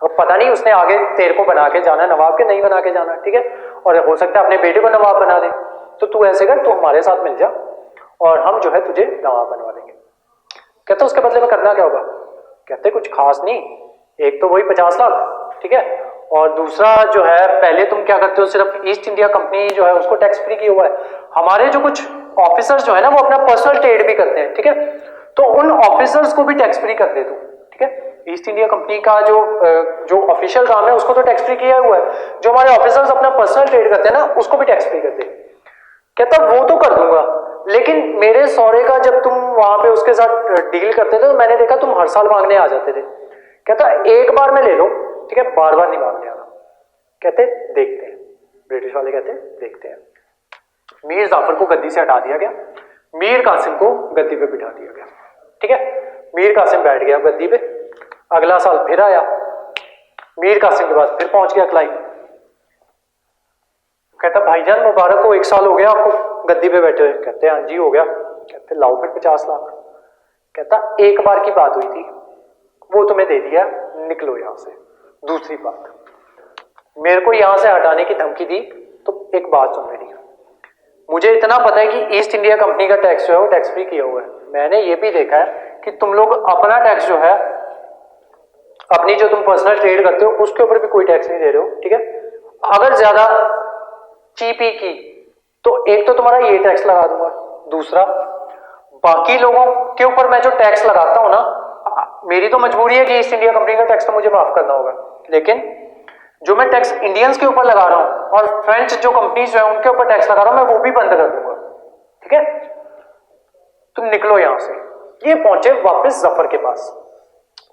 Speaker 1: अब पता नहीं उसने आगे तेरे को बना के जाना नवाब के नहीं बना के जाना, ठीक है, और हो सकता है अपने बेटे को नवाब बना दे, तो तू ऐसे कर, तू हमारे साथ मिल जा और हम जो है तुझे नवाब बनवा देंगे। कहते उसके बदले में करना क्या होगा, कहते कुछ खास नहीं, एक तो वही 50 लाख, ठीक है, और दूसरा जो है पहले तुम क्या करते हो, सिर्फ ईस्ट इंडिया कंपनी जो है उसको टैक्स फ्री किया हुआ है, हमारे जो कुछ ऑफिसर्स जो है ना वो अपना पर्सनल ट्रेड भी करते हैं, ठीक है, तो उन ऑफिसर्स को भी टैक्स फ्री कर दे तू, ठीक है। ईस्ट इंडिया कंपनी का जो ऑफिशियल काम है उसको तो टैक्स फ्री किया हुआ है, जो हमारे ऑफिसर्स अपना पर्सनल ट्रेड करते हैं ना उसको भी टैक्स फ्री कर दे। कहता वो तो कर दूंगा, लेकिन मेरे सौरे का जब तुम वहां पे उसके साथ डील करते थे तो मैंने देखा तुम हर साल मांगने आ जाते थे। कहता एक बार में ले लो, ठीक है, बार बार नहीं मांगने आना। कहते देखते हैं, ब्रिटिश वाले कहते देखते हैं। मीर जाफर को गद्दी से हटा दिया गया, मीर कासिम को गद्दी पे बिठा दिया गया, ठीक है, मीर कासिम बैठ गया गद्दी पे। अगला साल फिर आया, मीर कासिम के पास फिर पहुंच गया क्लाइव। कहता भाईजान मुबारक हो, 1 साल हो गया आपको गद्दी पे बैठे हुए। कहते हाँ जी हो गया। कहते लाओ फिर 50 लाख। कहता एक बार की बात हुई थी वो तुम्हें दे दिया, निकलो यहां से। दूसरी बात, मेरे को यहां से हटाने की धमकी दी, तो एक बात सुन मेरी, मुझे इतना पता है कि ईस्ट इंडिया कंपनी का टैक्स जो है वो टैक्स फ्री किया हुआ है। मैंने ये भी देखा है कि तुम लोग अपना टैक्स जो है, अपनी जो तुम पर्सनल ट्रेड करते हो उसके ऊपर भी कोई टैक्स नहीं दे रहे हो, ठीक है। अगर ज्यादा चीपी की तो एक तो तुम्हारा ये टैक्स लगा दूंगा, दूसरा बाकी लोगों के ऊपर मैं जो टैक्स लगाता हूं ना, मेरी तो मजबूरी है कि ईस्ट इंडिया कंपनी का टैक्स तो मुझे माफ करना होगा, लेकिन जो मैं टैक्स इंडियंस के ऊपर लगा रहा हूं और फ्रेंच जो कंपनीज जो है उनके ऊपर टैक्स लगा रहा हूं, मैं वो भी बंद कर दूंगा, ठीक है। तुम निकलो यहां से। ये पहुंचे वापस जाफर के पास,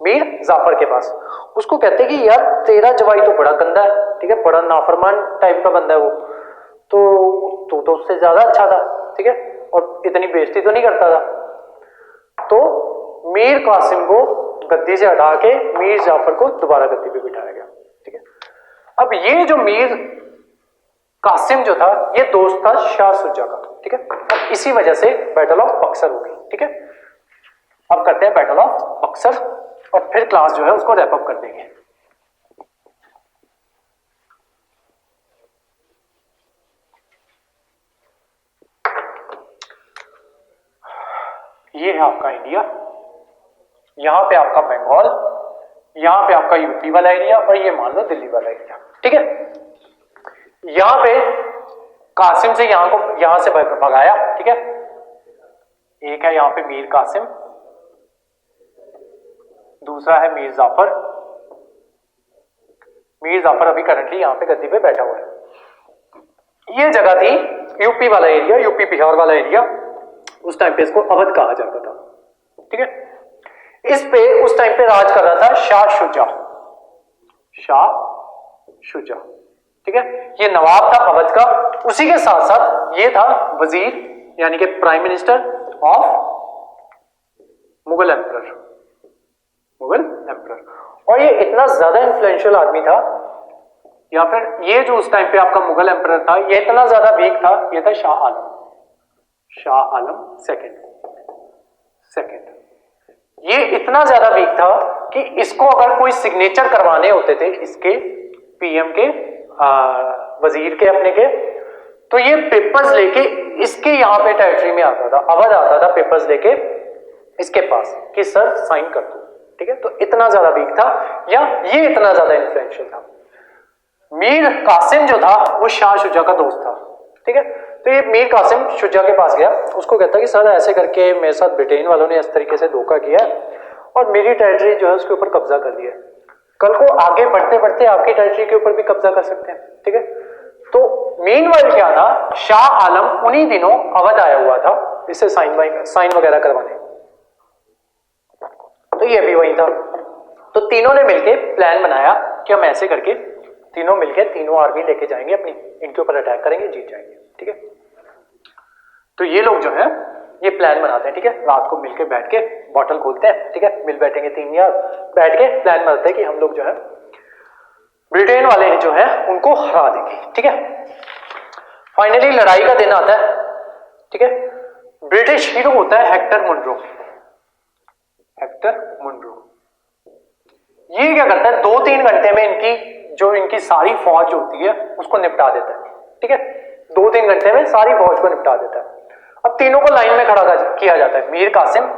Speaker 1: मीर जाफर के पास। उसको कहते कि यार तेरा जवाई तो बड़ा गंदा है, ठीक है, बड़ा नाफरमान टाइप का बंदा है वो, तो तू तो उससे ज्यादा अच्छा था, ठीक है, और इतनी बेइज्जती तो नहीं करता था। तो मीर कासिम को गद्दी से हटा के मीर जाफर को दोबारा गद्दी पे बिठाया गया, ठीक है। अब ये जो मीर कासिम जो था ये दोस्त था शाह सुजा का, ठीक है। अब इसी वजह से बैटल ऑफ बक्सर हो गई, ठीक है। अब करते हैं बैटल ऑफ बक्सर और फिर क्लास जो है उसको रैप अप कर देंगे। ये है आपका इंडिया, यहां पे आपका बंगाल, यहां पे आपका यूपी वाला एरिया और ये मान लो दिल्ली वाला एरिया। ठीक है, यहां पे कासिम से यहां से भगाया। ठीक है, एक है यहां पे मीर कासिम, दूसरा है मीर जाफर। मीर जाफर अभी करंटली यहां पे गद्दी पे बैठा हुआ है। ये जगह थी यूपी वाला एरिया, यूपी बिहार वाला एरिया। उस टाइम पे इसको अवध कहा जाता था। ठीक है, इस पे उस टाइम पे राज कर रहा था शाह शुजा। शाह शुजा, ठीक है, ये नवाब था अवध का। उसी के साथ साथ ये था वजीर यानी कि prime minister of Mughal emperor, Mughal emperor. और ये इतना ज्यादा इन्फ्लुएंशियल आदमी था, या फिर ये जो उस टाइम पे आपका मुगल एम्परर था ये इतना ज्यादा वीक था, ये था शाह आलम, शाह आलम सेकंड। ये इतना ज्यादा वीक था कि इसको अगर कोई सिग्नेचर करवाने होते थे इसके पीएम के वजीर के अपने के, तो ये पेपर्स लेके इसके यहां पे टेरिटरी में आता था, अवध आता था पेपर्स लेके इसके पास कि सर साइन कर दो। ठीक है, तो इतना ज्यादा वीक था या ये इतना ज्यादा इन्फ्लुएंशियल था। मीर कासिम जो था वो शाह शुजा का दोस्त था। ठीक है, तो ये मीर कासिम शुजा के पास गया, उसको कहता कि सर ऐसे करके मेरे साथ ब्रिटेन वालों ने इस तरीके से धोखा किया और मेरी टेरिटरी जो है उसके ऊपर कब्जा कर लिया, कल को आगे बढ़ते बढ़ते आपकी टेरिटरी के ऊपर भी कब्जा कर सकते हैं। ठीक है, तो मीनवाइल क्या था, शाह आलम उन्हीं दिनों अवध आया हुआ था इससे साइन वगैरह करवाने, तो ये भी वही था। तो तीनों ने मिलके प्लान बनाया कि हम ऐसे करके तीनों मिलके तीनों आर्मी लेके जाएंगे अपनी, इनके ऊपर अटैक करेंगे, जीत जाएंगे। ठीक है, तो ये लोग जो है ये प्लान बनाते हैं। ठीक है, रात को मिलके बैठ के बॉटल खोलते हैं, ठीक है, मिल बैठेंगे तीन यार, बैठ के प्लान बनाते हैं कि हम लोग जो है ब्रिटेन वाले जो है उनको हरा देंगे। ठीक है, फाइनली लड़ाई का दिन आता है। ठीक है, ब्रिटिश हीरो होता है हेक्टर मुनरो। हेक्टर मुनरो ये क्या करता है, 2-3 घंटे में इनकी सारी फौज होती है उसको निपटा देता है। ठीक है, 2-3 घंटे में सारी फौज को निपटा देता है। अब तीनों को लाइन में खड़ा किया जाता है, मीर कासिम,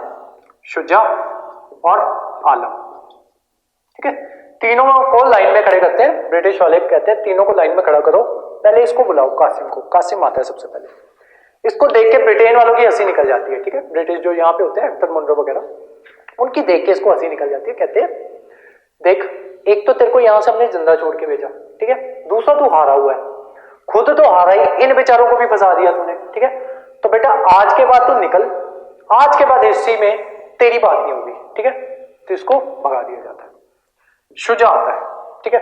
Speaker 1: शुजा और आलम। ठीक है, तीनों को लाइन में खड़े करते हैं। ब्रिटिश वाले कहते हैं तीनों को लाइन में खड़ा करो, पहले इसको बुलाओ कासिम को। कासिम आता है सबसे पहले, इसको देख के ब्रिटेन वालों की हंसी निकल जाती है। ठीक है, ब्रिटिश जो यहाँ पे होते हैं हेक्टर मुनरो वगैरह, उनकी देख के इसको हंसी निकल जाती है। कहते हैं देख, एक तो तेरे को यहां से हमने जिंदा छोड़ के भेजा, ठीक है, दूसरा तू हारा हुआ है, खुद तो हारा ही, इन बेचारों को भी फंसा दिया तूने। ठीक है, तो बेटा आज के बाद तू निकल, आज के बाद हिस्ट्री में तेरी बात नहीं होगी। ठीक है, तो इसको भगा दिया जाता है। शुजा आता है। ठीक है,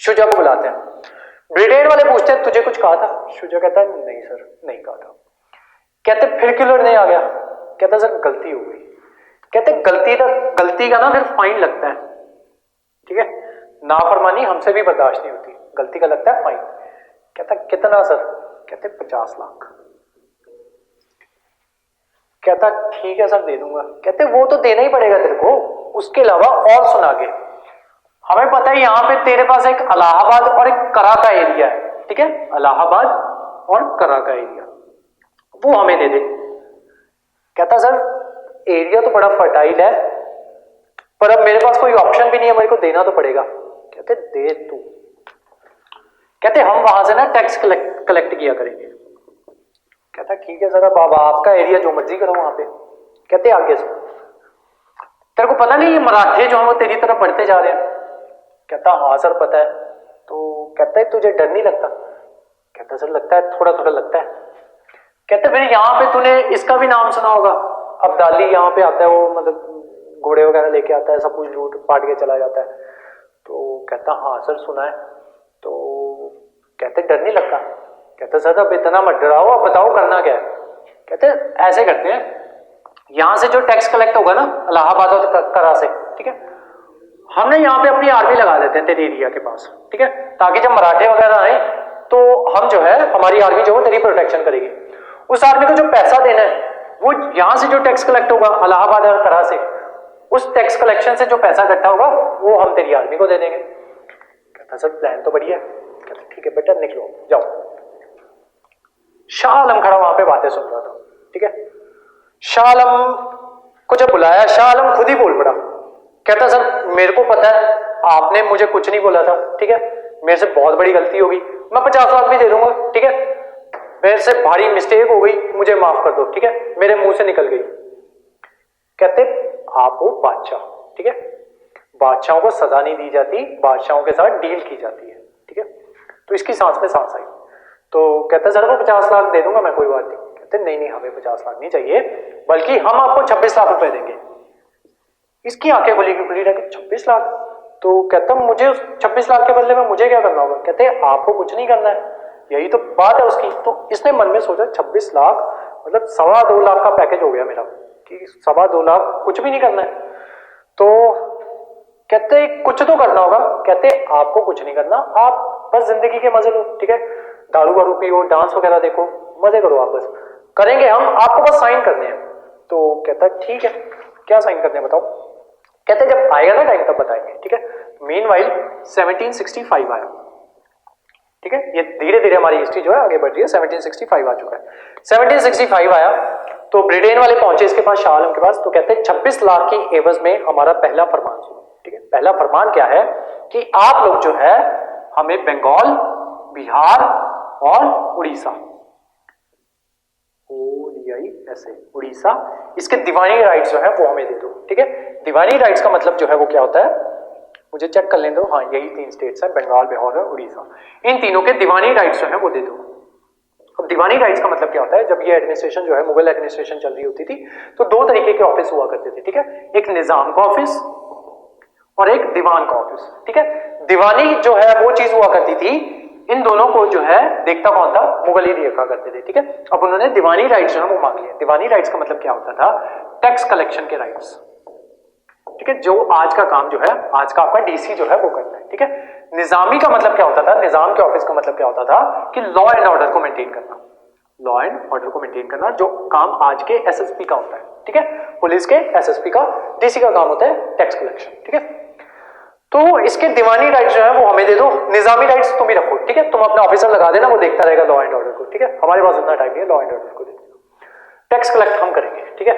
Speaker 1: शुजा को बुलाते हैं, ब्रिटेन वाले पूछते हैं तुझे कुछ कहा था? शुजा कहता है नहीं सर, नहीं कहा था। कहते फिर क्यों लड़ने आ गया? कहता सर गलती हो गई। कहते गलती का ना फिर फाइन लगता है। ठीक है, नाफरमानी हमसे भी बर्दाश्त नहीं होती, गलती का लगता है फाइन। कहता कितना सर? कहते 50 लाख। कहता ठीक है सर दे दूंगा। कहते वो तो देना ही पड़ेगा तेरे को, उसके अलावा और सुना के हमें पता है यहाँ पे तेरे पास एक इलाहाबाद और एक करा का एरिया है। ठीक है, इलाहाबाद और करा का एरिया, वो हमें दे दे। कहता सर एरिया तो बड़ा फर्टाइल है, पर अब मेरे पास कोई ऑप्शन भी नहीं है, मेरे को देना तो पड़ेगा। कहते दे तू। कहते हम वहां से ना टैक्स कलेक्ट किया करेंगे। कहता ठीक है सर, अब आपका एरिया जो मर्जी करो वहां पे। कहते आगे से तेरे को पता नहीं ये मराठे जो है वो तेरी तरफ बढ़ते जा रहे हैं? कहता हाँ सर पता है। तो कहता है तुझे डर नहीं लगता? कहता सर लगता है, थोड़ा थोड़ा लगता है। कहते फिर यहाँ पे तूने इसका भी नाम सुना होगा, अब्दाली यहाँ पे आता है, वो मतलब घोड़े वगैरह लेके आता है, सब कुछ लूट पाट के चला जाता है। तो कहता हाँ सर सुना है। तो कहते डर नहीं लगता? कहते सर अब इतना मत डराओ, अब बताओ करना क्या है। कहते ऐसे करते हैं, यहां से जो टैक्स कलेक्ट होगा ना इलाहाबाद और करा से, ठीक है, हमने यहाँ पे अपनी आर्मी लगा देते हैं तेरे एरिया के पास। ठीक है, ताकि जब मराठे वगैरह आए तो हम जो है हमारी आर्मी जो है तेरी प्रोटेक्शन करेगी। उस आर्मी को जो पैसा देना है वो यहां से जो टैक्स कलेक्ट होगा इलाहाबाद और करा से, उस टैक्स कलेक्शन से जो पैसा इकट्ठा होगा वो हम तेरी आर्मी को दे देंगे। कहता सर प्लान तो बढ़िया है। कहता ठीक है बेटा निकलो जाओ। शाह आलम खड़ा वहां पे बातें सुन रहा था, ठीक है। शाह आलम को जब बुलाया, शाह आलम खुद ही बोल पड़ा। कहता सर मेरे को पता है आपने मुझे कुछ नहीं बोला था, ठीक है, मेरे से बहुत बड़ी गलती होगी, मैं 50 लाख भी दे दूंगा, ठीक है, मेरे से भारी मिस्टेक हो गई, मुझे माफ कर दो, ठीक है, मेरे मुंह से निकल गई। कहते आप हो बादशाह, ठीक है, बादशाहों को सजा नहीं दी जाती, बादशाहों के साथ डील की जाती है, ठीक है। तो इसकी सांस में सांस आई। तो कहते सर मैं 50 लाख दे दूंगा मैं, कोई बात नहीं। कहते नहीं नहीं हमें 50 लाख नहीं चाहिए, बल्कि हम आपको 26 लाख रुपए देंगे। इसकी आंखें खुली की खुली रह गई, 26 लाख? तो कहता मुझे उस 26 लाख के बदले में मुझे क्या करना होगा? कहते आपको कुछ नहीं करना है, यही तो बात है उसकी। तो इसने मन में सोचा 26 लाख मतलब 2.25 लाख का पैकेज हो गया मेरा, कि 2.25 लाख कुछ भी नहीं करना है। तो कहते कुछ तो करना होगा। कहते आपको कुछ नहीं करना, आप बस जिंदगी के मजे लो, ठीक है, दारू वारू पियो, डांस वगैरह देखो, मजे करो, आप बस करेंगे हम, आपको बस साइन करने हैं। तो कहता ठीक है क्या साइन करने हैं बताओ। कहते जब आएगा ना टाइम तब बताएंगे, ठीक है। मीनवाइल 1765 आया, ठीक है, ये धीरे धीरे हमारी हिस्ट्री जो है आगे बढ़ रही है। 1765 आ चुका है। 1765 आया तो ब्रिटेन वाले पहुंचे इसके पास, शाह आलम के पास। तो कहते हैं 26 लाख की एवज में हमारा पहला फरमान सुनो, ठीक है। पहला फरमान क्या है कि आप लोग जो है हमें बंगाल, बिहार और उड़ीसा, ऐसे उड़ीसा, इसके दीवानी राइट्स जो है वो हमें दे दो, ठीक है। दीवानी राइट्स का मतलब जो है वो क्या होता है, मुझे चेक कर लेने दो। हाँ यही 3 स्टेट्स हैं, बंगाल, बिहार और उड़ीसा। इन तीनों के दीवानी राइट्स जो है वो दे दो। अब दीवानी राइट्स का मतलब क्या होता है, जब ये एडमिनिस्ट्रेशन जो है मुगल एडमिनिस्ट्रेशन चल रही होती थी तो 2 तरीके के ऑफिस हुआ करते थे, ठीक है। एक निजाम का ऑफिस और एक दीवान का ऑफिस, ठीक है। दीवानी जो है वो चीज हुआ करती थी, इन दोनों को जो है देखता कौन था, मुगल ही देखा करते थे, ठीक है। अब उन्होंने दीवानी राइट्स जो है वो मांग लिए। दीवानी राइट्स का मतलब क्या होता था, टैक्स कलेक्शन के राइट्स, ठीक है, जो आज का काम जो है, आज का आपका डीसी जो है वो करता है, ठीक है। निजामी का मतलब क्या होता था, निजाम के ऑफिस का मतलब क्या होता था कि लॉ एंड ऑर्डर को मेंटेन करना, लॉ एंड ऑर्डर को मेंटेन करना, जो काम आज के एसएसपी का होता है, ठीक है। पुलिस के एसएसपी का, डीसी का काम होता है टैक्स कलेक्शन, ठीक है। तो इसके दीवानी राइट्स जो है वो हमें दे दो, निजामी राइट्स तुम ही रखो, ठीक है, तुम अपना ऑफिसर लगा देना, वो देखता रहेगा लॉ एंड ऑर्डर को, ठीक है। हमारे पास उतना टाइम नहीं है लॉ एंड ऑर्डर को देखने। टैक्स कलेक्ट हम करेंगे, ठीक है,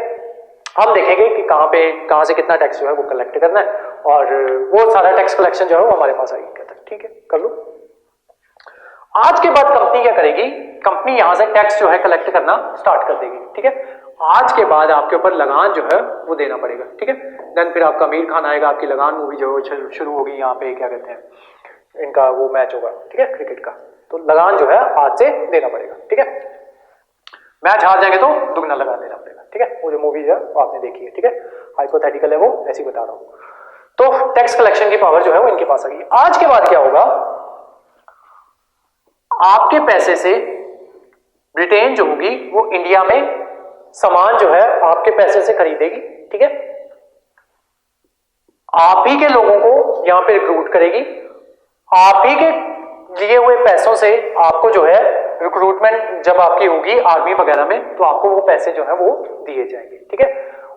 Speaker 1: हम देखेंगे कि कहां से कितना टैक्स जो है वो कलेक्ट करना है, और वो सारा टैक्स कलेक्शन जो है वो हमारे पास आएगी। कहता है ठीक है कर लो। आज के बाद कंपनी क्या करेगी, कंपनी यहां से टैक्स जो है कलेक्ट करना स्टार्ट कर देगी, ठीक है। आज के बाद आपके ऊपर लगान जो है वो देना पड़ेगा, ठीक है। देन फिर आपका अमीर खान आएगा, आपकी लगान मूवी जो है शुरू होगी, यहाँ पे क्या कहते हैं इनका वो मैच होगा, ठीक है, क्रिकेट का। तो लगान जो है आज से देना पड़ेगा, ठीक है। मैच हार जाएंगे तो दुगना लगान देना पड़ेगा, ठीक है। वो जो मूवी है वो आपने देखी है, ठीक है, हाइपोथेटिकल है वो, ऐसे ही बता रहा हूं। तो टैक्स कलेक्शन की पावर जो है वो इनके पास आ गई। आज के बाद क्या होगा, आपके पैसे से ब्रिटेन जो होगी वो इंडिया में सामान जो है आपके पैसे से खरीदेगी, ठीक है। आप ही के लोगों को यहां पे रिक्रूट करेगी, आप ही के लिए हुए पैसों से आपको जो है रिक्रूटमेंट जब आपकी होगी आर्मी वगैरह में, तो आपको वो पैसे जो है वो दिए जाएंगे, ठीक है।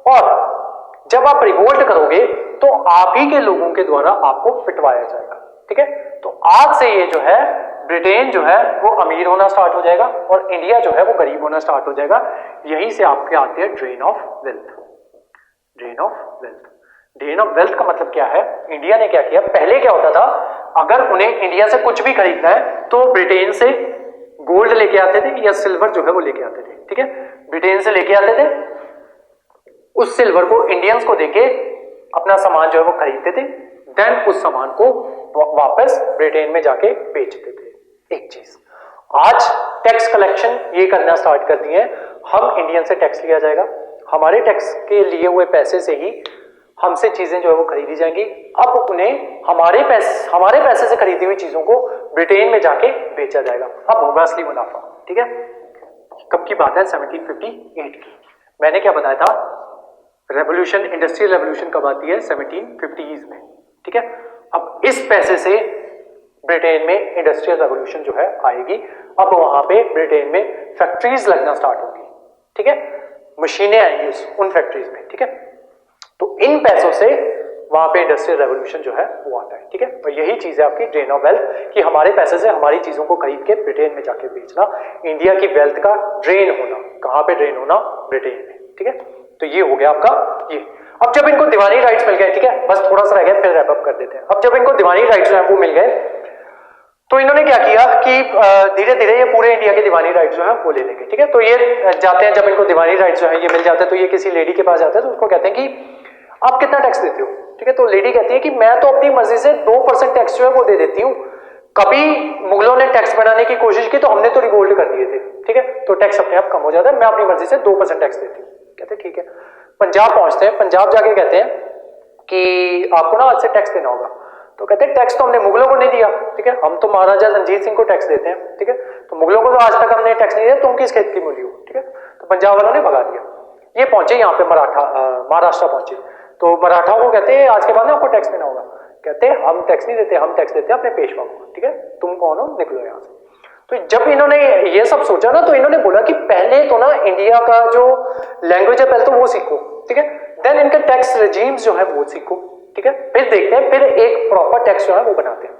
Speaker 1: और जब आप रिवोल्ट करोगे तो आप ही के लोगों के द्वारा आपको पिटवाया जाएगा, ठीक है। तो आज से ये जो है ब्रिटेन जो है वो अमीर होना स्टार्ट हो जाएगा और इंडिया जो है वो गरीब होना स्टार्ट हो जाएगा। यहीं से आपके आते हैं drain of wealth. Drain of wealth, drain of wealth का मतलब क्या है, इंडिया ने क्या किया, पहले क्या होता था, अगर उन्हें इंडिया से कुछ भी खरीदना है तो ब्रिटेन से गोल्ड लेके आते थे या सिल्वर जो है वो लेके आते थे, ठीक है। ब्रिटेन से लेके आते थे, उस सिल्वर को इंडियंस को देके अपना सामान जो है वो खरीदते थे, देन उस सामान को वापस ब्रिटेन में जाके बेचते थे। एक चीज आज टैक्स कलेक्शन ये करना स्टार्ट कर दिए, हम इंडियन से टैक्स लिया जाएगा, हमारे टैक्स के लिए हुए पैसे से ही हमसे चीजें जो है वो खरीदी जाएंगी। अब उन्हें हमारे पैसे से खरीदी हुई चीजों को ब्रिटेन में जाके बेचा जाएगा। अब होगा असली मुनाफा, ठीक है। कब की बात है, 1758 की। मैंने क्या बताया था, रेवोल्यूशन, इंडस्ट्रियल रेवोल्यूशन कब आती है, 1750s में, ठीक है। अब इस पैसे से ब्रिटेन में इंडस्ट्रियल रेवोल्यूशन जो है आएगी। अब वहां पे ब्रिटेन में फैक्ट्रीज लगना स्टार्ट होगी, ठीक है, मशीनें आएंगी उन फैक्ट्रीज में, ठीक है। तो इन पैसों से वहां पे इंडस्ट्रियल रेवोल्यूशन जो है वो आता है, ठीक है। और यही चीज है आपकी ड्रेन ऑफ वेल्थ, कि हमारे पैसे से हमारी चीजों को खरीद के ब्रिटेन में जाके बेचना, इंडिया की वेल्थ का ड्रेन होना। कहां पे ड्रेन होना? ब्रिटेन में, ठीक है। तो ये हो गया आपका ये। अब जब इनको दीवानी राइट्स मिल गए, ठीक है, बस थोड़ा सा रह गया फिर रैप अप कर देते हैं। अब जब इनको दीवानी राइट्स जो है वो मिल गए, तो इन्होंने क्या किया कि धीरे धीरे ये पूरे इंडिया के दीवानी राइट्स जो है वो ले लेंगे, ठीक है। तो ये जाते हैं, जब इनको दीवानी राइट्स जो है ये मिल जाते हैं, तो ये किसी लेडी के पास जाते हैं, तो उसको कहते हैं कि आप कितना टैक्स देते हो, ठीक है। तो लेडी कहती है कि मैं तो अपनी मर्जी से 2% टैक्स जो है वो दे देती हूँ, कभी मुगलों ने टैक्स बढ़ाने की कोशिश की तो हमने तो रिवोल्ट कर दिए थे, ठीक है, तो टैक्स अपने आप कम हो जाता है, मैं अपनी मर्जी से 2% टैक्स देती हूँ। कहते ठीक है। पंजाब पहुंचते हैं, पंजाब जाके कहते हैं कि आपको ना आज से टैक्स देना होगा। तो कहते हैं टैक्स तो हमने मुगलों को नहीं दिया, ठीक है, हम तो महाराजा रंजीत सिंह को टैक्स देते हैं, ठीक है, तो मुगलों को तो आज तक हमने टैक्स नहीं दिया, तुम किस खेत की मूली हो, ठीक है। तो पंजाब वालों ने भगा दिया। ये पहुंचे यहाँ पे महाराष्ट्र पहुंचे, तो मराठाओं को कहते हैं आज के बाद ना आपको टैक्स देना होगा। कहते हैं हम टैक्स नहीं देते, हम टैक्स देते हैं अपने पेशवा को, ठीक है, तुम कौन हो, निकलो यहाँ से। तो जब इन्होंने ये सब सोचा ना, तो इन्होंने बोला कि पहले तो ना इंडिया का जो लैंग्वेज है पहले तो वो सीखो, ठीक है, देन इनका टैक्स रेजीम्स जो है वो सीखो, ठीक है, फिर देखते हैं, फिर एक प्रॉपर टैक्स जो है वो बनाते हैं।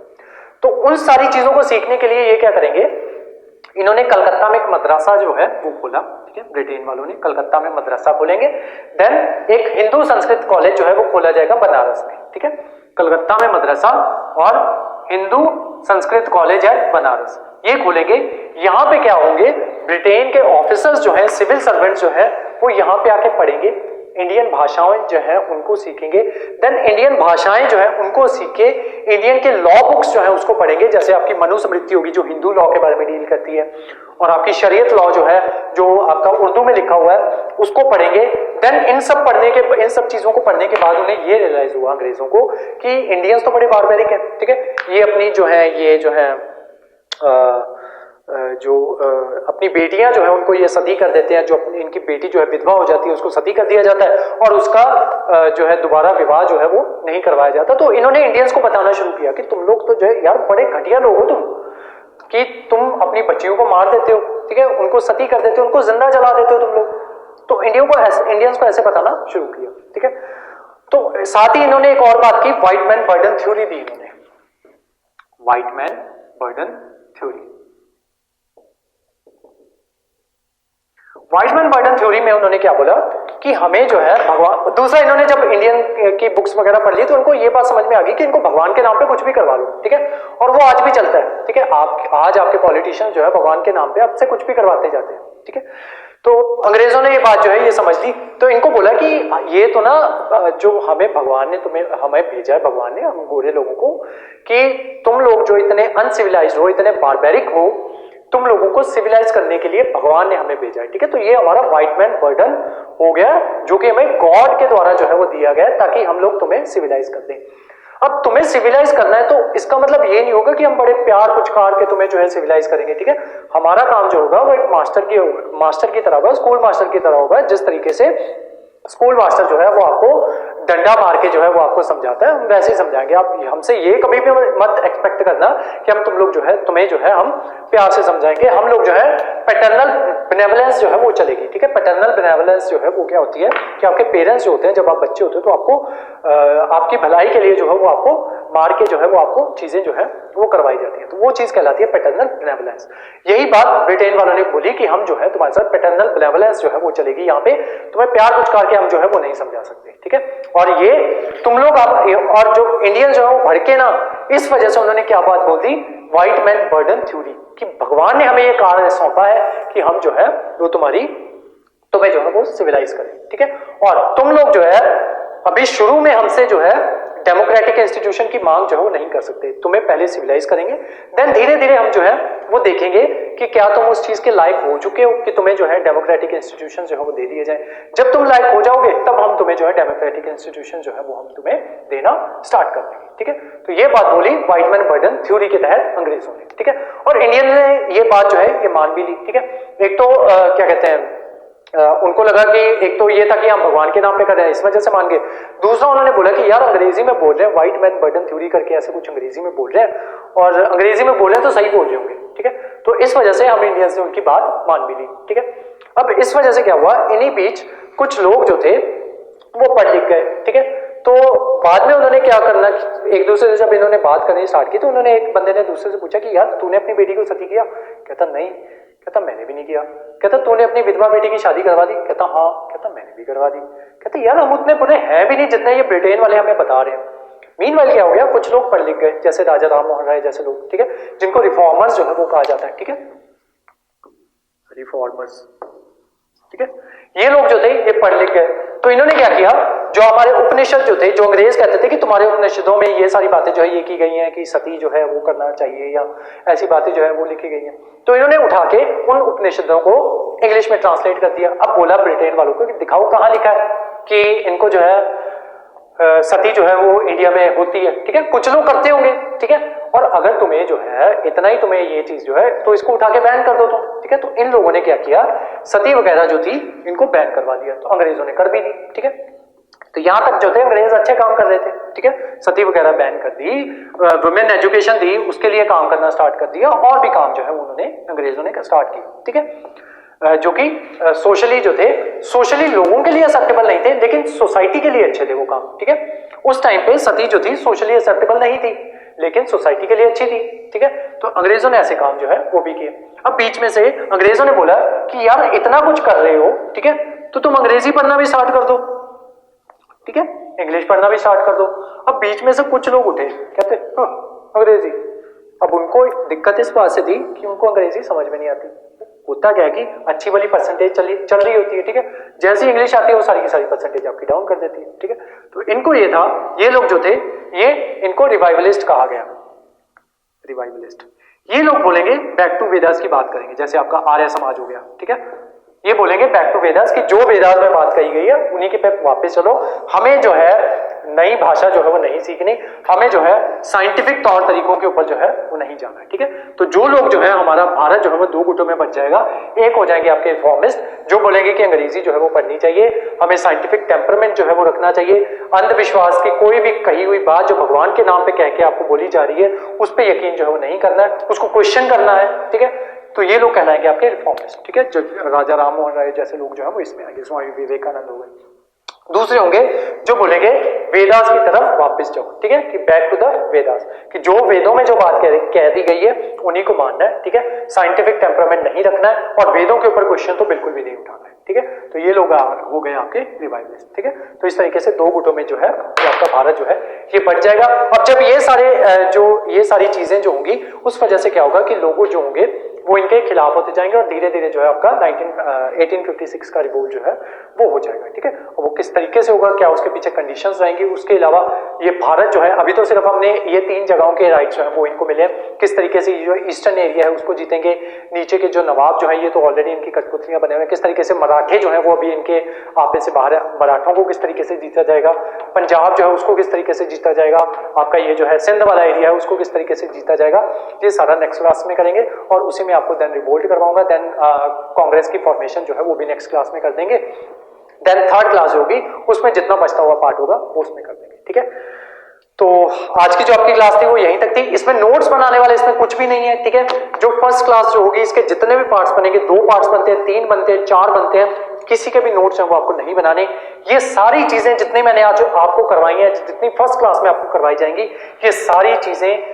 Speaker 1: तो उन सारी चीजों को सीखने के लिए ये क्या करेंगे, इन्होंने कलकत्ता में एक मदरसा जो है वो खोला, ठीक है, ब्रिटेन वालों ने कलकत्ता में मदरसा खोलेंगे। देन एक हिंदू संस्कृत कॉलेज जो है वो खोला जाएगा बनारस में, ठीक है, कलकत्ता में मदरसा और हिंदू संस्कृत कॉलेज है बनारस, ये खोलेंगे। यहाँ पे क्या होंगे, ब्रिटेन के ऑफिसर्स जो है, सिविल सर्वेंट जो है वो यहाँ पे आके पढ़ेंगे, इंडियन भाषाएं जो है उनको सीखेंगे। देन इंडियन भाषाएं जो है उनको सीख के इंडियन के लॉ बुक्स जो है उसको पढ़ेंगे, जैसे आपकी मनुस्मृति होगी जो हिंदू लॉ के बारे में डील करती है, और आपकी शरीयत लॉ जो है जो आपका उर्दू में लिखा हुआ है उसको पढ़ेंगे। देन इन सब चीजों को पढ़ने के बाद उन्हें ये रियलाइज हुआ अंग्रेजों को कि इंडियंस तो बड़े बारबेरिक हैं, ठीक है, ये अपनी जो है ये जो है अपनी बेटियां जो है उनको ये सती कर देते हैं, जो अपनी इनकी बेटी जो है विधवा हो जाती है उसको सती कर दिया जाता है, और उसका जो है दोबारा विवाह जो है वो नहीं करवाया जाता। तो इन्होंने इंडियंस को बताना शुरू किया कि तुम लोग तो जो है यार बड़े घटिया लोग हो तुम, कि तुम अपनी बच्चियों को मार देते हो, ठीक है, उनको सती कर देते हो, उनको जिंदा जला देते हो तुम लोग। तो इंडियंस को ऐसे बताना शुरू किया, ठीक है। तो साथ ही इन्होंने एक और बात की, व्हाइट मैन बर्डन थ्योरी दी इन्होंने, white man burden theory. White man burden theory में उन्होंने क्या बोला कि हमें जो है भगवान, दूसरा इन्होंने जब इंडियन की बुक्स वगैरह पढ़ ली तो उनको ये बात समझ में आ गई कि इनको भगवान के नाम पे कुछ भी करवा लो, ठीक है, और वो आज भी चलता है, ठीक है, आज आपके पॉलिटिशियन जो है भगवान के नाम पे आपसे कुछ भी करवाते जाते हैं, ठीक है। तो अंग्रेजों ने ये बात जो है ये समझ ली, तो इनको बोला कि ये तो ना जो हमें भगवान ने हमें भेजा है भगवान ने हम गोरे लोगों को, कि तुम लोग जो इतने अनसिविलाइज्ड हो, इतने बारबेरिक हो, तुम लोगों को सिविलाइज करने के लिए भगवान ने हमें भेजा है, ठीक है। तो ये हमारा व्हाइट मैन बर्डन हो गया, जो कि हमें गॉड के द्वारा जो है वो दिया गया ताकि हम लोग तुम्हें सिविलाइज कर दें। अब तुम्हें सिविलाइज करना है तो इसका मतलब ये नहीं होगा कि हम बड़े प्यार पुचकार के तुम्हें जो है सिविलाइज करेंगे, ठीक है। हमारा काम जो होगा वो एक मास्टर की तरह होगा, स्कूल मास्टर की तरह होगा। जिस तरीके से स्कूल मास्टर जो है वो आपको डंडा मार के जो है वो आपको समझाता है, हम वैसे ही समझाएंगे। आप हमसे ये कभी भी मत एक्सपेक्ट करना कि हम तुम लोग जो है तुम्हें जो है हम प्यार से समझाएंगे। हम लोग जो है पैटर्नल बेनेवलेंस जो है वो चलेगी, ठीक है। पैटर्नल बेनेवलेंस जो है वो क्या होती है कि आपके पेरेंट्स जो होते हैं जब आप बच्चे होते हो तो आपको आपकी भलाई के लिए जो है वो आपको मार के जो है वो आपको चीजें जो है वो करवाई जाती है, तो वो चीज कहलाती है पैटर्नल बेनेवलेंस। यही बात ब्रिटेन वालों ने बोली कि हम जो है तुम्हारे साथ पैटर्नल बेनेवलेंस जो है वो चलेगी, यहाँ पे तुम्हें प्यार पुचकार के हम जो है वो नहीं समझा सकते, ठीक है। और ये तुम लोग और जो इंडियन जो है वो भड़के ना, इस वजह से उन्होंने क्या बात बोल दी, व्हाइट मैन बर्डन थ्योरी, कि भगवान ने हमें ये कार्य सौंपा है कि हम जो है वो तुम्हें जो है वो सिविलाइज करें, ठीक है। और तुम लोग जो है अभी शुरू में हमसे जो है डेमोक्रेटिक इंस्टीट्यूशन की मांग जो है वो नहीं कर सकते, तुम्हें पहले सिविलाइज करेंगे, देन धीरे धीरे हम जो है वो देखेंगे कि क्या तुम उस चीज के लायक हो चुके हो कि तुम्हें जो है डेमोक्रेटिक इंस्टीट्यूशन जो है वो दे दिए जाए। जब तुम लायक हो जाओगे तब हम तुम्हें जो है डेमोक्रेटिक इंस्टीट्यूशन जो है वो हम तुम्हें देना स्टार्ट कर देंगे, ठीक है। तो ये बात बोली व्हाइट मैन बर्डन थ्योरी के तहत अंग्रेजों ने, ठीक है। और इंडियन ने ये बात जो है ये मान भी ली, ठीक है। एक तो क्या कहते हैं, उनको लगा कि एक तो ये था कि हम भगवान के नाम पे कर रहे हैं, इस वजह से मान गए। दूसरा उन्होंने बोला कि यार अंग्रेजी में बोल रहे हैं, व्हाइट मैन बर्डन थ्योरी करके ऐसे कुछ अंग्रेजी में बोल रहे हैं, और अंग्रेजी में बोल रहे हैं तो सही बोल रहे होंगे, ठीक है। तो इस वजह से हम इंडियंस ने उनकी बात मान भी ली, ठीक है। अब इस वजह से क्या हुआ, इन्हीं बीच कुछ लोग जो थे वो पढ़ लिख गए, ठीक है। तो बाद में उन्होंने क्या करना, एक दूसरे से जब इन्होंने बात करनी स्टार्ट की तो उन्होंने, एक बंदे ने दूसरे से पूछा कि यार तूने अपनी बेटी को सती किया? कहता नहीं। कहता मैंने भी नहीं किया। कहता तूने अपनी विधवा बेटी की शादी करवा दी? कहता हाँ। कहता मैंने भी करवा दी। कहते यार हम उतने बुरे हैं भी नहीं जितने ये ब्रिटेन वाले हमें बता रहे हैं। मीनवाइल क्या हो गया, कुछ लोग पढ़ लिख गए, जैसे राजा राम मोहन राय जैसे लोग, ठीक है, जिनको रिफॉर्मर्स जो है वो कहा जाता है, ठीक है, रिफॉर्मर्स, ठीक है। ये लोग जो थे ये पढ़ लिख गए, तो इन्होंने क्या किया, जो हमारे उपनिषद जो थे, जो अंग्रेज कहते थे कि तुम्हारे उपनिषदों में ये सारी बातें जो है ये की गई हैं कि सती जो है वो करना चाहिए या ऐसी बातें जो है वो लिखी गई हैं, तो इन्होंने उठा के उन उपनिषदों को इंग्लिश में ट्रांसलेट कर दिया। अब बोला ब्रिटेन वालों को कि दिखाओ कहाँ लिखा है कि इनको जो है सती जो है वो इंडिया में होती है, ठीक है। कुछ लोग करते होंगे, ठीक है, और अगर तुम्हें जो है इतना ही तुम्हें ये चीज जो है तो इसको उठा के बैन कर दो तुम, ठीक है। तो इन लोगों ने क्या किया, सती वगैरह जो थी इनको बैन करवा दिया, तो अंग्रेजों ने कर भी दी, ठीक है। तो यहां तक जो थे अंग्रेज अच्छे काम कर रहे थे, ठीक है, सती वगैरह बैन कर दी, वुमेन एजुकेशन दी, उसके लिए काम करना स्टार्ट कर दिया, और भी काम जो है उन्होंने अंग्रेजों ने स्टार्ट किया, ठीक है, जो कि सोशली जो थे, सोशली लोगों के लिए एक्सेप्टेबल नहीं थे लेकिन सोसाइटी के लिए अच्छे थे वो काम, ठीक है। उस टाइम पे सती जो थी सोशली एक्सेप्टेबल नहीं थी लेकिन सोसाइटी के लिए अच्छी थी, ठीक है। तो अंग्रेजों ने ऐसे काम जो है वो भी किए। अब बीच में से अंग्रेजों ने बोला कि यार इतना कुछ कर रहे हो, ठीक है, तो तुम अंग्रेजी पढ़ना भी स्टार्ट कर दो, ठीक है, इंग्लिश पढ़ना भी स्टार्ट कर दो। अब बीच में से कुछ लोग उठे, कहते अंग्रेजी। अब उनको दिक्कत इस बात से थी कि उनको अंग्रेजी समझ में नहीं आती। होता क्या है कि अच्छी वाली परसेंटेज चल रही होती है, ठीक है, जैसी इंग्लिश आती है वो सारी की सारी परसेंटेज आपकी डाउन कर देती है, ठीक है। तो इनको ये था, ये लोग जो थे ये इनको रिवाइवलिस्ट कहा गया, रिवाइवलिस्ट। ये लोग बोलेंगे बैक टू वेदास की बात करेंगे, जैसे आपका आर्य समाज हो गया, ठीक है, ये बोलेंगे बैक टू वेदास कि जो वेदास में बात कही गई है उन्हीं के पे वापस चलो, हमें जो है नई भाषा जो है वो नहीं सीखनी, हमें जो है साइंटिफिक तौर तरीकों के ऊपर जो है वो नहीं जाना है, ठीक है। तो जो लोग जो है हमारा भारत जो है वो दो गुटों में बच जाएगा। एक हो जाएंगे आपके रिफॉर्मिस्ट जो बोलेंगे कि अंग्रेजी जो है वो पढ़नी चाहिए, हमें साइंटिफिक टेम्परमेंट जो है वो रखना चाहिए, अंधविश्वास की कोई भी कही हुई बात जो भगवान के नाम पे कह के आपको बोली जा रही है उस पर यकीन जो है वो नहीं करना है, उसको क्वेश्चन करना है, ठीक है। तो ये लोग कहलाएंगे आपके रिफॉर्मिस्ट, ठीक है। जो राजा राम मोहन राय जैसे लोग जो है वो इसमें आएंगे, स्वामी विवेकानंद हो गए। दूसरे होंगे जो बोलेंगे वेदास की तरफ वापस जाओ, ठीक है, कि बैक टू द वेदास, कि जो वेदों में जो बात कह दी गई है उन्हीं को मानना है, ठीक है, साइंटिफिक टेम्परामेंट नहीं रखना है और वेदों के ऊपर क्वेश्चन तो बिल्कुल भी नहीं उठाना है, ठीक है। तो ये लोग हो गए आपके रिवाइवलिस्ट, ठीक है। तो इस तरीके से दो गुटों में जो है आपका भारत जो है ये बढ़ जाएगा। अब जब ये सारी चीजें जो होंगी उस वजह से क्या होगा कि लोग जो होंगे वो इनके खिलाफ होते जाएंगे और धीरे धीरे जो है आपका 1856 का रिवोल्ट जो है वो हो जाएगा, ठीक है। और वो किस तरीके से होगा, क्या उसके पीछे कंडीशंस रहेंगी, उसके अलावा ये भारत जो है अभी तो सिर्फ हमने ये 3 जगहों के राइट्स जो है वो इनको मिले हैं, किस तरीके से ये जो ईस्टर्न एरिया है उसको जीतेंगे, नीचे के जो नवाब जो है ये तो ऑलरेडी इनकी कठपुतलियां बने हुए हैं, किस तरीके से मराठे जो है वो अभी इनके आपे से बाहर है, मराठों को किस तरीके से जीता जाएगा, पंजाब जो है उसको किस तरीके से जीता जाएगा, आपका ये जो है सिंध वाला एरिया है उसको किस तरीके से जीता जाएगा, ये सारा नेक्स्ट क्लास में करेंगे और उसी में आपको देन रिवोल्ट करवाऊंगा, देन कांग्रेस की फॉर्मेशन जो है वो भी नेक्स्ट क्लास में कर देंगे, देन थर्ड क्लास होगी उसमें जितना बचता हुआ पार्ट होगा वो उसमें कर देंगे, ठीक है। तो आज की जो आपकी क्लास थी वो यहीं तक थी, इसमें नोट्स बनाने वाले इसमें कुछ भी नहीं है, ठीक है। जो फर्स्ट क्लास जो होगी इसके जितने भी पार्ट्स बनेंगे, 2 पार्ट्स बनते हैं, 3 बनते हैं, 4 बनते हैं, किसी के भी नोट्स हैं वो आपको नहीं बनाने। ये सारी चीजें जितनी मैंने आज आपको करवाई हैं, जितनी फर्स्ट क्लास में आपको करवाई जाएंगी, ये सारी चीजें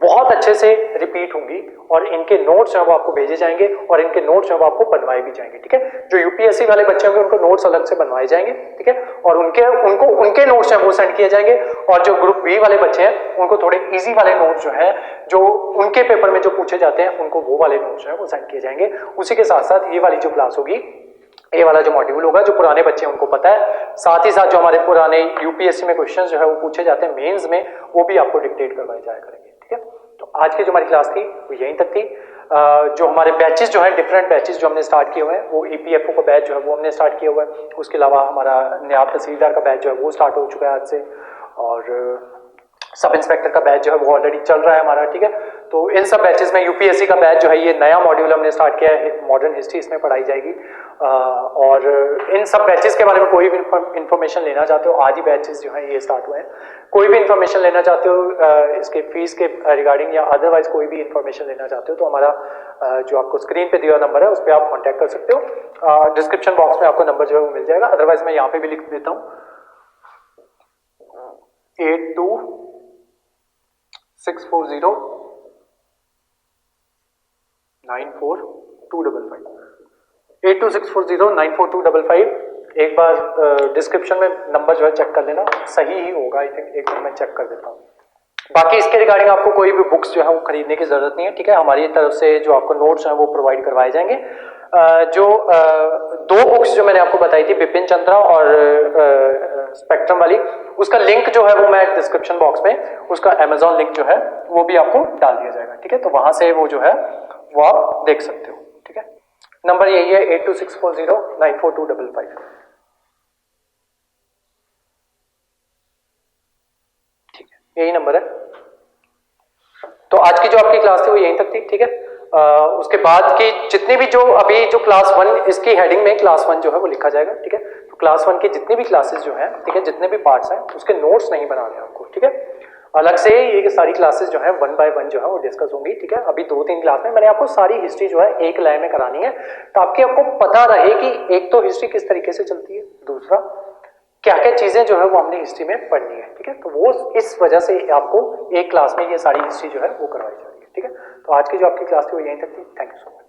Speaker 1: बहुत अच्छे से रिपीट होंगी और इनके नोट्स हैं वो आपको भेजे जाएंगे और इनके नोट्स हैं वो आपको बनवाए भी जाएंगे, ठीक है। जो यूपीएससी वाले बच्चे होंगे उनको नोट्स अलग से बनवाए जाएंगे, ठीक है, और उनके नोट्स हैं वो सेंड किए जाएंगे और जो ग्रुप बी वाले बच्चे हैं उनको थोड़े इजी वाले नोट्स जो है जो उनके पेपर में जो पूछे जाते हैं उनको वो वाले नोट्स हैं वो सेंड किए जाएंगे। उसी के साथ साथ ये वाली जो क्लास होगी, ये वाला जो मॉड्यूल होगा, जो पुराने बच्चे हैं उनको पता है, साथ ही साथ जो हमारे पुराने यूपीएससी में क्वेश्चंस जो है वो पूछे जाते हैं मेंस में, वो भी आपको डिक्टेट करवाए जाया करेंगे, ठीक है। तो आज की जो हमारी क्लास थी वो यहीं तक थी। जो हमारे बैचेस जो है, डिफरेंट बैचेस जो हमने स्टार्ट किए हुए हैं, वो ईपीएफओ का बैच जो है वो हमने स्टार्ट किया हुआ है, उसके अलावा हमारा नायब तहसीलदार का बैच जो है वो स्टार्ट हो चुका है आज से, और सब इंस्पेक्टर का बैच जो है वो ऑलरेडी चल रहा है हमारा, ठीक है। तो इन सब बैचेस में यूपीएससी का बैच जो है ये नया मॉड्यूल हमने स्टार्ट किया है, मॉडर्न हिस्ट्री इसमें पढ़ाई जाएगी, और इन सब बैचेस के बारे में कोई भी इंफॉर्मेशन लेना चाहते हो, आज ही बैचेस जो है ये स्टार्ट हुए हैं, कोई भी इंफॉर्मेशन लेना चाहते हो इसके फीस के रिगार्डिंग या अदरवाइज कोई भी इंफॉर्मेशन लेना चाहते हो तो हमारा जो आपको स्क्रीन पे दिया नंबर है उस पर आप कॉन्टैक्ट कर सकते हो, डिस्क्रिप्शन बॉक्स में आपको नंबर जो है वो मिल जाएगा, अदरवाइज मैं यहाँ पे भी लिख देता हूँ, 8264094255 8264094255। एक बार डिस्क्रिप्शन में नंबर जो है चेक कर लेना, सही ही होगा आई थिंक, एक बार मैं चेक कर देता हूँ। बाकी इसके रिगार्डिंग आपको कोई भी बुक्स जो है वो खरीदने की जरूरत नहीं है, ठीक है। हमारी तरफ से जो आपको नोट्स हैं वो प्रोवाइड करवाए जाएंगे। जो दो बुक्स जो मैंने आपको बताई थी, बिपिन चंद्रा और स्पेक्ट्रम वाली, उसका लिंक जो है वो मैं डिस्क्रिप्शन बॉक्स में, उसका अमेजॉन लिंक जो है वो भी आपको डाल दिया जाएगा, ठीक है। तो वहां से वो जो है वो आप देख सकते हो, ठीक है। नंबर यही है 8264094255, ठीक है, यही नंबर है। तो आज की जो आपकी क्लास थी वो यहीं तक थी, ठीक है। उसके बाद की जितनी भी जो अभी जो क्लास 1, इसकी हेडिंग में क्लास 1 जो है वो लिखा जाएगा, ठीक है। तो क्लास 1 की जितनी भी क्लासेस जो हैं, ठीक है, जितने भी पार्ट्स हैं उसके नोट्स नहीं बनाने आपको, ठीक है। अलग से ये सारी क्लासेस जो है 1 बाय 1 जो है वो डिस्कस होंगी, ठीक है। अभी 2-3 क्लास में मैंने आपको सारी हिस्ट्री जो है एक लय में करानी है, ताकि आपको पता रहे कि एक तो हिस्ट्री किस तरीके से चलती है, दूसरा क्या क्या चीजें जो है वो हमने हिस्ट्री में पढ़नी है, ठीक है। तो वो इस वजह से आपको एक क्लास में ये सारी हिस्ट्री जो है वो करवाई जा रही है, ठीक है। तो आज की जो आपकी क्लास थी वो यहीं तक थी। Thank you so much.